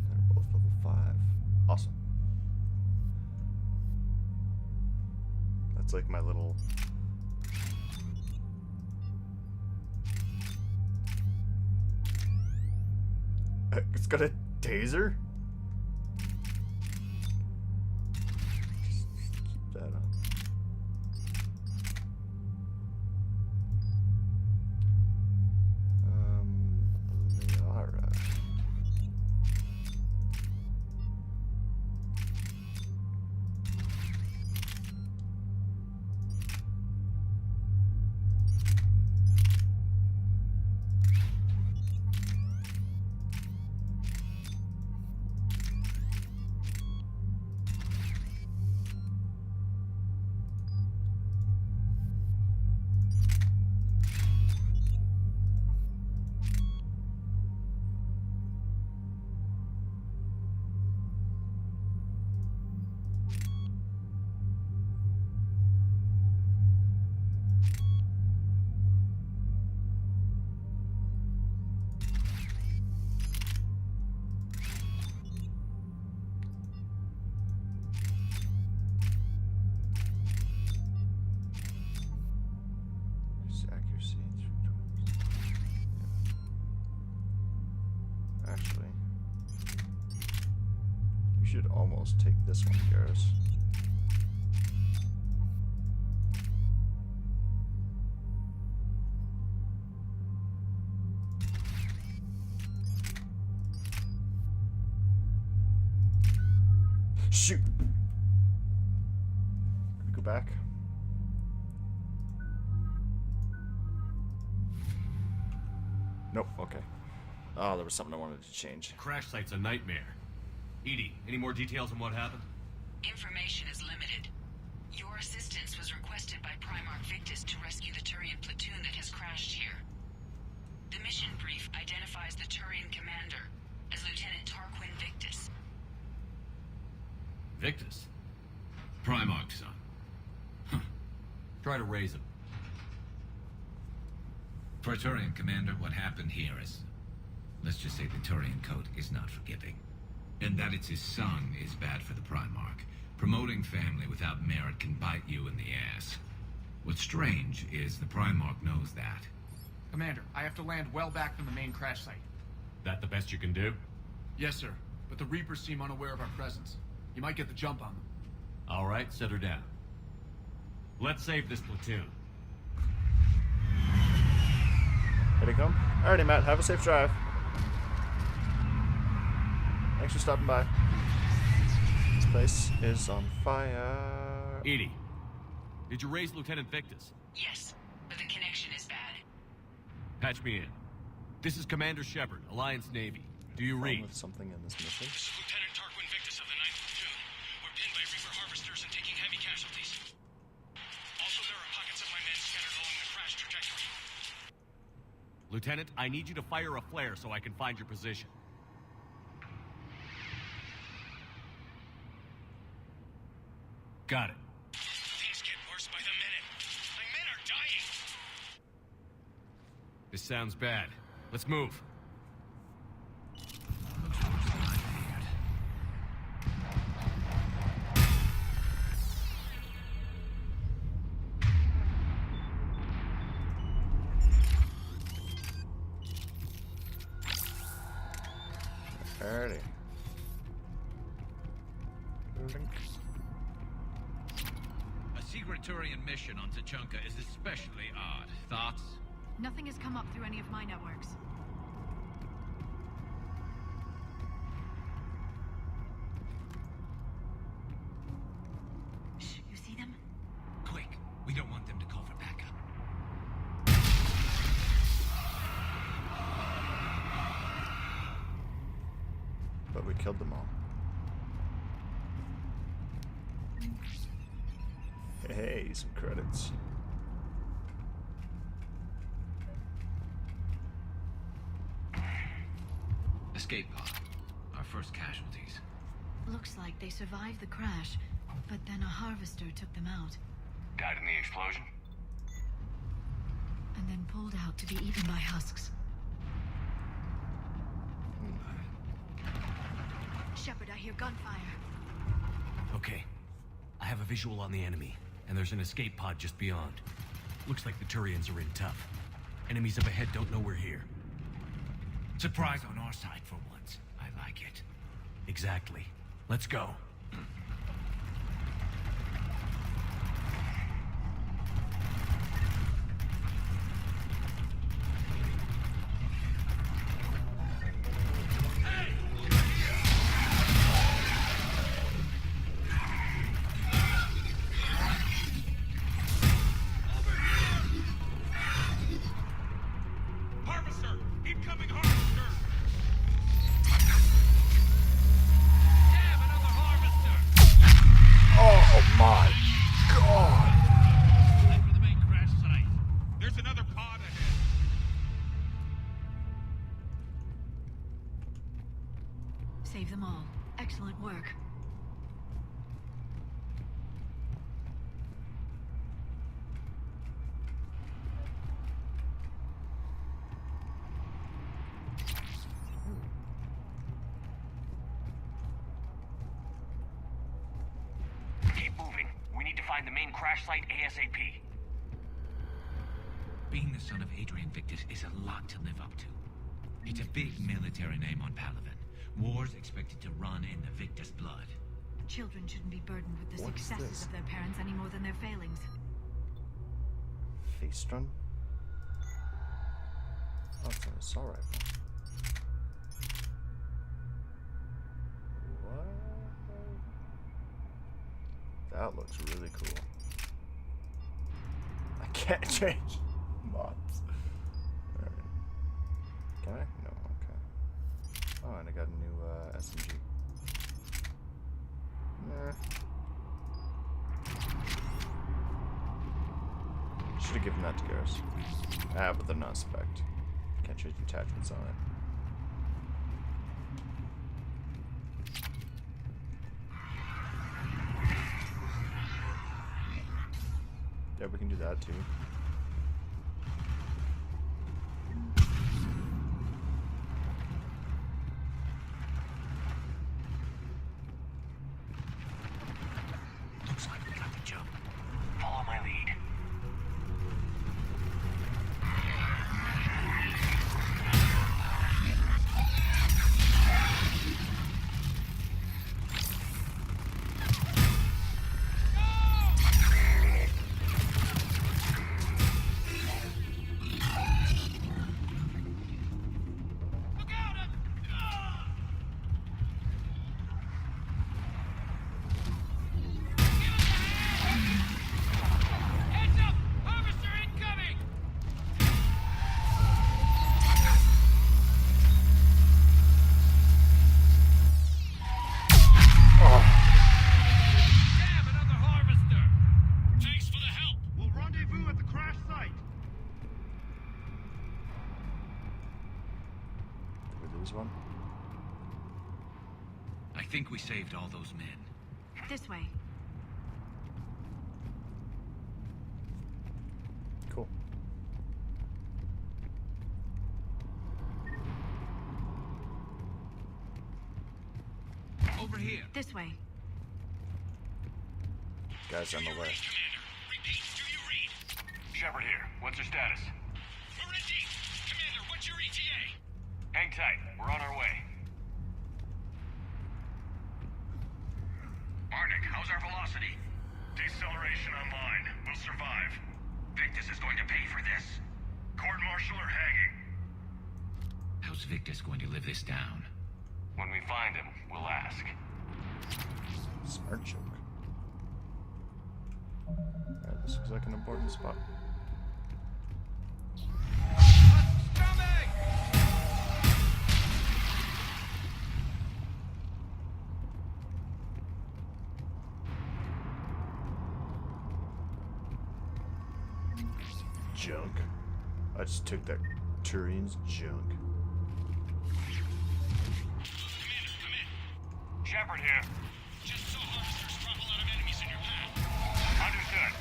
Speaker 1: They're both level 5. Awesome. That's like my little... It's got a taser? Just keep that on. Liara. Accuracy. Actually, you should almost take this one, Garrus. Shoot! Can we go back? Nope, okay. Oh, there was something I wanted to change.
Speaker 21: The crash site's a nightmare. Edie, any more details on what happened?
Speaker 23: Information is limited. Your assistance was requested by Primarch Victus to rescue the Turian platoon that has crashed here. The mission brief identifies the Turian commander as Lieutenant Tarquin Victus.
Speaker 21: Victus? Primarch's son. Huh. Try to raise him.
Speaker 9: Praetorian Commander, what happened here is... Let's just say the Turian code is not forgiving. And that it's his son is bad for the Primarch. Promoting family without merit can bite you in the ass. What's strange is the Primarch knows that.
Speaker 15: Commander, I have to land well back from the main crash site.
Speaker 21: That the best you can do?
Speaker 15: Yes, sir. But the Reapers seem unaware of our presence. You might get the jump on them.
Speaker 21: All right, set her down. Let's save this platoon.
Speaker 1: Here they come. Alrighty, Matt. Have a safe drive. Thanks for stopping by. This place is on fire.
Speaker 21: Edie, did you raise Lieutenant Victus?
Speaker 23: Yes, but the connection is bad.
Speaker 21: Patch me in. This is Commander Shepard, Alliance Navy. Do you read?
Speaker 1: With something in this mission.
Speaker 11: This is Lieutenant Tarquin Victus of the 9th Platoon. We're pinned by Reaper harvesters and taking heavy casualties. Also, there are pockets of my men scattered along the crash trajectory.
Speaker 21: Lieutenant, I need you to fire a flare so I can find your position. Got it.
Speaker 11: Things get worse by the minute. My men are dying.
Speaker 21: This sounds bad. Let's move.
Speaker 1: Alrighty. Link.
Speaker 9: A secret Turian mission on Tachanka is especially odd. Thoughts?
Speaker 2: Nothing has come up through any of my networks. Shh, you see them?
Speaker 9: Quick, we don't want them to call for backup.
Speaker 1: But we killed them all. Hey, some credits.
Speaker 9: Escape pod. Our first casualties.
Speaker 2: Looks like they survived the crash, but then a harvester took them out,
Speaker 3: Died in the explosion?
Speaker 2: and then pulled out to be eaten by husks. Shepard, I hear gunfire.
Speaker 21: Okay. I have a visual on the enemy, and there's an escape pod just beyond. Looks like the Turians are in tough. Enemies up ahead don't know we're here.
Speaker 10: Surprise on our side for once. I like it.
Speaker 21: Exactly. Let's go.
Speaker 11: Harvester! Incoming harvester! Damn, another harvester!
Speaker 1: Oh my god!
Speaker 11: Head for the main crash site. There's another pod ahead.
Speaker 2: Save them all. Excellent work.
Speaker 3: Keep moving. We need to find the main crash site ASAP.
Speaker 9: Being the son of Adrian Victus is a lot to live up to. It's a big military name on Palaven. War's expected to run in the Victus blood.
Speaker 2: Children shouldn't be burdened with the
Speaker 1: What's
Speaker 2: successes
Speaker 1: this?
Speaker 2: of their parents any more than their failings.
Speaker 1: Face run? Oh, it's an assault rifle. What? That looks really cool. I can't change mods. Alright. Can I? No, okay. Oh, and I got a new SMG. Nah. Should have given that to Garrus. Ah, but they're not spec'd. Can't change attachments on it. Yeah, we can do that too.
Speaker 3: Looks like we got the jump. Follow my lead.
Speaker 1: There's one.
Speaker 21: I think we saved all those men.
Speaker 2: This way.
Speaker 1: Cool.
Speaker 21: Over here.
Speaker 2: This way.
Speaker 1: Guys, I'm aware.
Speaker 3: Shepard here. What's your status?
Speaker 11: We're in deep. Commander, what's your ETA?
Speaker 3: Hang tight. We're on our way.
Speaker 7: Arnik, how's our velocity? Deceleration online. We'll survive. Victus is going to pay for this. Court-martial or hanging?
Speaker 9: How's Victus going to live this down?
Speaker 3: When we find him, we'll ask.
Speaker 1: Smart joke. Alright, this looks like an important spot. Junk. I just took that Turian's junk.
Speaker 3: Shepard here.
Speaker 11: Just saw harvesters drop a lot of enemies in your path.
Speaker 3: Understood.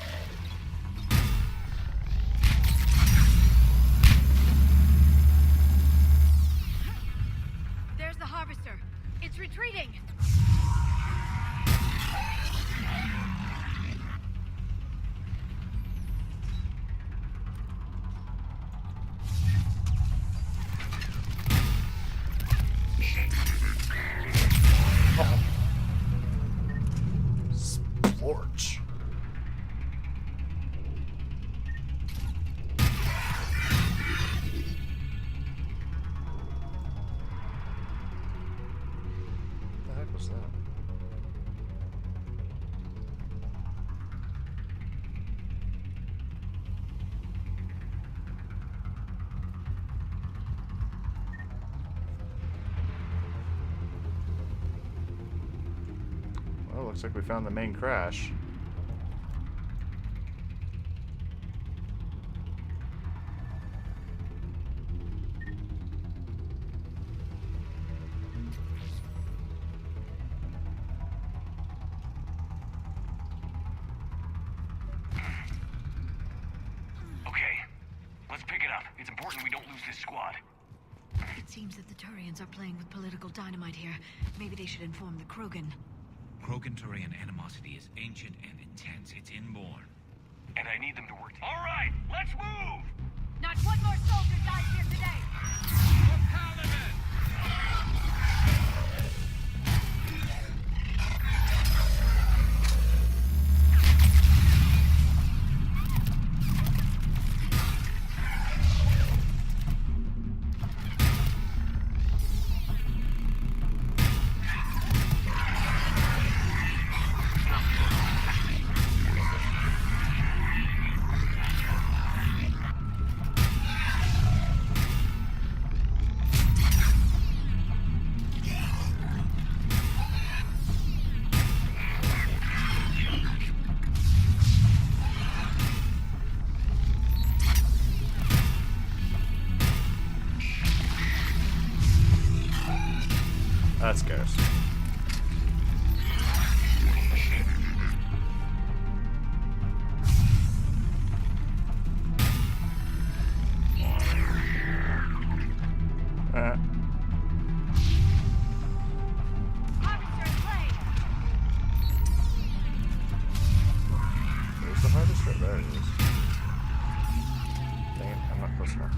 Speaker 2: There's the harvester. It's retreating.
Speaker 1: Splorch. What the heck was that? Well, looks like we found the main crash.
Speaker 3: Okay, let's pick it up. It's important we don't lose this squad.
Speaker 2: It seems that the Turians are playing with political dynamite here. Maybe they should inform the Krogan.
Speaker 9: Krogan-Turian animosity is ancient and intense. It's inborn.
Speaker 3: And I need them to work. All right, let's move!
Speaker 2: Not one more soldier dies here today!
Speaker 1: That scares. Where's the harvester? There it is. Dang it, I'm not close enough.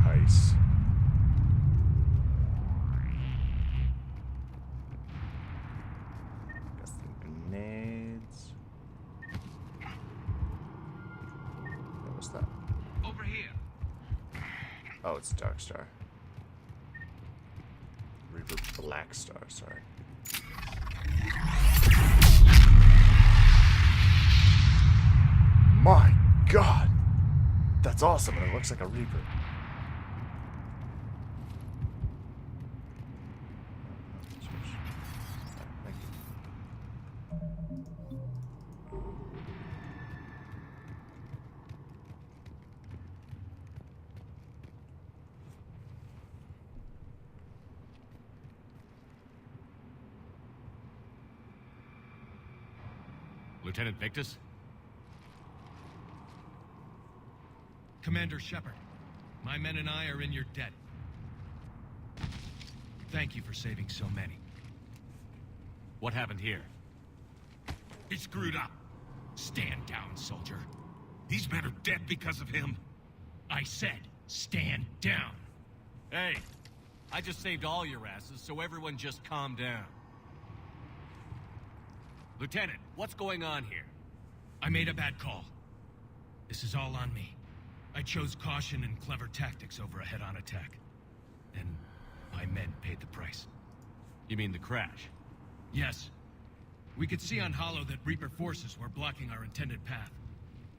Speaker 1: Nice. Got some grenades. What was that?
Speaker 21: Over here.
Speaker 1: Oh, it's Dark Star. Reaper Black Star, sorry. My God! That's awesome, and it looks like a Reaper.
Speaker 21: Lieutenant Victus?
Speaker 10: Commander Shepard, my men and I are in your debt. Thank you for saving so many.
Speaker 21: What happened here?
Speaker 19: He screwed up. Stand down, soldier. These men are dead because of him.
Speaker 10: I said, stand down.
Speaker 21: Hey, I just saved all your asses, so everyone just calm down. Lieutenant, what's going on here?
Speaker 10: I made a bad call. This is all on me. I chose caution and clever tactics over a head-on attack. And my men paid the price.
Speaker 21: You mean the crash?
Speaker 10: Yes. We could see on Hollow that Reaper forces were blocking our intended path.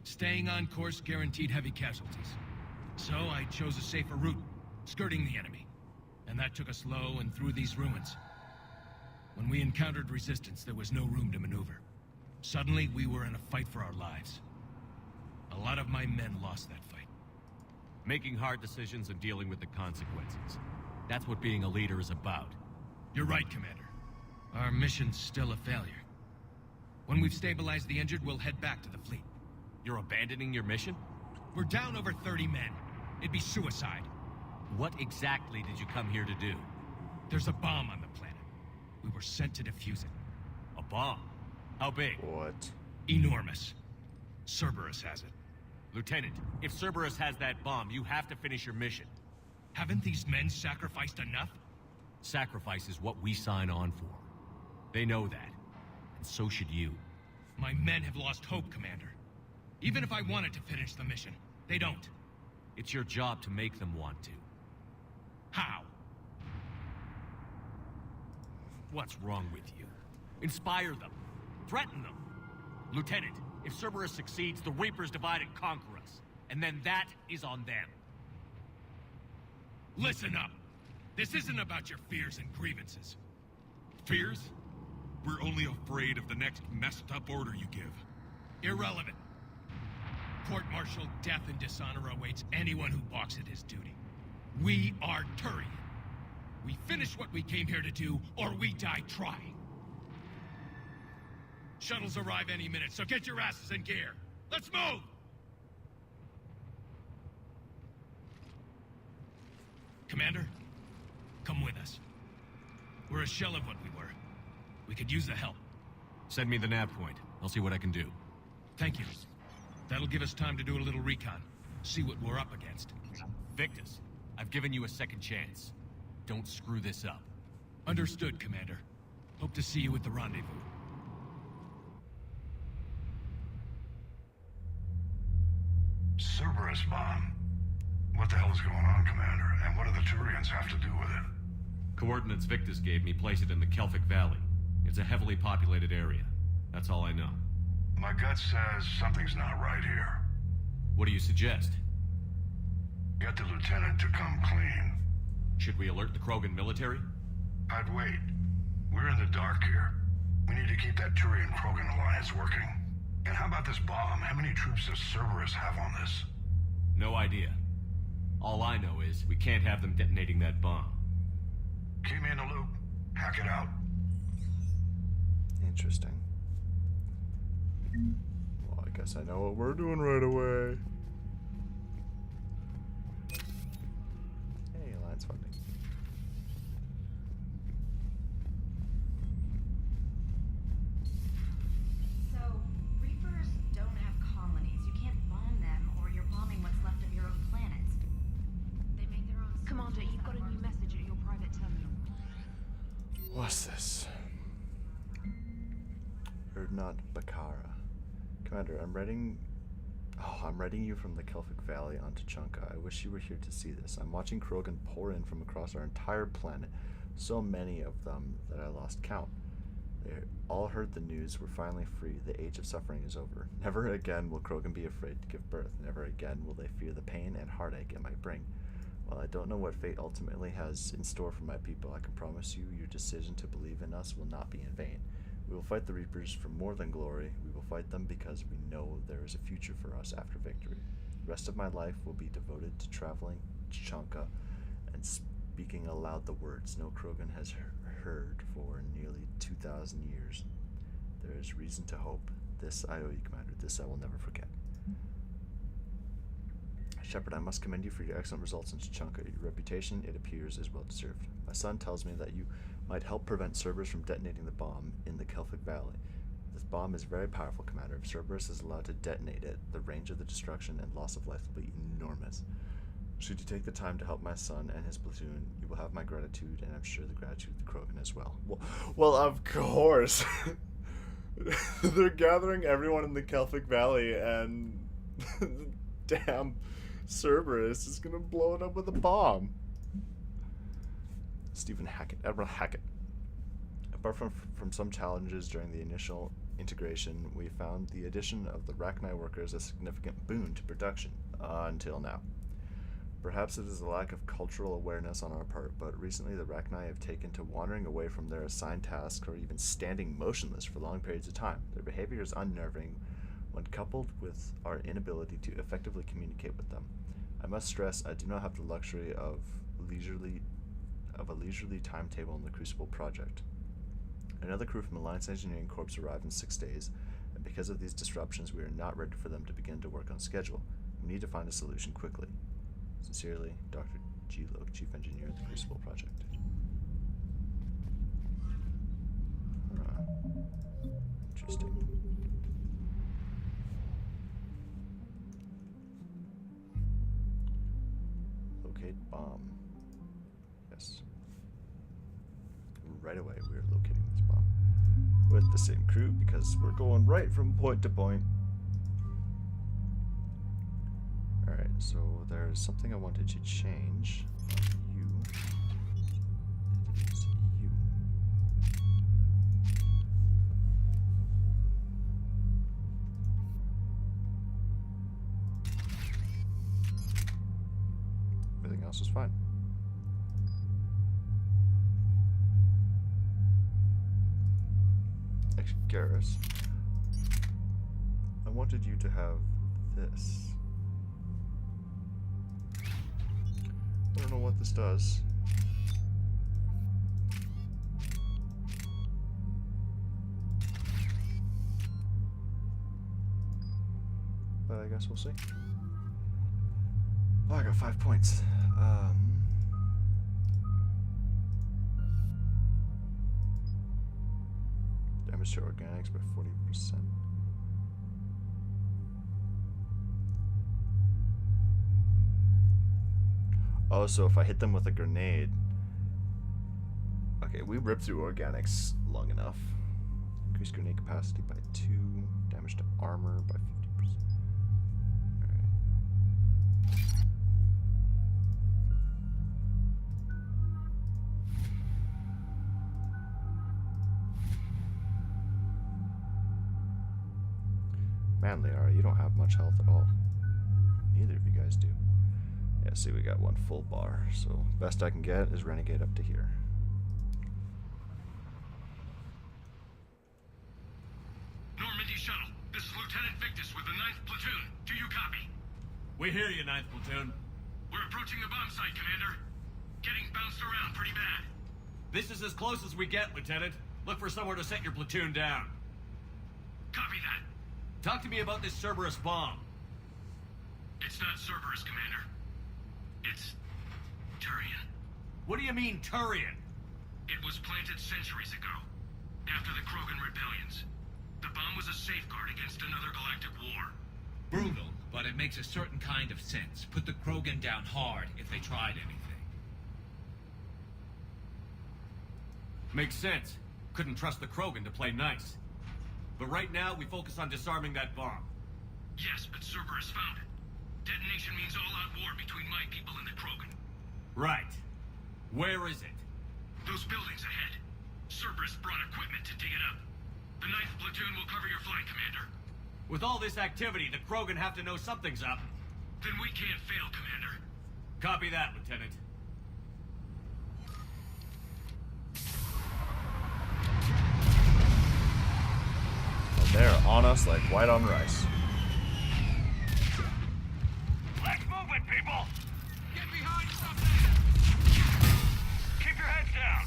Speaker 10: Staying on course guaranteed heavy casualties. So I chose a safer route, skirting the enemy. And that took us low and through these ruins. When we encountered resistance, there was no room to maneuver. Suddenly, we were in a fight for our lives. A lot of my men lost that fight.
Speaker 21: Making hard decisions and dealing with the consequences. That's what being a leader is about.
Speaker 10: You're right, Commander. Our mission's still a failure. When we've stabilized the injured, we'll head back to the fleet.
Speaker 21: You're abandoning your mission?
Speaker 10: We're down over 30 men. It'd be suicide.
Speaker 21: What exactly did you come here to do?
Speaker 10: There's a bomb on the planet. We were sent to defuse it.
Speaker 21: A bomb? How big?
Speaker 1: What?
Speaker 10: Enormous. Cerberus has it.
Speaker 21: Lieutenant, if Cerberus has that bomb, you have to finish your mission.
Speaker 10: Haven't these men sacrificed enough?
Speaker 21: Sacrifice is what we sign on for. They know that. And so should you.
Speaker 10: My men have lost hope, Commander. Even if I wanted to finish the mission, they don't.
Speaker 21: It's your job to make them want to.
Speaker 10: How?
Speaker 21: What's wrong with you? Inspire them. Threaten them. Lieutenant, if Cerberus succeeds, the Reapers divide and conquer us. And then that is on them.
Speaker 10: Listen up. This isn't about your fears and grievances.
Speaker 19: Fears? We're only afraid of the next messed up order you give.
Speaker 10: Irrelevant. Court-martial death and dishonor awaits anyone who balks at his duty. We are Turian. We finish what we came here to do, or we die trying. Shuttles arrive any minute, so get your asses in gear. Let's move! Commander, come with us. We're a shell of what we were. We could use the help.
Speaker 21: Send me the nav point. I'll see what I can do.
Speaker 10: Thank you. That'll give us time to do a little recon. See what we're up against.
Speaker 21: Victus, I've given you a second chance. Don't screw this up.
Speaker 10: Understood, Commander. Hope to see you at the rendezvous.
Speaker 7: Cerberus bomb. What the hell is going on, Commander? And what do the Turians have to do with it?
Speaker 21: Coordinates Victus gave me place it in the Kelphic Valley. It's a heavily populated area. That's all I know.
Speaker 7: My gut says something's not right here.
Speaker 21: What do you suggest?
Speaker 7: Get the lieutenant to come clean.
Speaker 21: Should we alert the Krogan military?
Speaker 7: I'd wait. We're in the dark here. We need to keep that Turian-Krogan alliance working. And how about this bomb? How many troops does Cerberus have on this?
Speaker 21: No idea. All I know is we can't have them detonating that bomb.
Speaker 7: Keep me in the loop. Hack it out.
Speaker 1: Interesting. Well, I guess I know what we're doing right away. Hey, alliance funding.
Speaker 14: So, Reapers don't have colonies. You can't bomb them, or you're bombing what's left of your own planet. They make their own... Commander, you've got a new message at your private terminal.
Speaker 1: What's this? Erdnot Bakara. Commander, I'm writing you from the Kelphic Valley onto Chunka. I wish you were here to see this. I'm watching Krogan pour in from across our entire planet. So many of them that I lost count. They all heard the news. We're finally free. The age of suffering is over. Never again will Krogan be afraid to give birth. Never again will they fear the pain and heartache it might bring. While I don't know what fate ultimately has in store for my people, I can promise you your decision to believe in us will not be in vain. We will fight the Reapers for more than glory. We will fight them because we know there is a future for us after victory. The rest of my life will be devoted to traveling to Chunka and speaking aloud the words no Krogan has heard for nearly 2,000 years. There is reason to hope This I owe you, Commander. This I will never forget. Shepard, I must commend you for your excellent results in Chunka. Your reputation, it appears, is well deserved. My son tells me that you might help prevent Cerberus from detonating the bomb in the Kelphic Valley. This bomb is very powerful, Commander. If Cerberus is allowed to detonate it, the range of the destruction and loss of life will be enormous. Should you take the time to help my son and his platoon, you will have my gratitude, and I'm sure the gratitude of the Krogan as well. Well, of course. They're gathering everyone in the Kelphic Valley, and damn Cerberus is gonna blow it up with a bomb. Stephen Hackett, Admiral Hackett. Apart from some challenges during the initial integration, we found the addition of the Rachni workers a significant boon to production, until now. Perhaps it is a lack of cultural awareness on our part, but recently the Rachni have taken to wandering away from their assigned tasks or even standing motionless for long periods of time. Their behavior is unnerving when coupled with our inability to effectively communicate with them. I must stress I do not have the luxury of a leisurely timetable in the Crucible project. Another crew from Alliance Engineering Corps arrived in 6 days, and because of these disruptions we are not ready for them to begin to work on schedule. We need to find a solution quickly. Sincerely, Dr. G. Loke, Chief Engineer at the Crucible Project. Interesting. Locate bomb. Yes. Right away we are locating this bomb. With the same crew, because we're going right from point to point. Alright, so there's something I wanted to change. You. It is you. Everything else is fine. Actually, Garrus, I wanted you to have this. I don't know what this does. But I guess we'll see. Oh, I got 5 points. Damage to organics by 40%. Oh, so if I hit them with a grenade... Okay, we ripped through organics long enough. Increase grenade capacity by 2. Damage to armor by 50%. Alright. Man, Liara, you don't have much health at all. Neither of you guys do. Yeah, see, we got one full bar, so best I can get is Renegade up to here.
Speaker 11: Normandy Shuttle, this is Lieutenant Victus with the 9th Platoon. Do you copy?
Speaker 21: We hear you, 9th Platoon.
Speaker 11: We're approaching the bomb site, Commander. Getting bounced around pretty bad.
Speaker 21: This is as close as we get, Lieutenant. Look for somewhere to set your platoon down.
Speaker 11: Copy that.
Speaker 21: Talk to me about this Cerberus bomb.
Speaker 11: It's not Cerberus, Commander. It's Turian.
Speaker 21: What do you mean, Turian?
Speaker 11: It was planted centuries ago, after the Krogan rebellions. The bomb was a safeguard against another galactic war.
Speaker 9: Brutal, but it makes a certain kind of sense. Put the Krogan down hard if they tried anything.
Speaker 21: Makes sense. Couldn't trust the Krogan to play nice. But right now, we focus on disarming that bomb.
Speaker 11: Yes, but Cerberus found it. Detonation means all-out war between my people and the Krogan.
Speaker 21: Right. Where is it?
Speaker 11: Those buildings ahead. Cerberus brought equipment to dig it up. The 9th Platoon will cover your flank, Commander.
Speaker 21: With all this activity, the Krogan have to know something's up.
Speaker 11: Then we can't fail, Commander.
Speaker 21: Copy that, Lieutenant.
Speaker 1: They're on us like white on rice.
Speaker 3: Let's move it, people!
Speaker 11: Get behind something!
Speaker 3: Keep your heads down!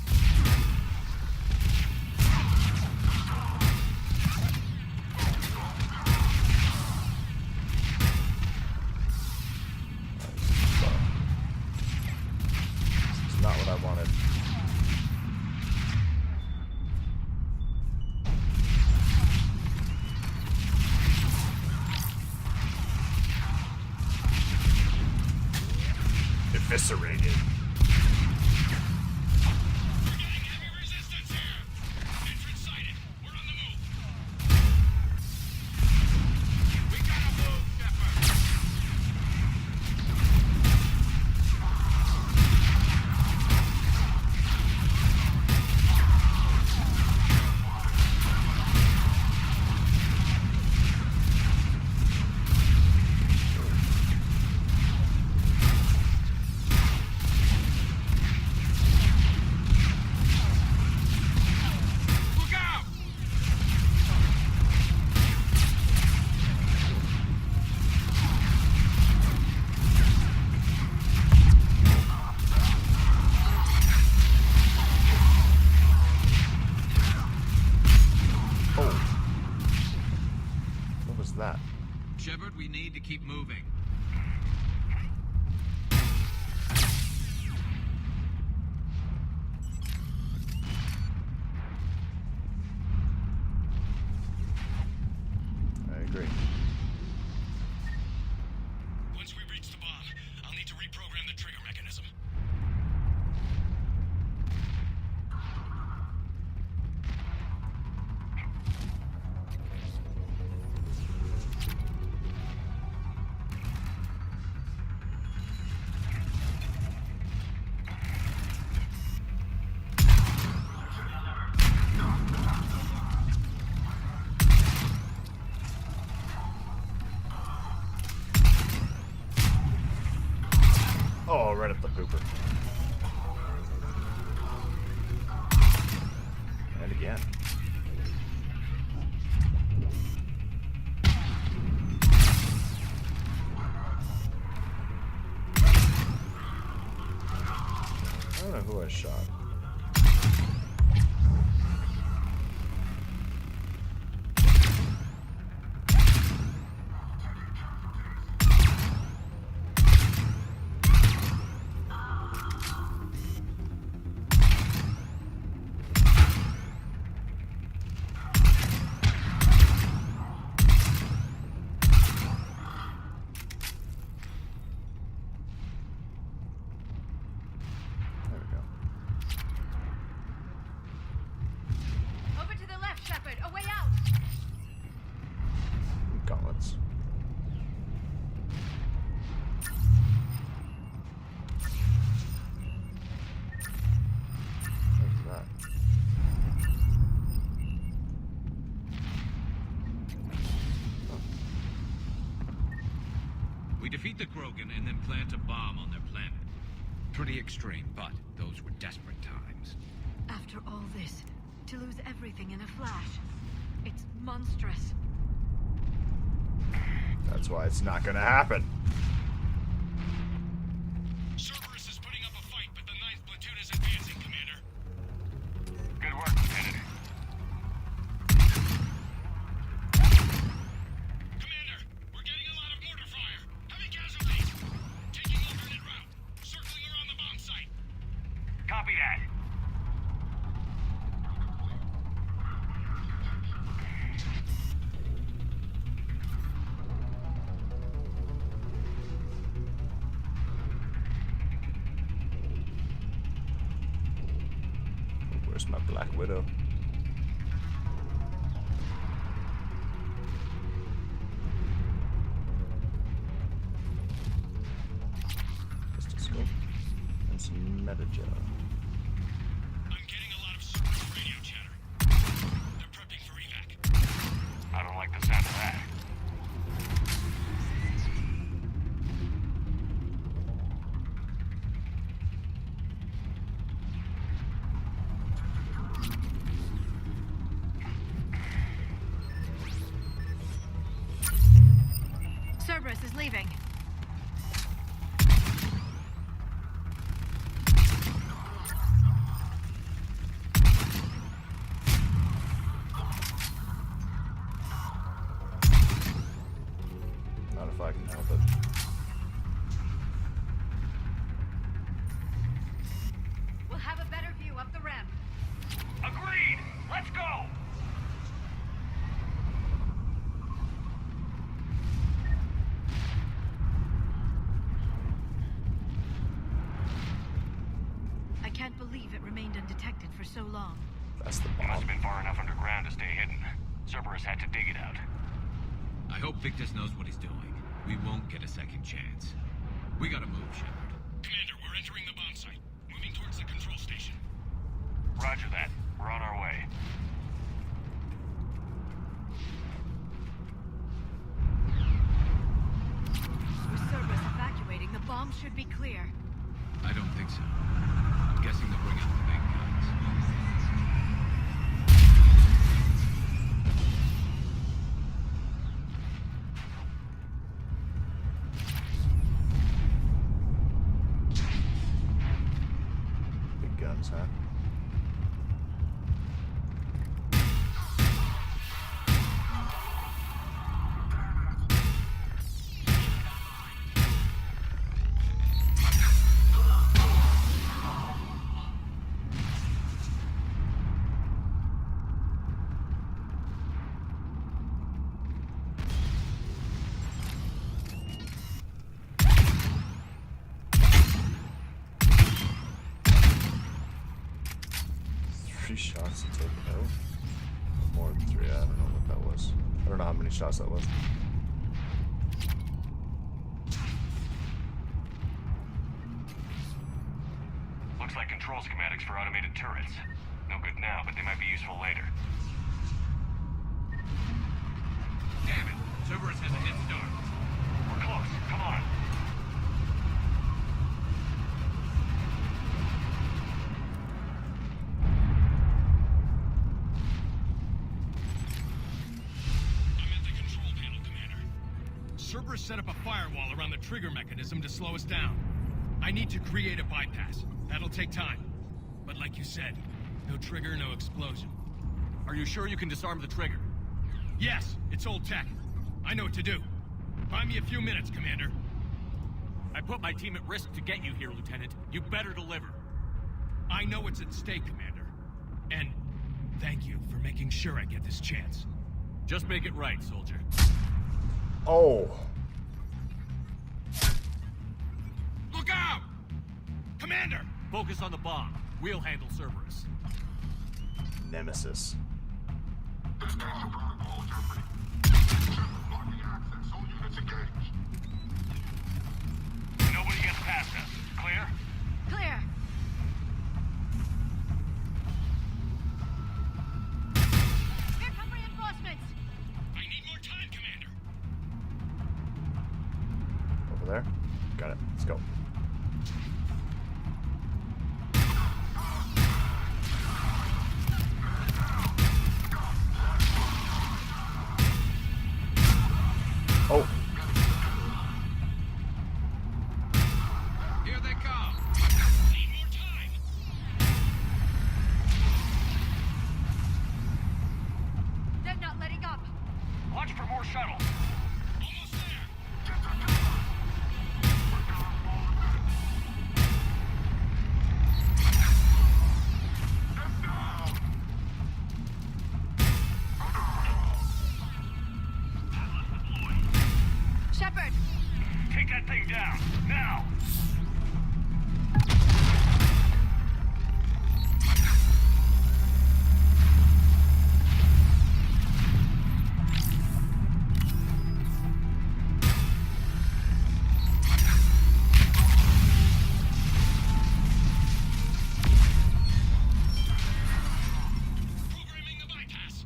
Speaker 1: eviscerated. That?
Speaker 9: Shepard, we need to keep moving.
Speaker 1: I agree.
Speaker 11: Once we reach the bomb, I'll need to reprogram the trigger mechanism.
Speaker 1: Oh, right up the pooper. And again. I don't know who I shot. Gauntlets. What's that?
Speaker 9: Oh. We defeat the Krogan and then plant a bomb on their planet. Pretty extreme, but those were desperate times.
Speaker 2: After all this, to lose everything in a flash, it's monstrous.
Speaker 1: That's why it's not gonna happen.
Speaker 11: Cerberus is putting up a fight, but the 9th platoon is advancing, Commander.
Speaker 3: Good work, Lieutenant.
Speaker 11: Commander, we're getting a lot of mortar fire. Heavy casualties. Taking alternate route. Circling around the bomb site.
Speaker 3: Copy that.
Speaker 1: Where's my Black Widow? Pistol scope and some metagel.
Speaker 11: I'm getting a lot of Cerberus radio chatter. They're prepping for evac.
Speaker 3: I don't like the sound of that.
Speaker 2: Cerberus is leaving.
Speaker 1: Not if I can help it.
Speaker 2: We'll have a better view up the ramp.
Speaker 3: Agreed! Let's go!
Speaker 2: so long?
Speaker 1: That's the
Speaker 3: It must
Speaker 1: bomb.
Speaker 3: have been far enough underground to stay hidden. Cerberus had to dig it out.
Speaker 9: I hope Victus knows what he's doing. We won't get a second chance. We gotta move, Shepard.
Speaker 11: Commander, we're entering the bomb site. Moving towards the control station.
Speaker 3: Roger that. We're on our way.
Speaker 2: With Cerberus evacuating, the bomb should be clear.
Speaker 9: I don't think so. I'm guessing they'll bring out the big guns.
Speaker 1: Big guns, huh? Three shots to take it out. More than three, I don't know what that was. I don't know how many shots that was.
Speaker 3: Looks like control schematics for automated turrets. No good now, but they might be useful later.
Speaker 9: Damn it! Cerberus has a head start.
Speaker 3: We're close. Come on.
Speaker 11: I'm at the control panel, Commander. Cerberus set up a firewall around the trigger mechanism to slow us down. I need to create a bypass. That'll take time. But like you said, no trigger, no explosion.
Speaker 10: Are you sure you can disarm the trigger?
Speaker 11: Yes, it's old tech. I know what to do. Buy me a few minutes, Commander.
Speaker 10: I put my team at risk to get you here, Lieutenant. You better deliver.
Speaker 11: I know what's at stake, Commander. And thank you for making sure I get this chance.
Speaker 10: Just make it right, soldier.
Speaker 1: Oh!
Speaker 11: Look out! Commander!
Speaker 10: Focus on the bomb. We'll handle Cerberus.
Speaker 1: Nemesis.
Speaker 3: Nobody gets past us. Clear?
Speaker 2: Clear. Here come reinforcements.
Speaker 11: I need more time, Commander.
Speaker 1: Over there. Got it. Let's go. Oh.
Speaker 9: Here they come!
Speaker 11: Need more time.
Speaker 2: They're not letting up.
Speaker 3: Watch for more shuttles.
Speaker 11: Almost there.
Speaker 2: Shepard!
Speaker 3: Take that thing down. Now!
Speaker 11: Programming the bypass.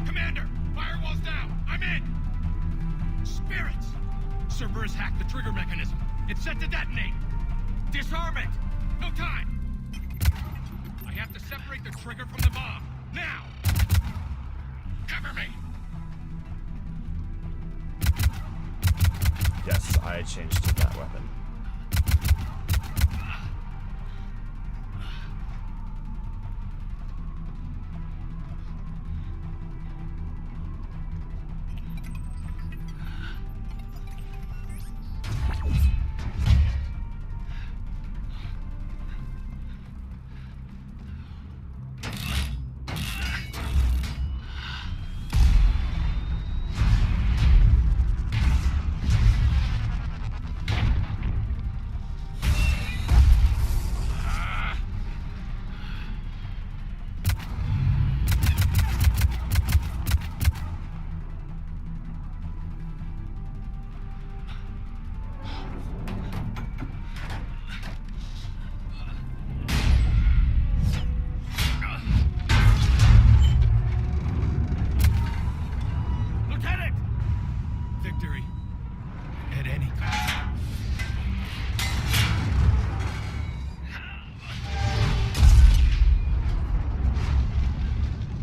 Speaker 11: Commander, firewall's down. I'm in. Spirits. Cerberus hacked the trigger mechanism. It's set to detonate. Disarm it. No time. I have to separate the trigger from the bomb. Now. Cover me.
Speaker 1: Yes, I changed to that weapon.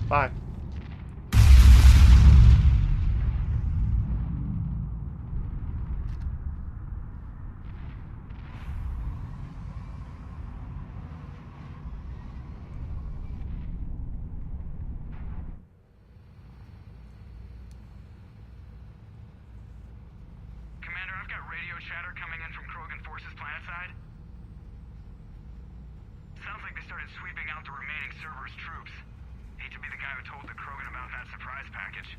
Speaker 1: Bye.
Speaker 3: Commander, I've got radio chatter coming in from Krogan forces planetside. Sounds like they started sweeping out the remaining Cerberus troops. Hate to be the guy who told the Krogan about that surprise package.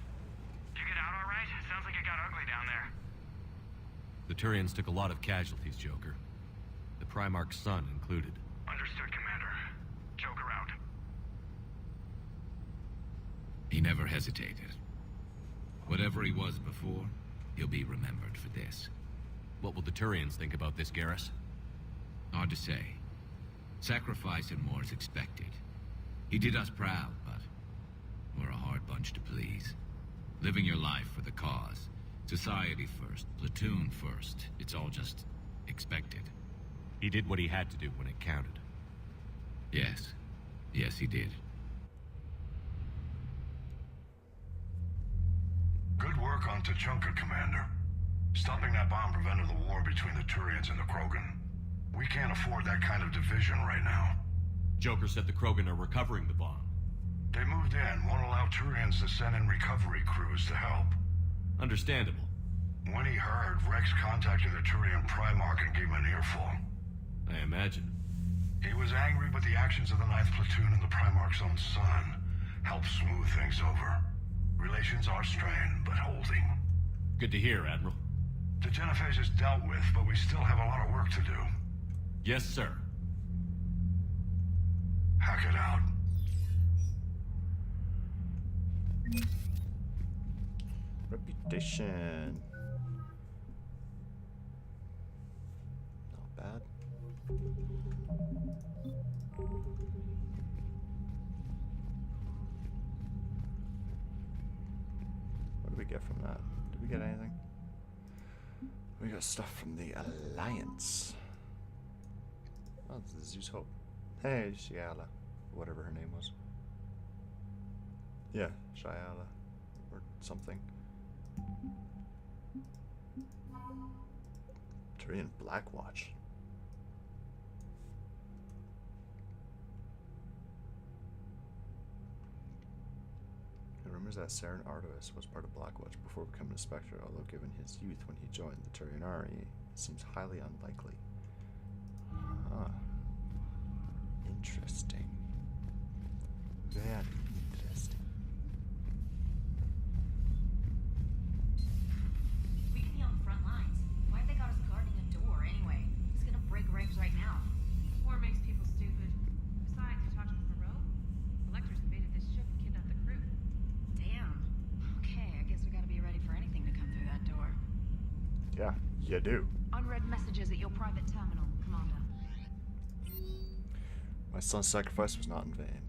Speaker 3: Did you get out all right? Sounds like it got ugly down there.
Speaker 10: The Turians took a lot of casualties, Joker. The Primarch's son included.
Speaker 3: Understood, Commander. Joker out.
Speaker 9: He never hesitated. Whatever he was before, he'll be remembered for this.
Speaker 10: What will the Turians think about this, Garrus?
Speaker 9: Hard to say. Sacrifice and more is expected. He did us proud, but we're a hard bunch to please. Living your life for the cause. Society first, platoon first. It's all just expected.
Speaker 10: He did what he had to do when it counted.
Speaker 9: Yes. Yes, he did.
Speaker 7: Good work on Tuchanka, Commander. Stopping that bomb prevented the war between the Turians and the Krogan. We can't afford that kind of division right now.
Speaker 10: Joker said the Krogan are recovering the bomb.
Speaker 7: They moved in, won't allow Turians to send in recovery crews to help.
Speaker 10: Understandable.
Speaker 7: When he heard, Rex contacted the Turian Primarch and gave him an earful.
Speaker 10: I imagine.
Speaker 7: He was angry, but the actions of the 9th Platoon and the Primarch's own son helped smooth things over. Relations are strained, but holding.
Speaker 10: Good to hear, Admiral.
Speaker 7: The Genophage is dealt with, but we still have a lot of work to do.
Speaker 10: Yes, sir.
Speaker 7: Hack it out.
Speaker 1: Reputation. Not bad. What did we get from that? Did we get anything? We got stuff from the Alliance. Oh, it's the Zeus Hope. Hey, Shiala. Whatever her name was. Yeah, Shiala. Or something. Turian Blackwatch. It rumors that Saren Artois was part of Blackwatch before becoming a Spectre, although given his youth when he joined the Turian army, it seems highly unlikely. Huh. Interesting. Very interesting.
Speaker 14: We could be on the front lines. Why have they got us guarding a door anyway? It's gonna break ribs right now.
Speaker 13: War makes people stupid. Besides, you talked to Moreau? Electors invaded this ship and kidnapped the crew.
Speaker 14: Damn. Okay, I guess we gotta be ready for anything to come through that door.
Speaker 1: Yeah, you do.
Speaker 14: Unread messages at your private terminal, Commander.
Speaker 1: My son's sacrifice was not in vain.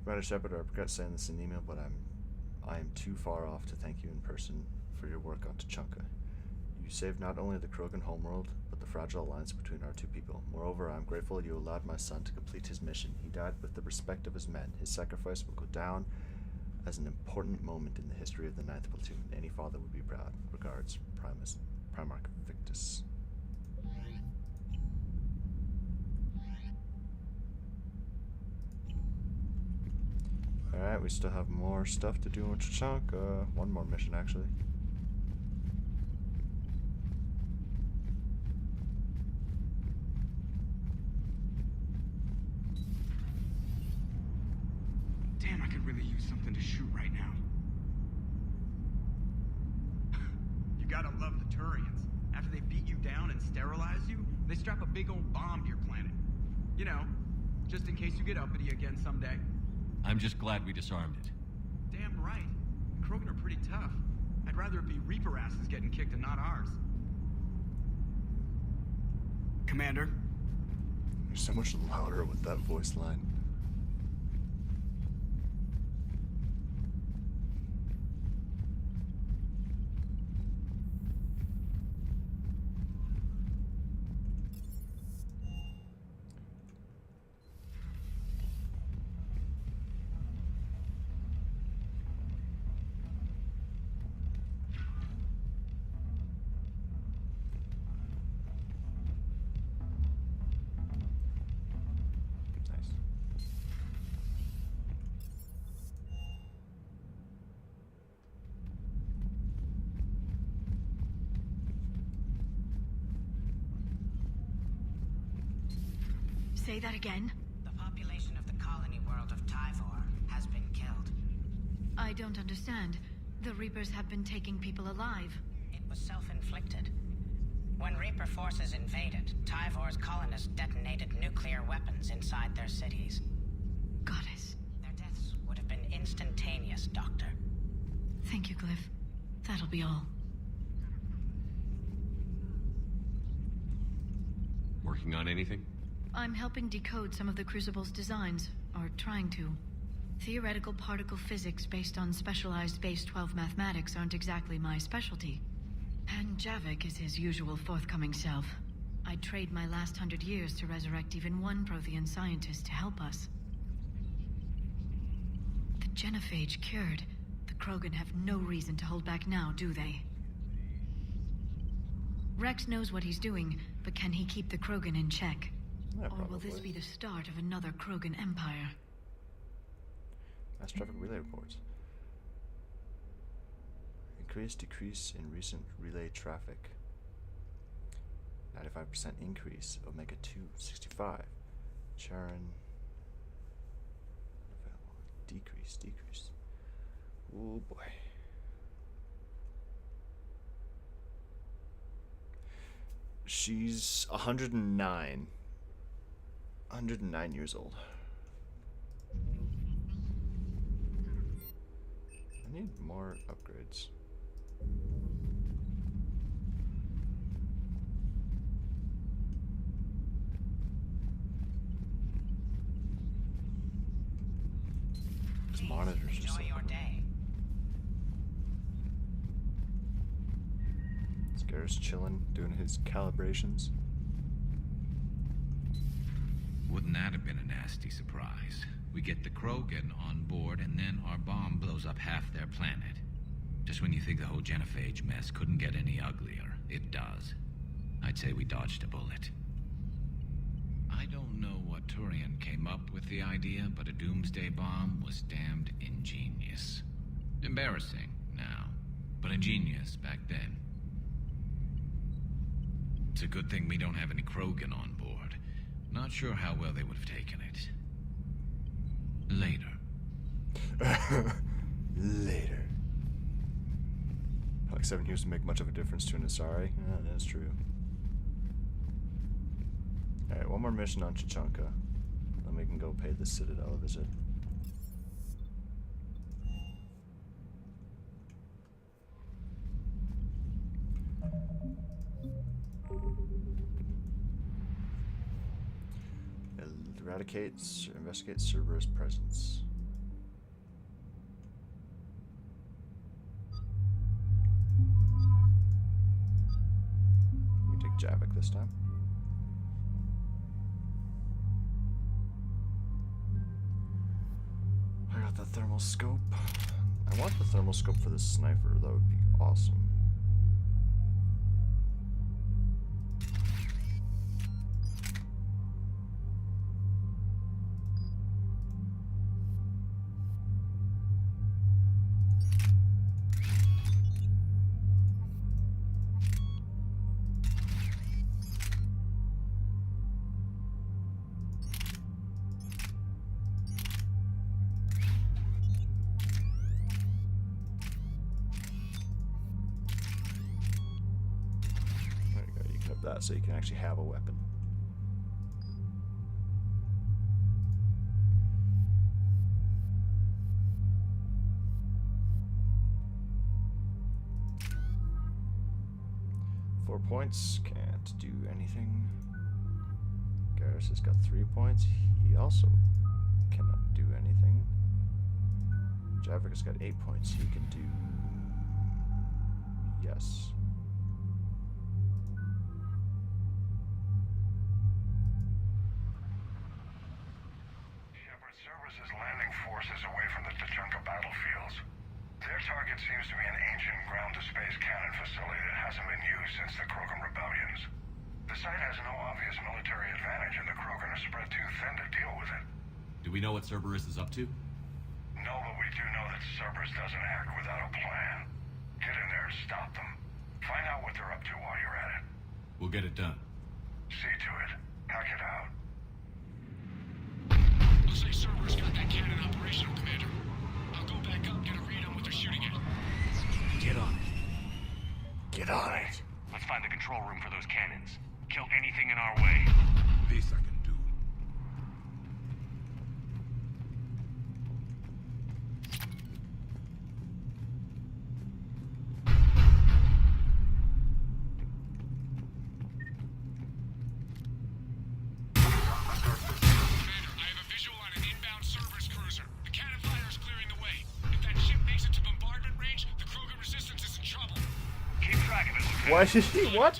Speaker 1: Commander Shepard, I regret saying this in email, but I am too far off to thank you in person for your work on Tuchanka. You saved not only the Krogan homeworld, but the fragile alliance between our two people. Moreover, I am grateful you allowed my son to complete his mission. He died with the respect of his men. His sacrifice will go down as an important moment in the history of the 9th Platoon. Any father would be proud. Regards, Primarch Victus. Alright, we still have more stuff to do in Tuchanka. One more mission, actually.
Speaker 17: Damn, I could really use something to shoot right now. You gotta love the Turians. After they beat you down and sterilize you, they strap a big old bomb to your planet. You know, just in case you get uppity again someday.
Speaker 10: I'm just glad we disarmed it.
Speaker 17: Damn right. Krogan are pretty tough. I'd rather it be Reaper asses getting kicked and not ours. Commander?
Speaker 1: You're so much louder with that voice line.
Speaker 2: Say that again?
Speaker 8: The population of the colony world of Tyvor has been killed.
Speaker 2: I don't understand. The Reapers have been taking people alive.
Speaker 8: It was self-inflicted. When Reaper forces invaded, Tyvor's colonists detonated nuclear weapons inside their cities.
Speaker 2: Goddess.
Speaker 8: Their deaths would have been instantaneous, Doctor.
Speaker 2: Thank you, Glyph. That'll be all.
Speaker 16: Working on anything?
Speaker 2: I'm helping decode some of the Crucible's designs, or trying to. Theoretical particle physics based on specialized base 12 mathematics aren't exactly my specialty. And Javik is his usual forthcoming self. I'd trade my last 100 years to resurrect even one Prothean scientist to help us. The genophage cured. The Krogan have no reason to hold back now, do they? Rex knows what he's doing, but can he keep the Krogan in check?
Speaker 1: Yeah,
Speaker 2: or will this be the start of another Krogan empire?
Speaker 1: Mass traffic relay reports. Decrease in recent relay traffic. 95% increase. Omega 2, 65. Charon. Decrease. Oh boy. She's 109. 109 years old. I need more upgrades. These monitors are so
Speaker 8: Enjoy your day.
Speaker 1: Garrus chilling, doing his calibrations.
Speaker 9: Wouldn't that have been a nasty surprise? We get the Krogan on board, and then our bomb blows up half their planet. Just when you think the whole genophage mess couldn't get any uglier, it does. I'd say we dodged a bullet. I don't know what Turian came up with the idea, but a doomsday bomb was damned ingenious. Embarrassing now, but ingenious back then. It's a good thing we don't have any Krogan on board. Not sure how well they would have taken it. Later.
Speaker 1: Later. Like 7 years to make much of a difference to an Asari. Yeah, that's true. Alright, one more mission on Chichanka. Then we can go pay the Citadel a visit. Investigate Cerberus' presence. We take Javik this time. I got the thermal scope. I want the thermal scope for the sniper. That would be awesome. That so you can actually have a weapon. Four points, can't do anything. Garrus has got 3 points. He also cannot do anything. Javik has got 8 points. He can do yes.
Speaker 7: Forces away from the Tachanka battlefields. Their target seems to be an ancient ground-to-space cannon facility that hasn't been used since the Krogan rebellions. The site has no obvious military advantage, and the Krogan are spread too thin to deal with it.
Speaker 16: Do we know what Cerberus is up to?
Speaker 7: No, but we do know that Cerberus doesn't act without a plan. Get in there and stop them. Find out what they're up to while you're at it.
Speaker 16: We'll get it done.
Speaker 7: See to it. Hack it out.
Speaker 11: say Cerberus got that cannon operational, Commander. I'll go back up, get a read on what they're shooting at.
Speaker 21: Get on it.
Speaker 1: Get on it.
Speaker 11: Let's find the control room for those cannons. Kill anything in our way.
Speaker 7: This I can do.
Speaker 1: Why did he? What?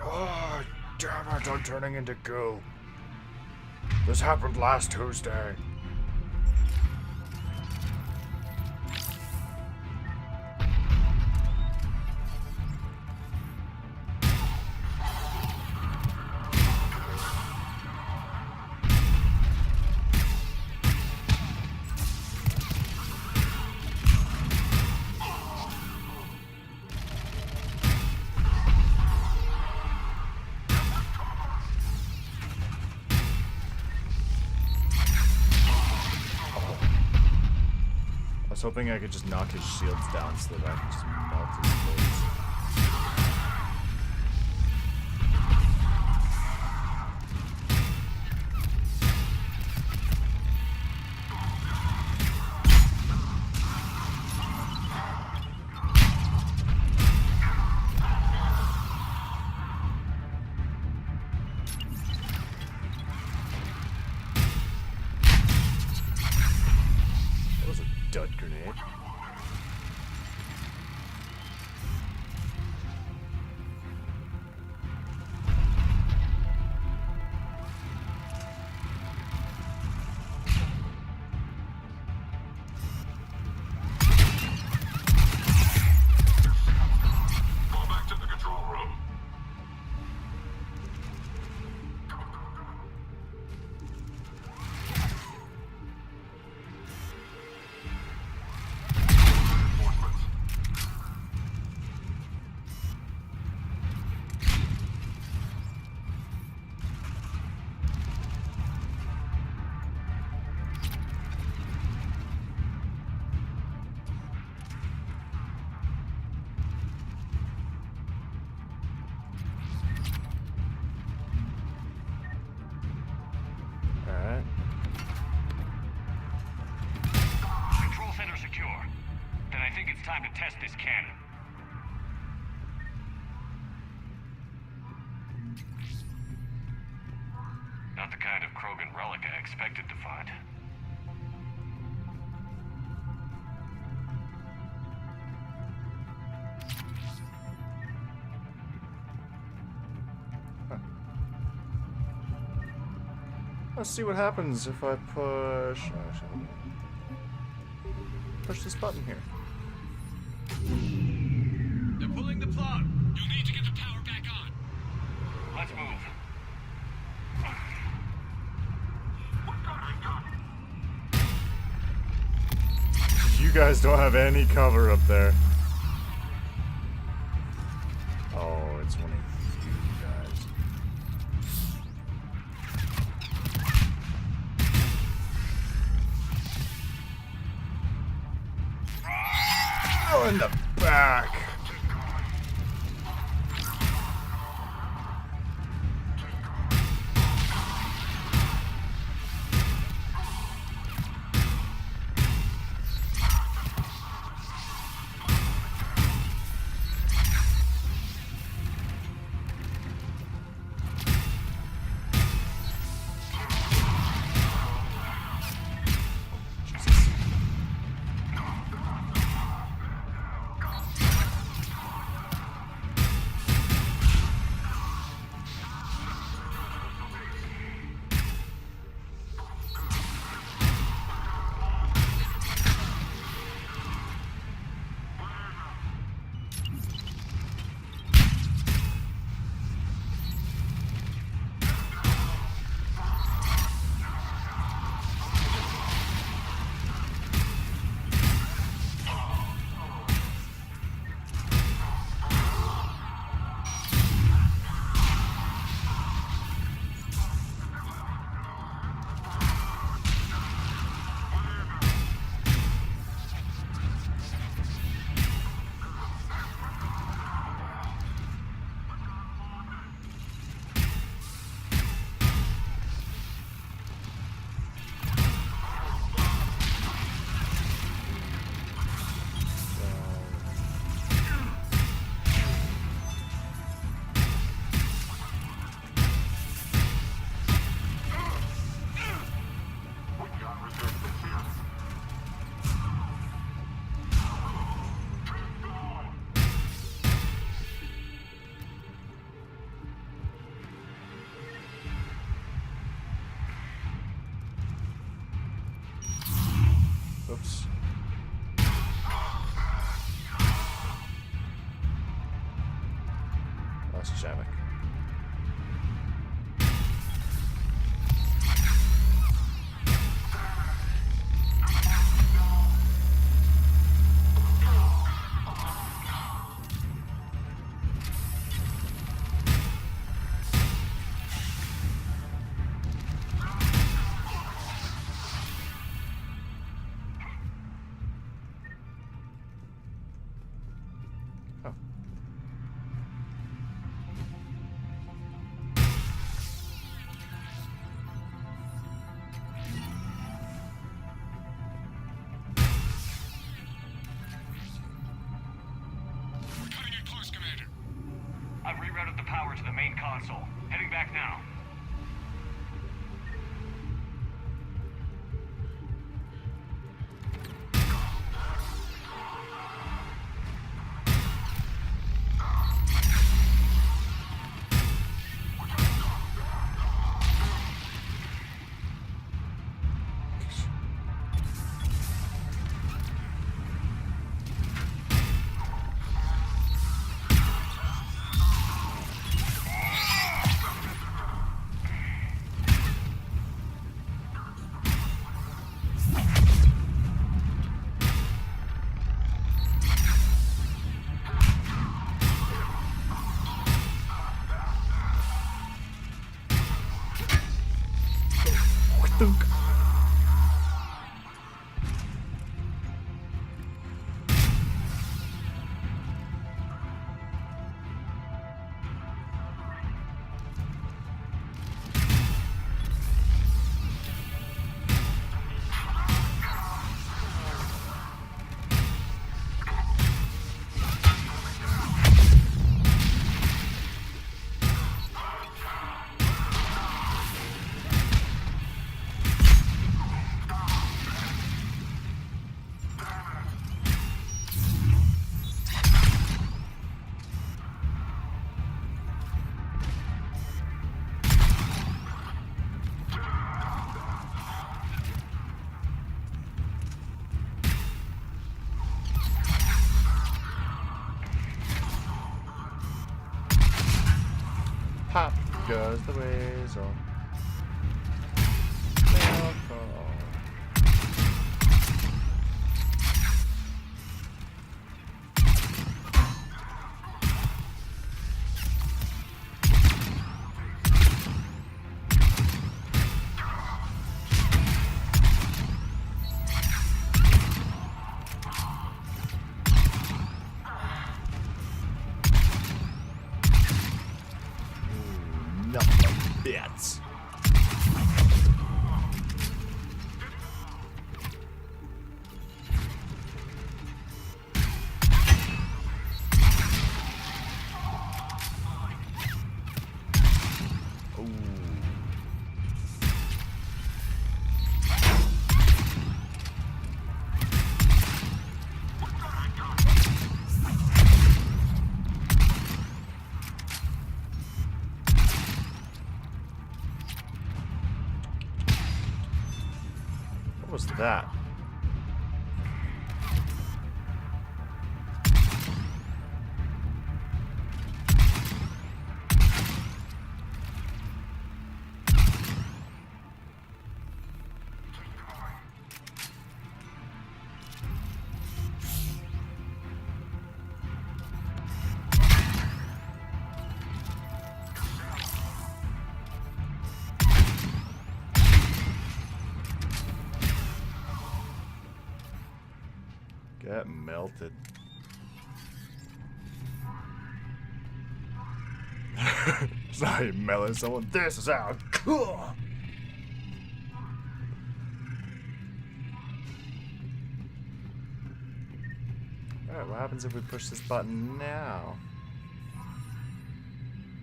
Speaker 1: Oh, damn it, I'm turning into goo. This happened last Tuesday. I was hoping I could just knock his shields down so that I could just melt his face. Dud grenade.
Speaker 7: Go back to the control room.
Speaker 11: Control center secure. Then I think it's time to test this cannon. Not the kind of Krogan relic I expected to find.
Speaker 1: Let's see what happens if I push... push this button here.
Speaker 11: They're pulling the plug. You'll need to get the power back on. Let's move.
Speaker 1: You guys don't have any cover up there. Oh, it's one of you guys. Oh, in the back. Whoops. That's Javik.
Speaker 3: I've rerouted the power to the main console. Heading back now.
Speaker 1: Pop goes the weasel. Bits. What was that? Get melted. Sorry, melon someone. This is how. Alright, what happens if we push this button now?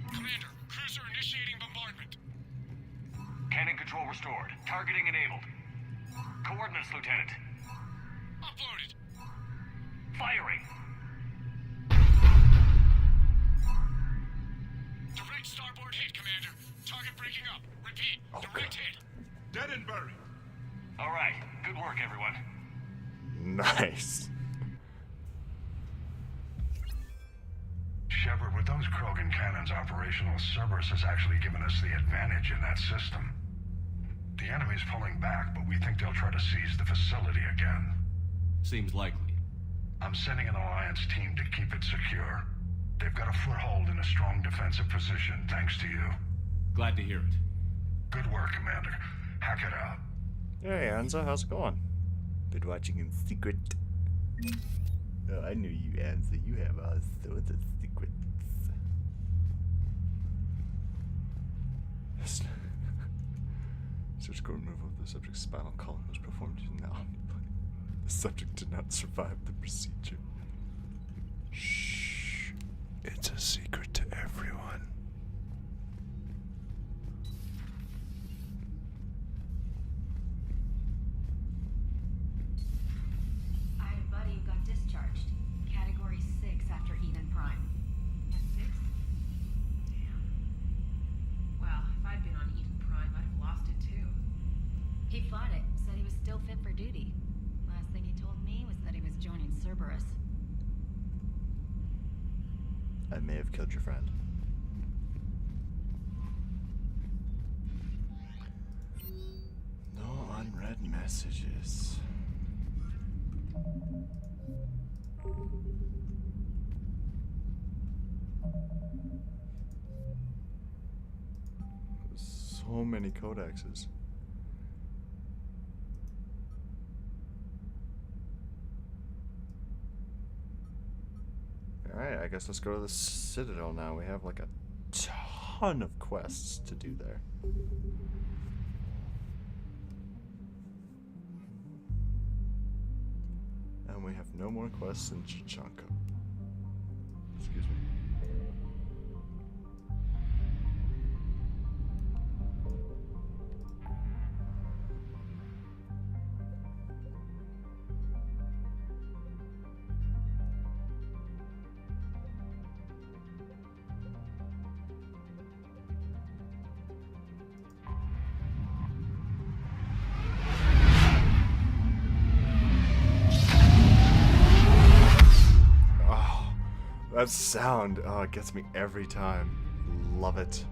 Speaker 11: Commander, cruiser initiating bombardment.
Speaker 3: Cannon control restored. Targeting enabled. Coordinates, Lieutenant.
Speaker 11: Uploaded.
Speaker 3: Firing.
Speaker 11: Direct starboard hit, Commander. Target breaking up. Repeat. Direct hit.
Speaker 7: Dead and buried.
Speaker 3: All right. Good work, everyone.
Speaker 1: Nice.
Speaker 7: Shepard, with those Krogan cannons operational, Cerberus has actually given us the advantage in that system. The enemy's pulling back, but we think they'll try to seize the facility again.
Speaker 16: Seems likely.
Speaker 7: I'm sending an Alliance team to keep it secure. They've got a foothold in a strong defensive position, thanks to you.
Speaker 16: Glad to hear it.
Speaker 7: Good work, Commander. Hack it out.
Speaker 1: Hey, Anza, how's it going? Been watching in secret. Oh, I knew you, Anza. You have all sorts of secrets. Surgical removal of the subject's spinal column was performed using the omnipod. The subject did not survive the procedure. Shh. It's a secret to everyone.
Speaker 14: I had a buddy who got discharged. Category 6 after Eden Prime.
Speaker 13: At 6? Damn. Well, if I'd been on Eden Prime, I'd have lost it too.
Speaker 14: He fought it, said he was still fit for duty. Last thing he told me was that he was joining Cerberus.
Speaker 1: I may have killed your friend. No unread messages. So many codexes. Alright, I guess let's go to the Citadel now. We have like a ton of quests to do there. And we have no more quests in Chichanka. Excuse me. That sound, oh, it gets me every time. Love it.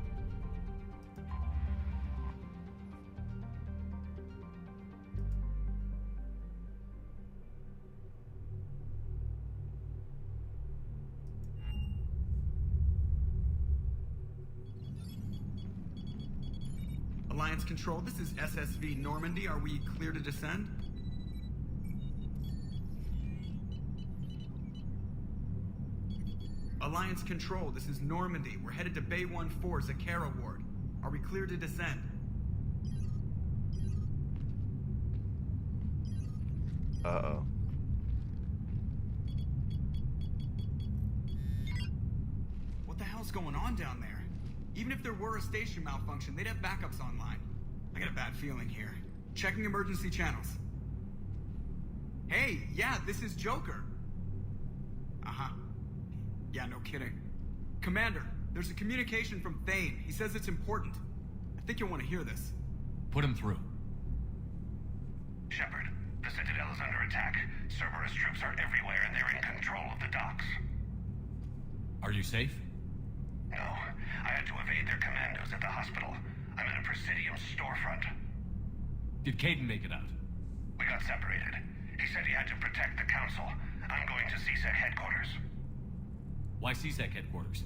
Speaker 17: Alliance Control, this is SSV Normandy. Are we clear to descend? Alliance Control, this is Normandy. We're headed to Bay 1-4, Zakara Ward. Are we clear to descend?
Speaker 1: Uh-oh.
Speaker 17: What the hell's going on down there? Even if there were a station malfunction, they'd have backups online. I got a bad feeling here. Checking emergency channels. Hey, yeah, this is Joker. Uh-huh. Yeah, no kidding. Commander, there's a communication from Thane. He says it's important. I think you'll want to hear this.
Speaker 21: Put him through.
Speaker 7: Shepard, the Citadel is under attack. Cerberus troops are everywhere and they're in control of the docks.
Speaker 21: Are you safe?
Speaker 7: No, I had to evade their commandos at the hospital. I'm in a Presidium storefront.
Speaker 21: Did Caden make it out?
Speaker 7: We got separated. He said he had to protect the Council. I'm going to CSEC headquarters.
Speaker 21: Why CSEC headquarters?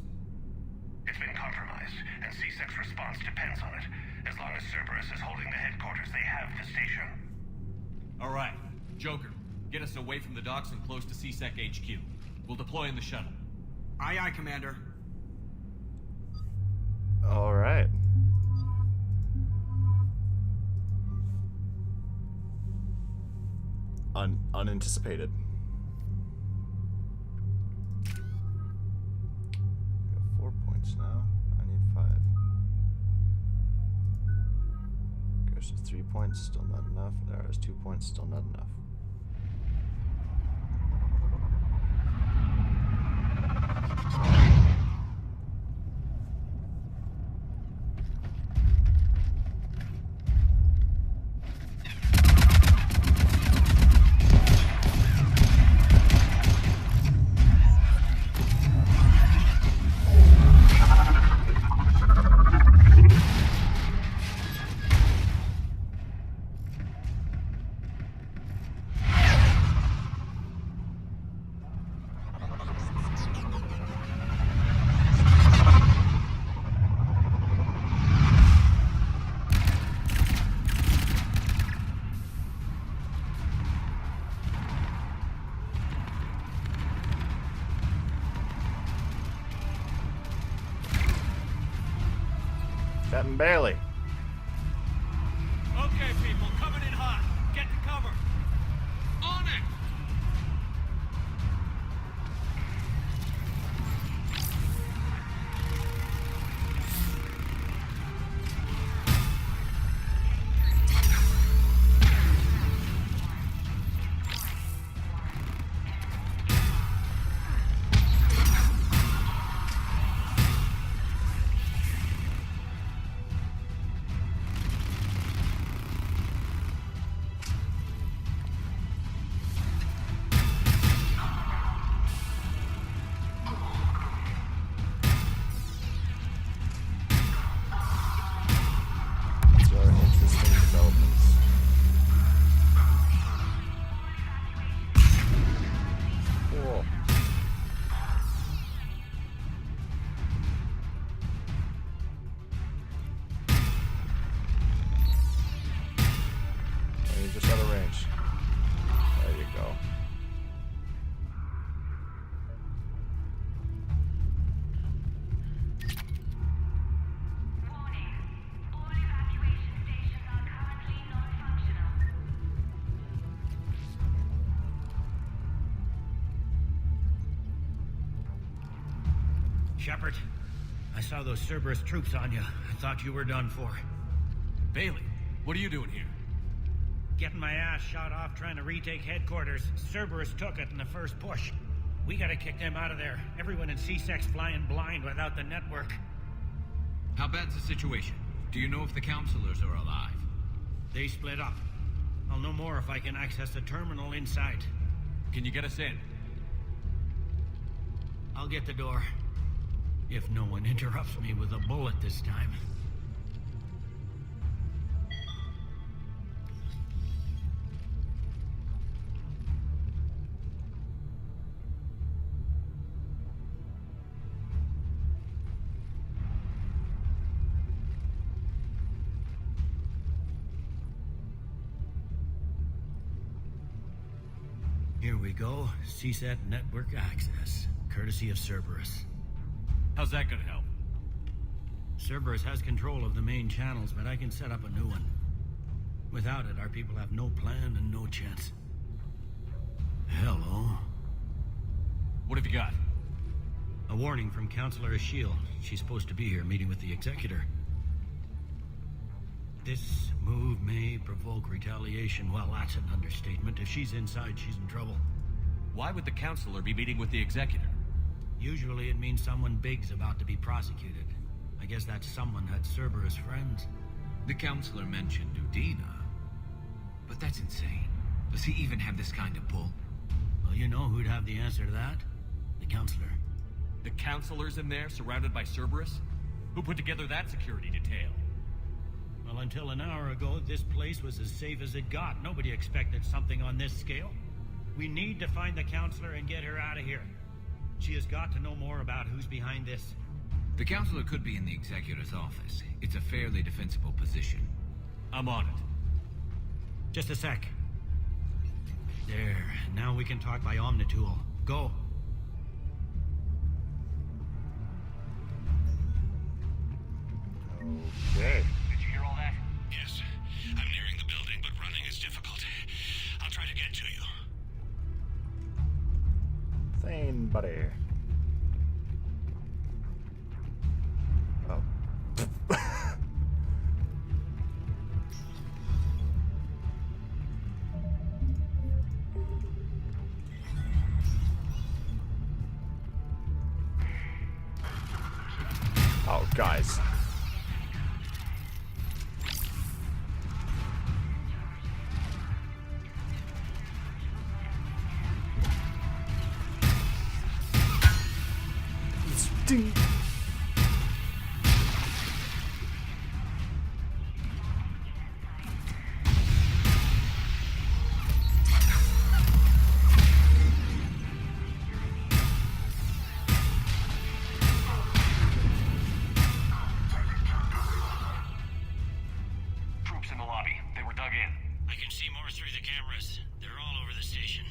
Speaker 7: It's been compromised, and CSEC's response depends on it. As long as Cerberus is holding the headquarters, they have the station.
Speaker 21: All right, Joker, get us away from the docks and close to CSEC HQ. We'll deploy in the shuttle.
Speaker 17: Aye, aye, Commander.
Speaker 1: All right. Unanticipated. Now I need 5. Goes to 3 points, still not enough. There is 2 points, still not enough. Captain Bailey.
Speaker 21: Okay, people, coming in hot. Get to cover.
Speaker 9: On it!
Speaker 1: These are interesting developments. Cool. Oh, you're just out of range. There you go.
Speaker 6: Shepard, I saw those Cerberus troops on you. I thought you were done for.
Speaker 21: Bailey, what are you doing here?
Speaker 6: Getting my ass shot off trying to retake headquarters. Cerberus took it in the first push. We gotta kick them out of there. Everyone in C-Sec's flying blind without the network.
Speaker 9: How bad's the situation? Do you know if the counselors are alive?
Speaker 6: They split up. I'll know more if I can access the terminal inside.
Speaker 21: Can you get us in?
Speaker 6: I'll get the door. If no one interrupts me with a bullet this time. Here we go. CSAT network access, courtesy of Cerberus.
Speaker 21: How's that gonna help?
Speaker 6: Cerberus has control of the main channels, but I can set up a new one. Without it, our people have no plan and no chance. Hello.
Speaker 21: What have you got?
Speaker 6: A warning from Counselor Ashiel. She's supposed to be here meeting with the Executor. This move may provoke retaliation. Well, that's an understatement. If she's inside, she's in trouble.
Speaker 21: Why would the Counselor be meeting with the Executor?
Speaker 6: Usually it means someone big's about to be prosecuted. I guess that someone had Cerberus friends.
Speaker 9: The counselor mentioned Udina. But that's insane. Does he even have this kind of pull?
Speaker 6: Well, you know who'd have the answer to that? The Counselor.
Speaker 21: The Counselor's in there, surrounded by Cerberus? Who put together that security detail?
Speaker 6: Well, until an hour ago, this place was as safe as it got. Nobody expected something on this scale. We need to find the Counselor and get her out of here. She has got to know more about who's behind this.
Speaker 9: The counselor could be in the Executor's office. It's a fairly defensible position.
Speaker 21: I'm on it.
Speaker 6: Just a sec. There. Now we can talk by Omnitool. Go.
Speaker 1: Okay.
Speaker 11: Did you hear all that? Yes. I'm nearing the building, but running is difficult. I'll try to get to you.
Speaker 1: Thane, buddy. Oh. Oh, guys. Ding.
Speaker 11: Troops in the lobby. They were dug in.
Speaker 6: I can see more through the cameras. They're all over the station.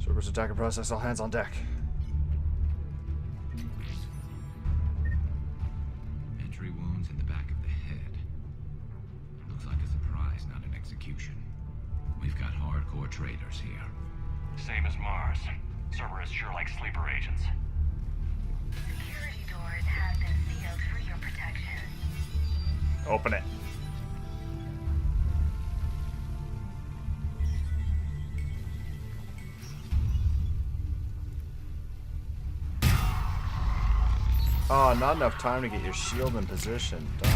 Speaker 1: Cerberus attacker process, all hands on deck.
Speaker 9: execution. We've got hardcore traitors here.
Speaker 11: Same as Mars. Cerberus sure likes sleeper agents.
Speaker 14: Security doors have been sealed for your protection.
Speaker 1: Open it. Oh, not enough time to get your shield in position. Darn.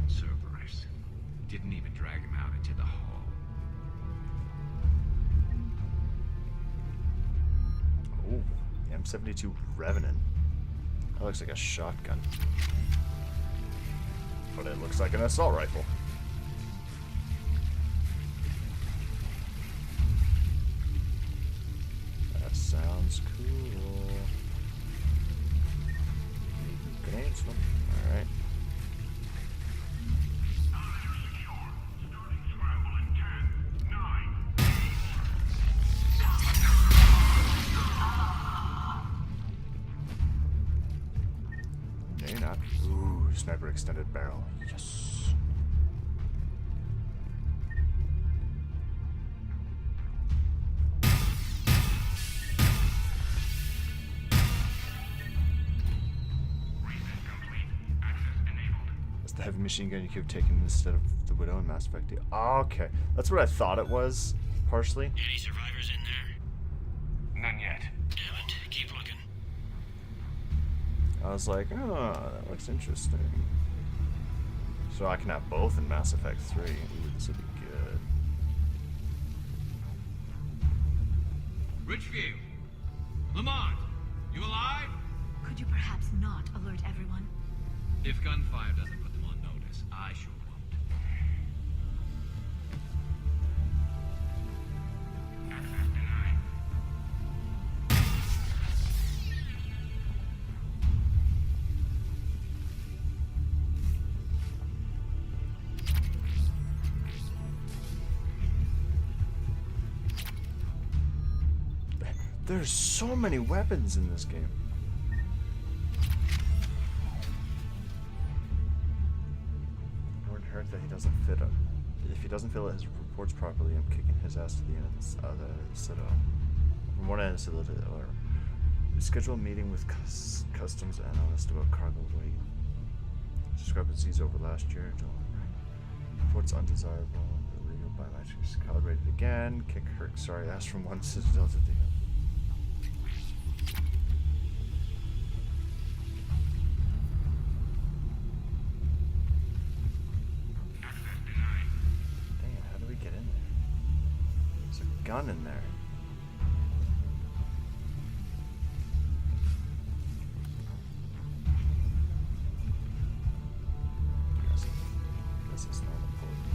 Speaker 9: Cerberus didn't even drag him out into the hall.
Speaker 1: Ooh, the M72 Revenant. That looks like a shotgun. But it looks like an assault rifle. That sounds cool. Grenades? Alright. No, you're not. Ooh, sniper extended barrel. Yes. That's the heavy machine gun you could have taken instead of the Widow in Mass Effect. Oh, okay. That's what I thought it was, partially.
Speaker 11: Any survivors in there? None yet. Damn it. Keep looking.
Speaker 1: I was like, oh, that looks interesting. So I can have both in Mass Effect 3. Ooh, this would be good.
Speaker 21: Richfield! Lamont! You alive?
Speaker 2: Could you perhaps not alert everyone?
Speaker 9: If gunfire doesn't put them on notice, I sure won't.
Speaker 3: Access denied.
Speaker 1: There's so many weapons in this game. Wouldn't hurt that he doesn't fit him. If he doesn't fill out his reports properly, I'm kicking his ass to the end of the Citadel. From one end of the Citadel to the other. Schedule a meeting with customs analyst about cargo weight. Discrepancies over last year. Reports undesirable. The radio biometrics calibrated again. Kick Herc. Sorry, asked from one Citadel to the other. Dang, how do we get in there? There's a gun in there. Guess it's not important.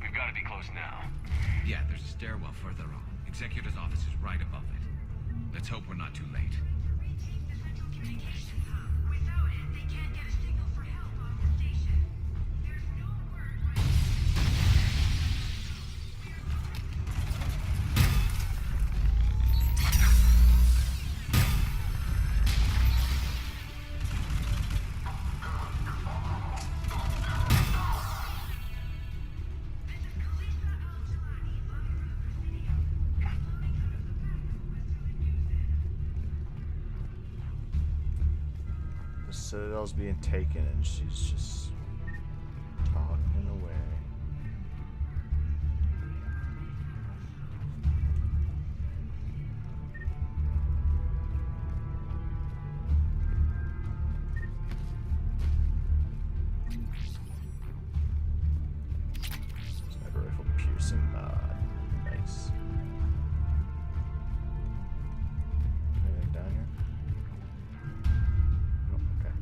Speaker 11: We've got to be close now.
Speaker 9: Yeah, there's a stairwell further on. Executor's office is right above it. Let's hope we're not too late.
Speaker 14: Without it, they can't get a signal for help off the station. There's no word.
Speaker 1: Citadel's being taken and she's just talking away. Sniper rifle piercing. Nice. Anything down here? No, okay.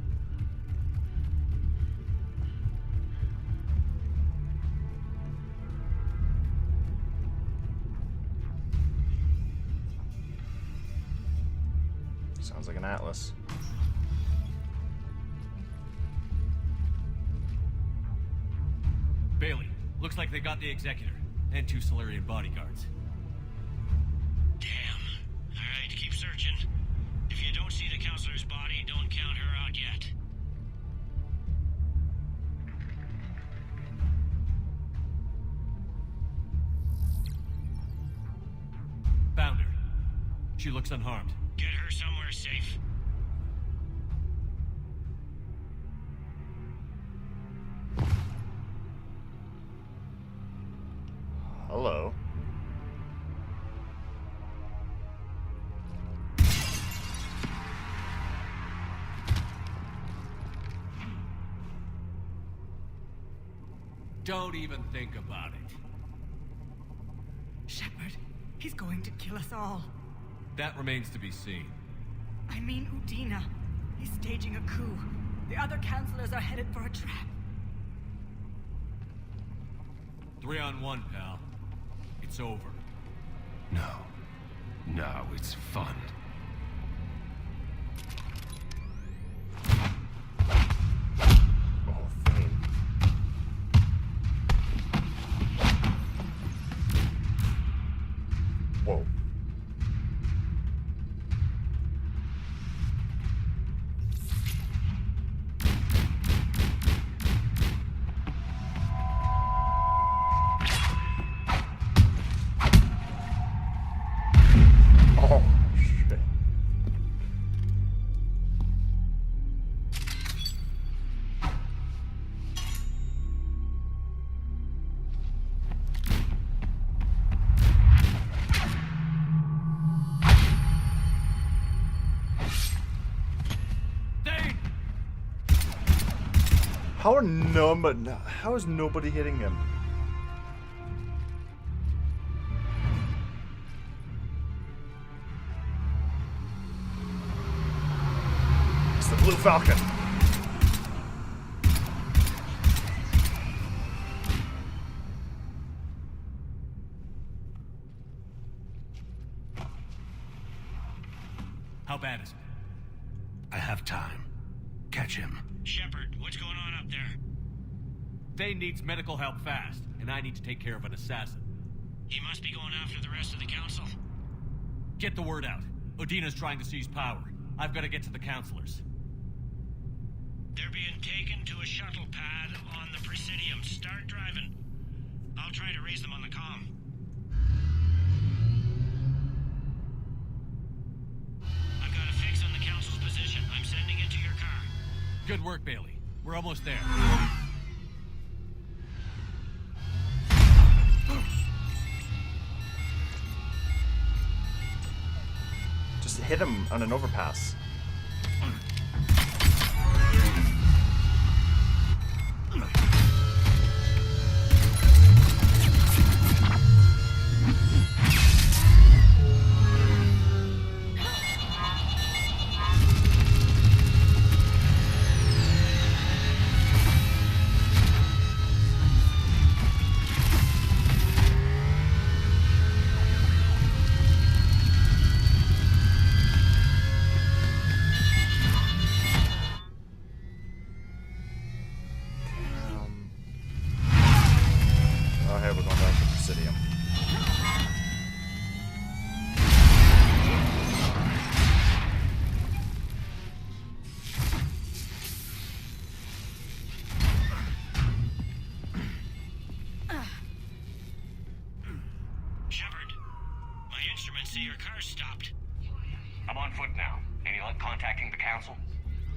Speaker 1: Sounds like an atlas.
Speaker 21: Bailey, looks like they got the executor and 2 Solarian bodyguards.
Speaker 6: Damn. Alright, keep searching. If you don't see the counselor's body, don't count her out yet.
Speaker 21: Found her. She looks unharmed.
Speaker 6: Get her somewhere safe.
Speaker 1: Hello.
Speaker 21: Don't even think about it.
Speaker 18: Shepard, he's going to kill us all.
Speaker 21: That remains to be seen.
Speaker 18: I mean Udina. He's staging a coup. The other counselors are headed for a trap.
Speaker 21: 3-on-1, pal. It's over.
Speaker 10: No. No, it's fun.
Speaker 1: Oh, Thane. Whoa. Oh, shit. How is nobody hitting him? It's the Blue Falcon.
Speaker 21: How bad is it?
Speaker 10: I have time. Catch him.
Speaker 6: Shepard, what's going on up there?
Speaker 21: Thane needs medical help fast, and I need to take care of an assassin.
Speaker 6: He must be going after the rest of the council.
Speaker 21: Get the word out. Udina's trying to seize power. I've got to get to the counselors.
Speaker 6: They're being taken to a shuttle pad on the Presidium. Start driving. I'll try to raise them on the comm. I've got a fix on the council's position. I'm sending it to your car.
Speaker 21: Good work, Bailey. We're almost there.
Speaker 1: Just hit him on an overpass.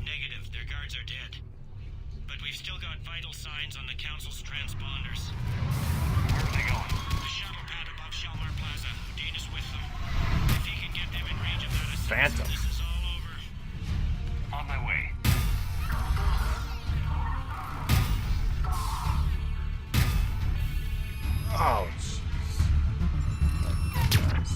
Speaker 6: Negative. Their guards are dead. But we've still got vital signs on the Council's transponders. Where are they going? The shuttle pad above Shalmar Plaza. Dean is with them. If he can get them in range of that
Speaker 1: Phantom.
Speaker 6: this is all over. On my way.
Speaker 1: Oh, jeez.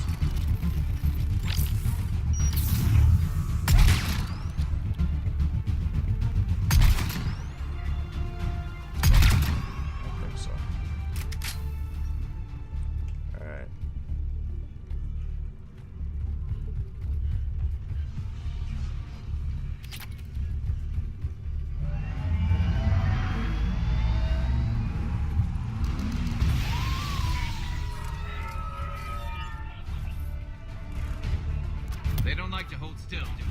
Speaker 9: They don't like to hold still, do they?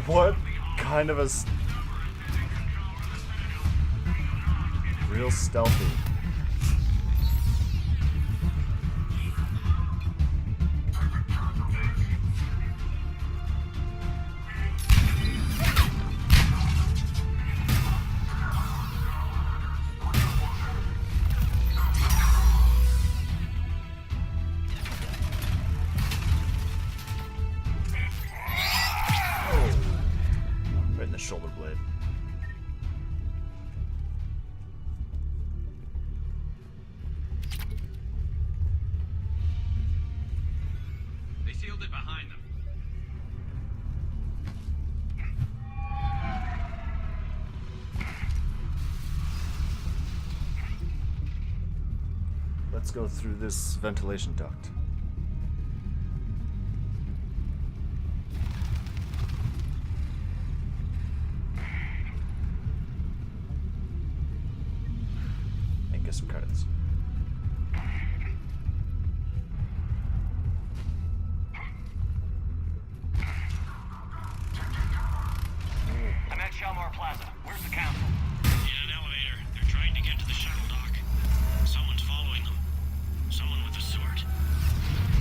Speaker 1: What kind of a real stealthy? Shoulder blade.
Speaker 9: They sealed it behind them.
Speaker 1: Let's go through this ventilation duct. Get some credits.
Speaker 6: I'm at Shalmar Plaza. Where's the Council? In an elevator. They're trying to get to the shuttle dock. Someone's following them. Someone with a sword.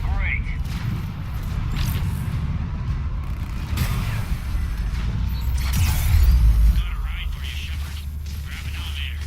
Speaker 6: Great. Got a ride for you, Shepard. Grab an elevator.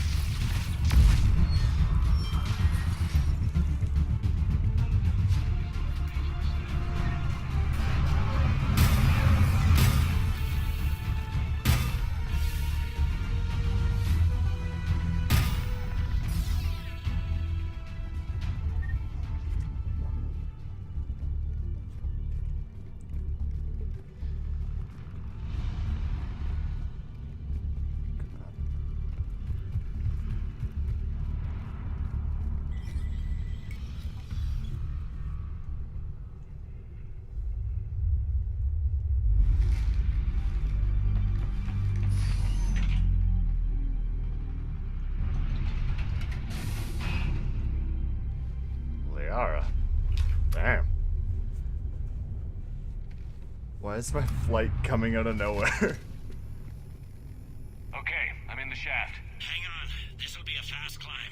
Speaker 1: Damn. Why is my flight coming out of nowhere?
Speaker 6: Okay, I'm in the shaft. Hang on. This'll be a fast climb.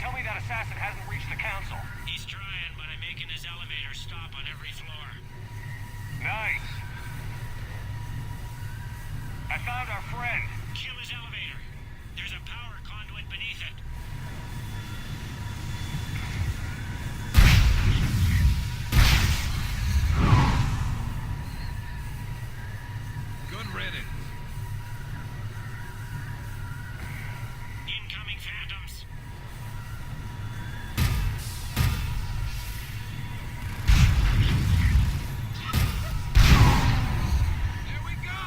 Speaker 6: Tell me that assassin hasn't reached the Council. He's trying, but I'm making his elevator stop on every floor. Nice. I found our friend. Kill his elevator. There's a power conduit beneath it.
Speaker 9: Good riddance.
Speaker 6: Incoming phantoms. There we go.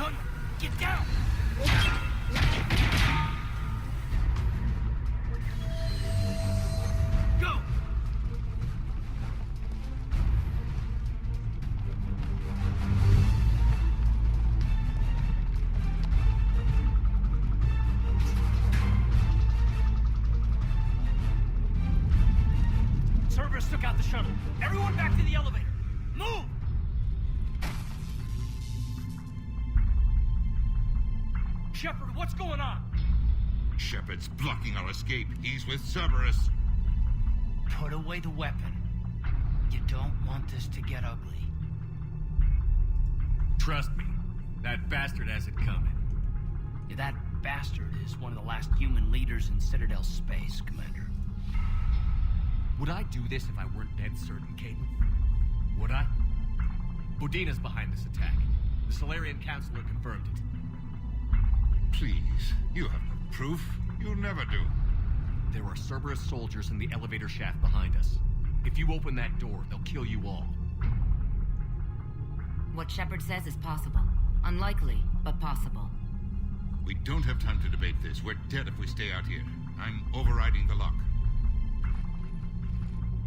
Speaker 11: gun! Get down! Go! Cerberus took out the shuttle. Everyone back to the elevator. Move! Shepard, what's going on?
Speaker 4: Shepard's blocking our escape. He's with Cerberus.
Speaker 6: Put away the weapon. You don't want this to get ugly.
Speaker 21: Trust me, that bastard has it coming.
Speaker 6: That bastard is one of the last human leaders in Citadel space, Commander.
Speaker 21: Would I do this if I weren't dead certain, Caden? Would I? Udina's behind this attack. The Solarian Councilor confirmed it.
Speaker 4: Please, you have no proof. You'll never do.
Speaker 21: There are Cerberus soldiers in the elevator shaft behind us. If you open that door, they'll kill you all.
Speaker 20: What Shepard says is possible. Unlikely, but possible.
Speaker 4: We don't have time to debate this. We're dead if we stay out here. I'm overriding the lock.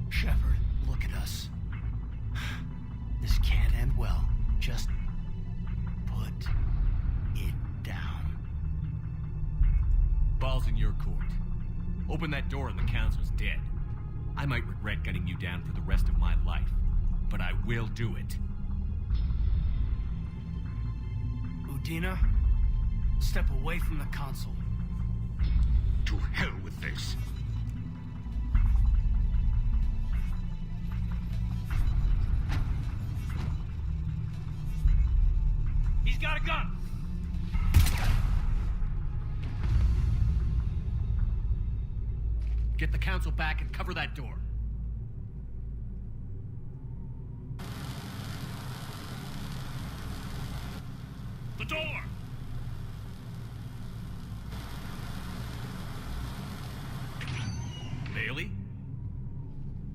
Speaker 6: Shepard, look at us. This can't end well. Just put it down.
Speaker 21: Ball's in your court. Open that door and the Council's dead. I might regret gunning you down for the rest of my life, but I will do it.
Speaker 6: Udina, step away from the console.
Speaker 4: To hell with this.
Speaker 11: He's got a gun!
Speaker 21: Get the Council back and cover that door.
Speaker 11: The door!
Speaker 21: Bailey?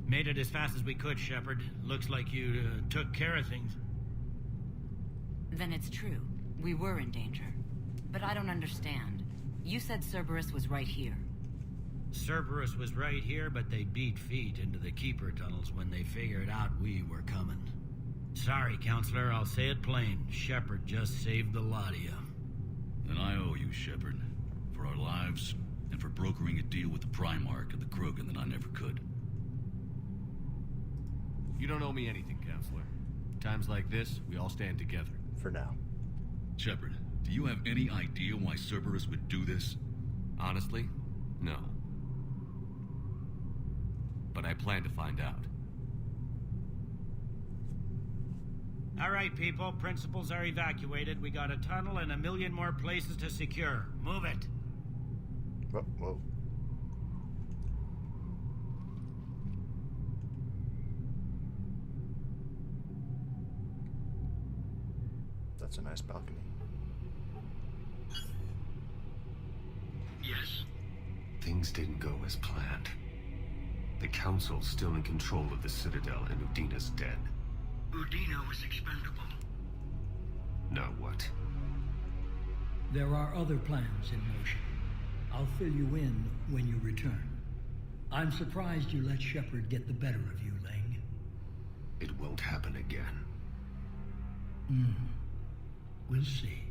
Speaker 6: Made it as fast as we could, Shepard. Looks like you took care of things.
Speaker 20: Then it's true. We were in danger. But I don't understand. You said Cerberus was right here.
Speaker 6: Cerberus was right here, but they beat feet into the Keeper tunnels when they figured out we were coming. Sorry, Counselor, I'll say it plain. Shepard just saved the lot of you.
Speaker 22: And I owe you, Shepard. For our lives, and for brokering a deal with the Primarch of the Krogan that I never could.
Speaker 21: You don't owe me anything, Counselor. Times like this, we all stand together.
Speaker 1: For now.
Speaker 22: Shepard, do you have any idea why Cerberus would do this?
Speaker 21: Honestly, no. But I plan to find out.
Speaker 6: All right, people. Principals are evacuated. We got a tunnel and 1 million more places to secure. Move it.
Speaker 1: Whoa, whoa. That's a nice balcony.
Speaker 3: Yes?
Speaker 24: Things didn't go as planned. The Council's still in control of the Citadel and Udina's dead.
Speaker 3: Udina was expendable.
Speaker 24: Now what?
Speaker 25: There are other plans in motion. I'll fill you in when you return. I'm surprised you let Shepard get the better of you, Ling.
Speaker 24: It won't happen again.
Speaker 25: We'll see.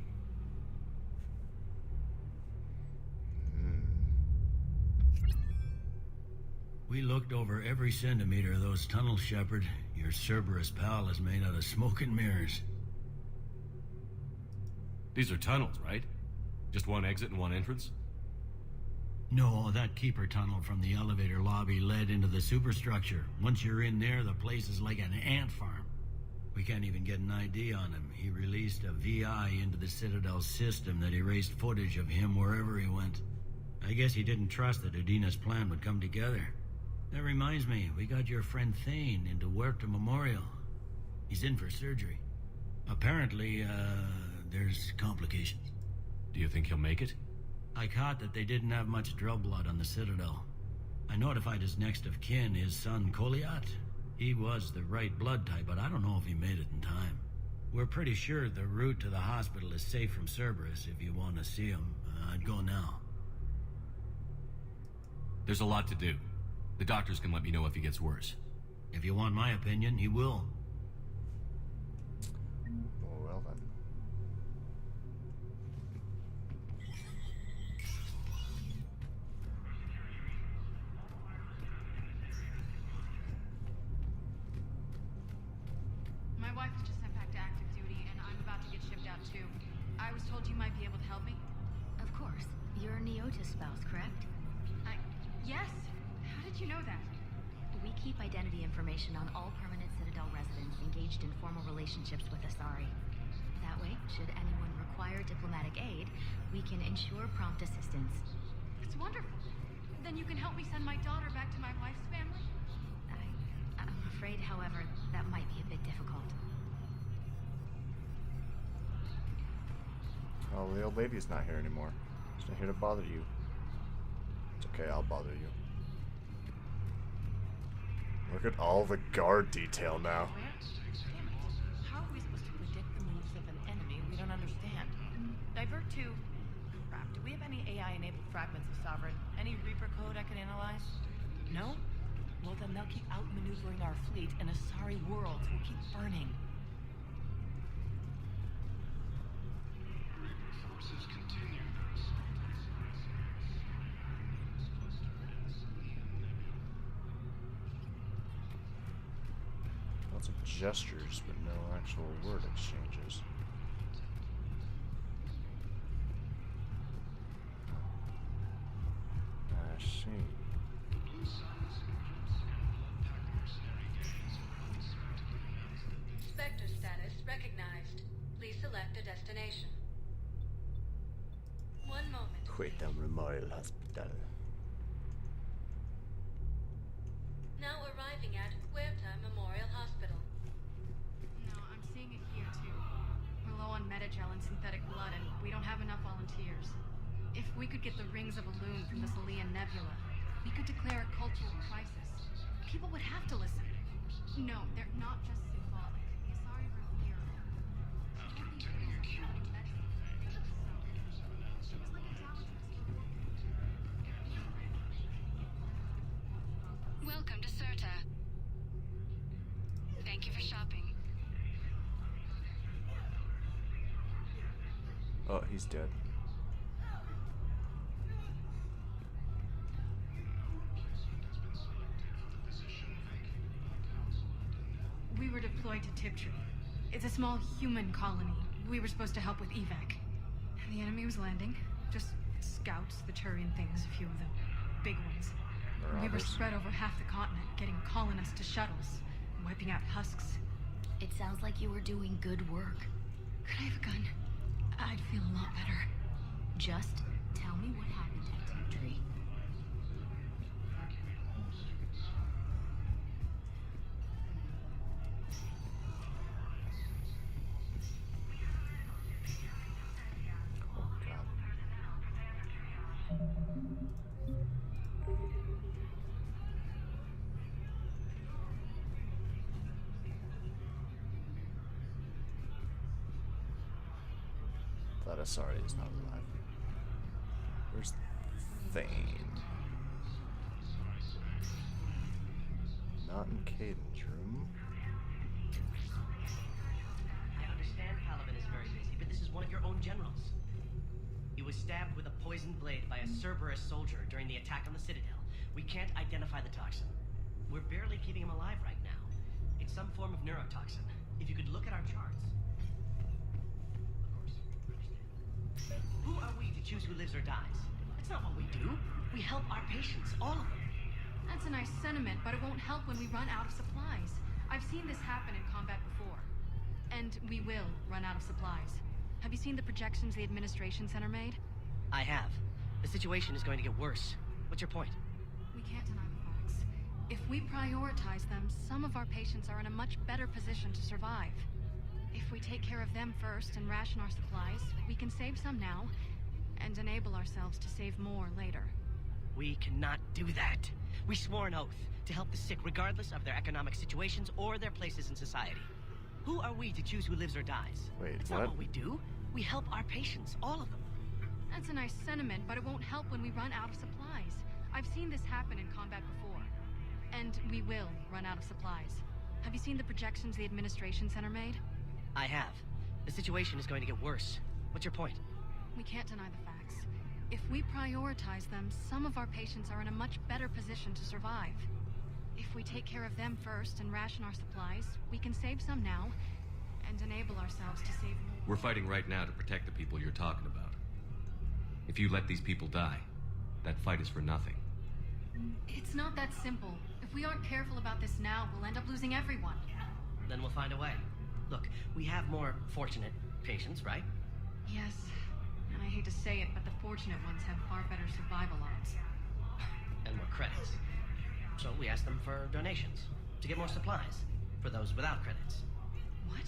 Speaker 6: We looked over every centimeter of those tunnels, Shepard. Your Cerberus pal is made out of smoke and mirrors.
Speaker 21: These are tunnels, right? Just one exit and one entrance?
Speaker 6: No, that Keeper tunnel from the elevator lobby led into the superstructure. Once you're in there, the place is like an ant farm. We can't even get an ID on him. He released a VI into the Citadel system that erased footage of him wherever he went. I guess he didn't trust that Udina's plan would come together. That reminds me, we got your friend Thane into Huerta Memorial. He's in for surgery. Apparently, there's complications.
Speaker 21: Do you think he'll make it?
Speaker 6: I caught that they didn't have much drill blood on the Citadel. I notified his next of kin, his son Koliat. He was the right blood type, but I don't know if he made it in time. We're pretty sure the route to the hospital is safe from Cerberus. If you want to see him, I'd go now.
Speaker 16: There's a lot to do. The doctors can let me know if he gets worse.
Speaker 6: If you want my opinion, he will.
Speaker 1: Oh, well then.
Speaker 14: My wife was just sent back to active duty, and I'm about to get shipped out too. I was told you might be able to help me.
Speaker 2: Of course. You're Neota's spouse, correct?
Speaker 14: Yes. How did you know that?
Speaker 2: We keep identity information on all permanent Citadel residents engaged in formal relationships with Asari. That way, should anyone require diplomatic aid, we can ensure prompt assistance.
Speaker 14: It's wonderful. Then you can help me send my daughter back to my wife's family?
Speaker 2: I'm afraid, however, that might be a bit difficult.
Speaker 1: Oh, the old lady's not here anymore. She's not here to bother you. It's okay, I'll bother you. Look at all the guard detail now.
Speaker 5: How are we supposed to predict the moves of an enemy we don't understand? Divert to... Crap, do we have any AI-enabled fragments of Sovereign? Any Reaper code I can analyze? No? Well, then they'll keep outmaneuvering our fleet, and Asari worlds will keep burning.
Speaker 1: Lots of gestures, but no actual word exchanges. I see.
Speaker 12: Spectre status recognized. Please select a destination. 1 moment.
Speaker 1: Quetam Memorial Hospital.
Speaker 12: Now arriving at Huerta Memorial Hospital.
Speaker 14: No, I'm seeing it here too. We're low on metagel and synthetic blood, and we don't have enough volunteers. If we could get the rings of Elune from the Salian Nebula, we could declare a cultural crisis. People would have to listen. No, they're not just symbolic. The Asari revere.
Speaker 12: Welcome to Certa. Thank you for shopping.
Speaker 1: Oh, he's dead.
Speaker 14: We were deployed to Tiptree. It's a small human colony. We were supposed to help with evac. The enemy was landing. Just scouts, the Turian things, a few of the big ones. We were spread over half the continent, getting colonists to shuttles, wiping out husks.
Speaker 2: It sounds like you were doing good work.
Speaker 14: Could I have a gun? I'd feel a lot better.
Speaker 2: Just tell me what happened at Tiptree.
Speaker 1: That Asari is not alive. Where's Thane? Not in Caden's room.
Speaker 15: I understand Paladin is very busy, but this is one of your own generals. He was stabbed with a poisoned blade by a Cerberus soldier during the attack on the Citadel. We can't identify the toxin. We're barely keeping him alive right now. It's some form of neurotoxin. If you could look at our charts. Who are we to choose who lives or dies? That's not what we do. We help our patients, all of them.
Speaker 14: That's a nice sentiment, but it won't help when we run out of supplies. I've seen this happen in combat before. And we will run out of supplies. Have you seen the projections the administration center made?
Speaker 15: I have. The situation is going to get worse. What's your point?
Speaker 14: We can't deny the facts. If we prioritize them, some of our patients are in a much better position to survive. If we take care of them first and ration our supplies, we can save some now, and enable ourselves to save more later.
Speaker 15: We cannot do that. We swore an oath to help the sick regardless of their economic situations or their places in society. Who are we to choose who lives or dies?
Speaker 1: Wait,
Speaker 15: That's
Speaker 1: what?
Speaker 15: not what we do. We help our patients, all of them.
Speaker 14: That's a nice sentiment, but it won't help when we run out of supplies. I've seen this happen in combat before. And we will run out of supplies. Have you seen the projections the Administration Center made?
Speaker 15: I have. The situation is going to get worse. What's your point?
Speaker 14: We can't deny the facts. If we prioritize them, some of our patients are in a much better position to survive. If we take care of them first and ration our supplies, we can save some now and enable ourselves to save more.
Speaker 16: We're fighting right now to protect the people you're talking about. If you let these people die, that fight is for nothing.
Speaker 14: It's not that simple. If we aren't careful about this now, we'll end up losing everyone.
Speaker 15: Then we'll find a way. Look, we have more fortunate patients, right?
Speaker 14: Yes, and I hate to say it, but the fortunate ones have far better survival odds.
Speaker 15: And more credits. So we asked them for donations to get more supplies for those without credits.
Speaker 14: What?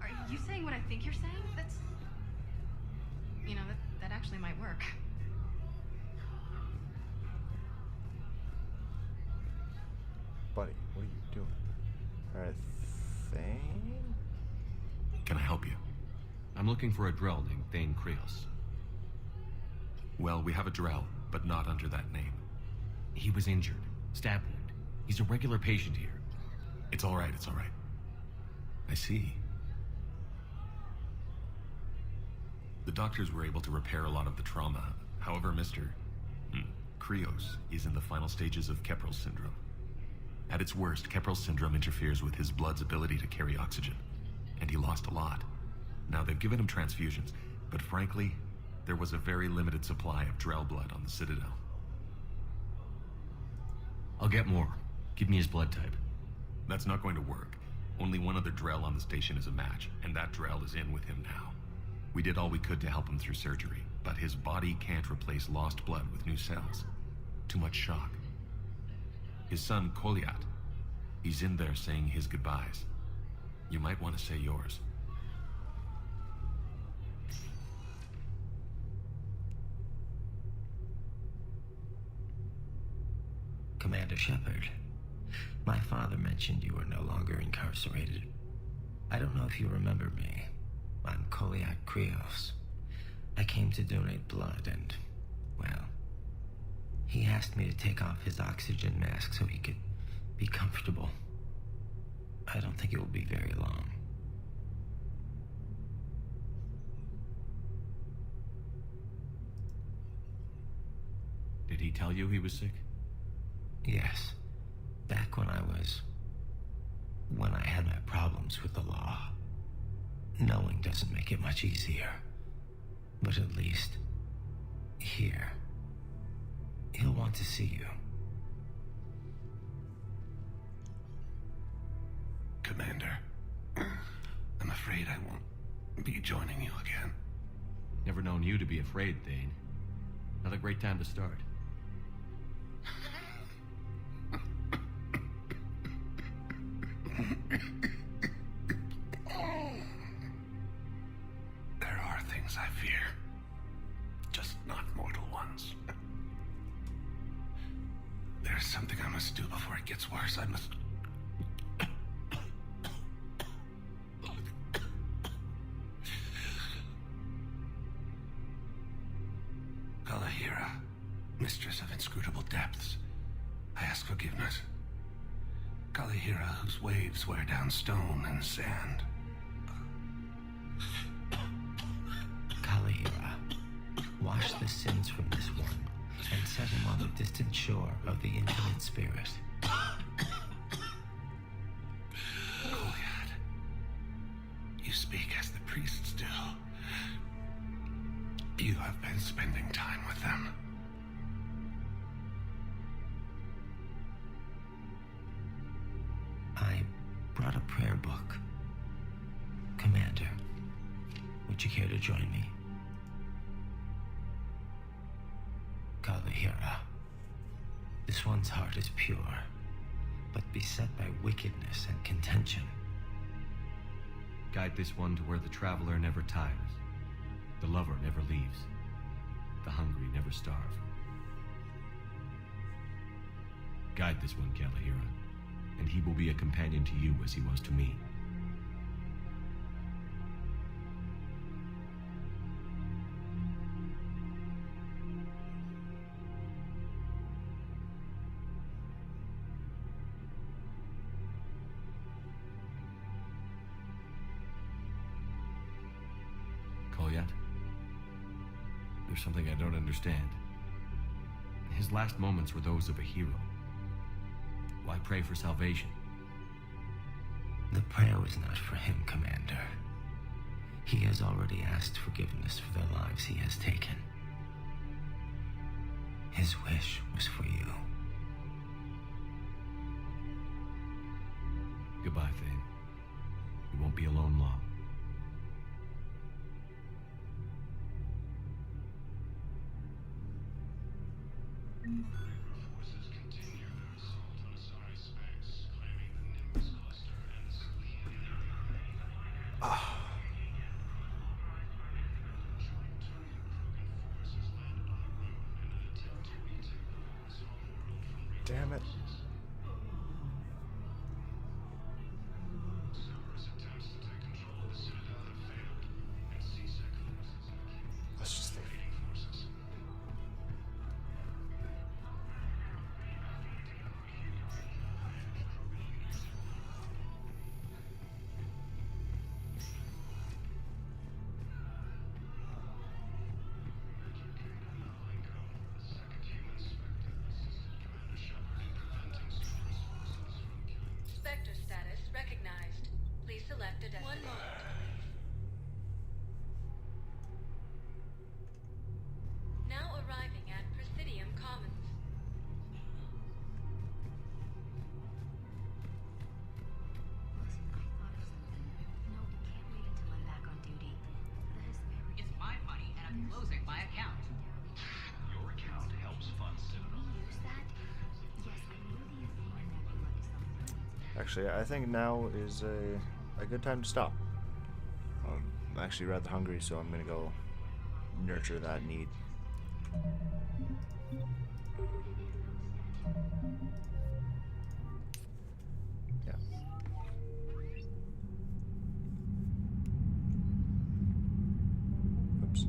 Speaker 14: Are you saying what I think you're saying? That's... You know, that actually might work.
Speaker 1: Buddy, what are you doing? Alright, Thane?
Speaker 16: Can I help you? I'm looking for a Drell named Thane Krios. Well, we have a Drell, but not under that name. He was injured. Stab wound. He's a regular patient here. It's all right, it's all right. I see. The doctors were able to repair a lot of the trauma. However, Mr. Krios is in the final stages of Keppel syndrome. At its worst, Keppel syndrome interferes with his blood's ability to carry oxygen, and he lost a lot. Now, they've given him transfusions, but frankly, there was a very limited supply of Drell blood on the Citadel. I'll get more. Give me his blood type. That's not going to work. Only one other Drell on the station is a match, and that Drell is in with him now. We did all we could to help him through surgery, but his body can't replace lost blood with new cells. Too much shock. His son, Koliat, he's in there saying his goodbyes. You might want to say yours.
Speaker 7: Commander Shepard, my father mentioned you were no longer incarcerated. I don't know if you remember me. I'm Koliak Krios. I came to donate blood and, well, he asked me to take off his oxygen mask so he could be comfortable. I don't think it will be very long.
Speaker 16: Did he tell you he was sick?
Speaker 7: Yes. Back when I had my problems with the law. Knowing doesn't make it much easier. But at least, here, he'll want to see you.
Speaker 22: Commander, I'm afraid I won't be joining you again.
Speaker 16: Never known you to be afraid, Thane. Not a great time to start.
Speaker 22: There are things I fear. Just not mortal ones. There's something I must do before it gets worse. I must... Kalahira, mistress of inscrutable depths, I ask forgiveness. Kalahira, whose waves wear down stone and sand.
Speaker 7: Kalahira, wash the sins from this one and set him on the distant shore of the infinite spirit.
Speaker 22: Goliath, you speak as the priests do. You have been spending time with them.
Speaker 7: I brought a prayer book. Commander, would you care to join me? Kalahira, this one's heart is pure, but beset by wickedness and contention.
Speaker 16: Guide this one to where the traveler never tires, the lover never leaves, the hungry never starve. Guide this one, Kalahira, and he will be a companion to you as he was to me. yet? There's something I don't understand. His last moments were those of a hero. Why pray for salvation?
Speaker 7: The prayer was not for him, Commander. He has already asked forgiveness for the lives he has taken. His wish was for you.
Speaker 16: Goodbye, Thane. You won't be alone long.
Speaker 1: Damn it. Let's just leave.
Speaker 12: Spectre status recognized. Please select a destination. 1 moment, please. Now arriving at Presidium Commons.
Speaker 8: It's my money, and I'm closing my account.
Speaker 11: Your account helps fund Citadel.
Speaker 1: Actually, I think now is a good time to stop. I'm actually rather hungry, so I'm gonna go nurture that need. Yeah. Oops.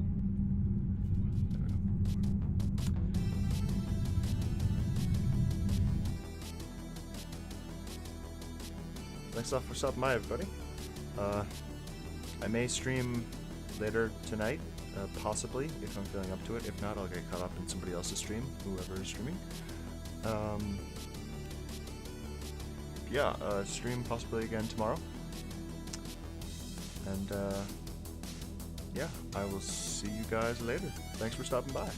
Speaker 1: There we go. Thanks a lot for stopping by, everybody. I may stream later tonight, possibly, if I'm feeling up to it. If not, I'll get caught up in somebody else's stream, whoever is streaming. Yeah, stream possibly again tomorrow. And, yeah, I will see you guys later. Thanks for stopping by.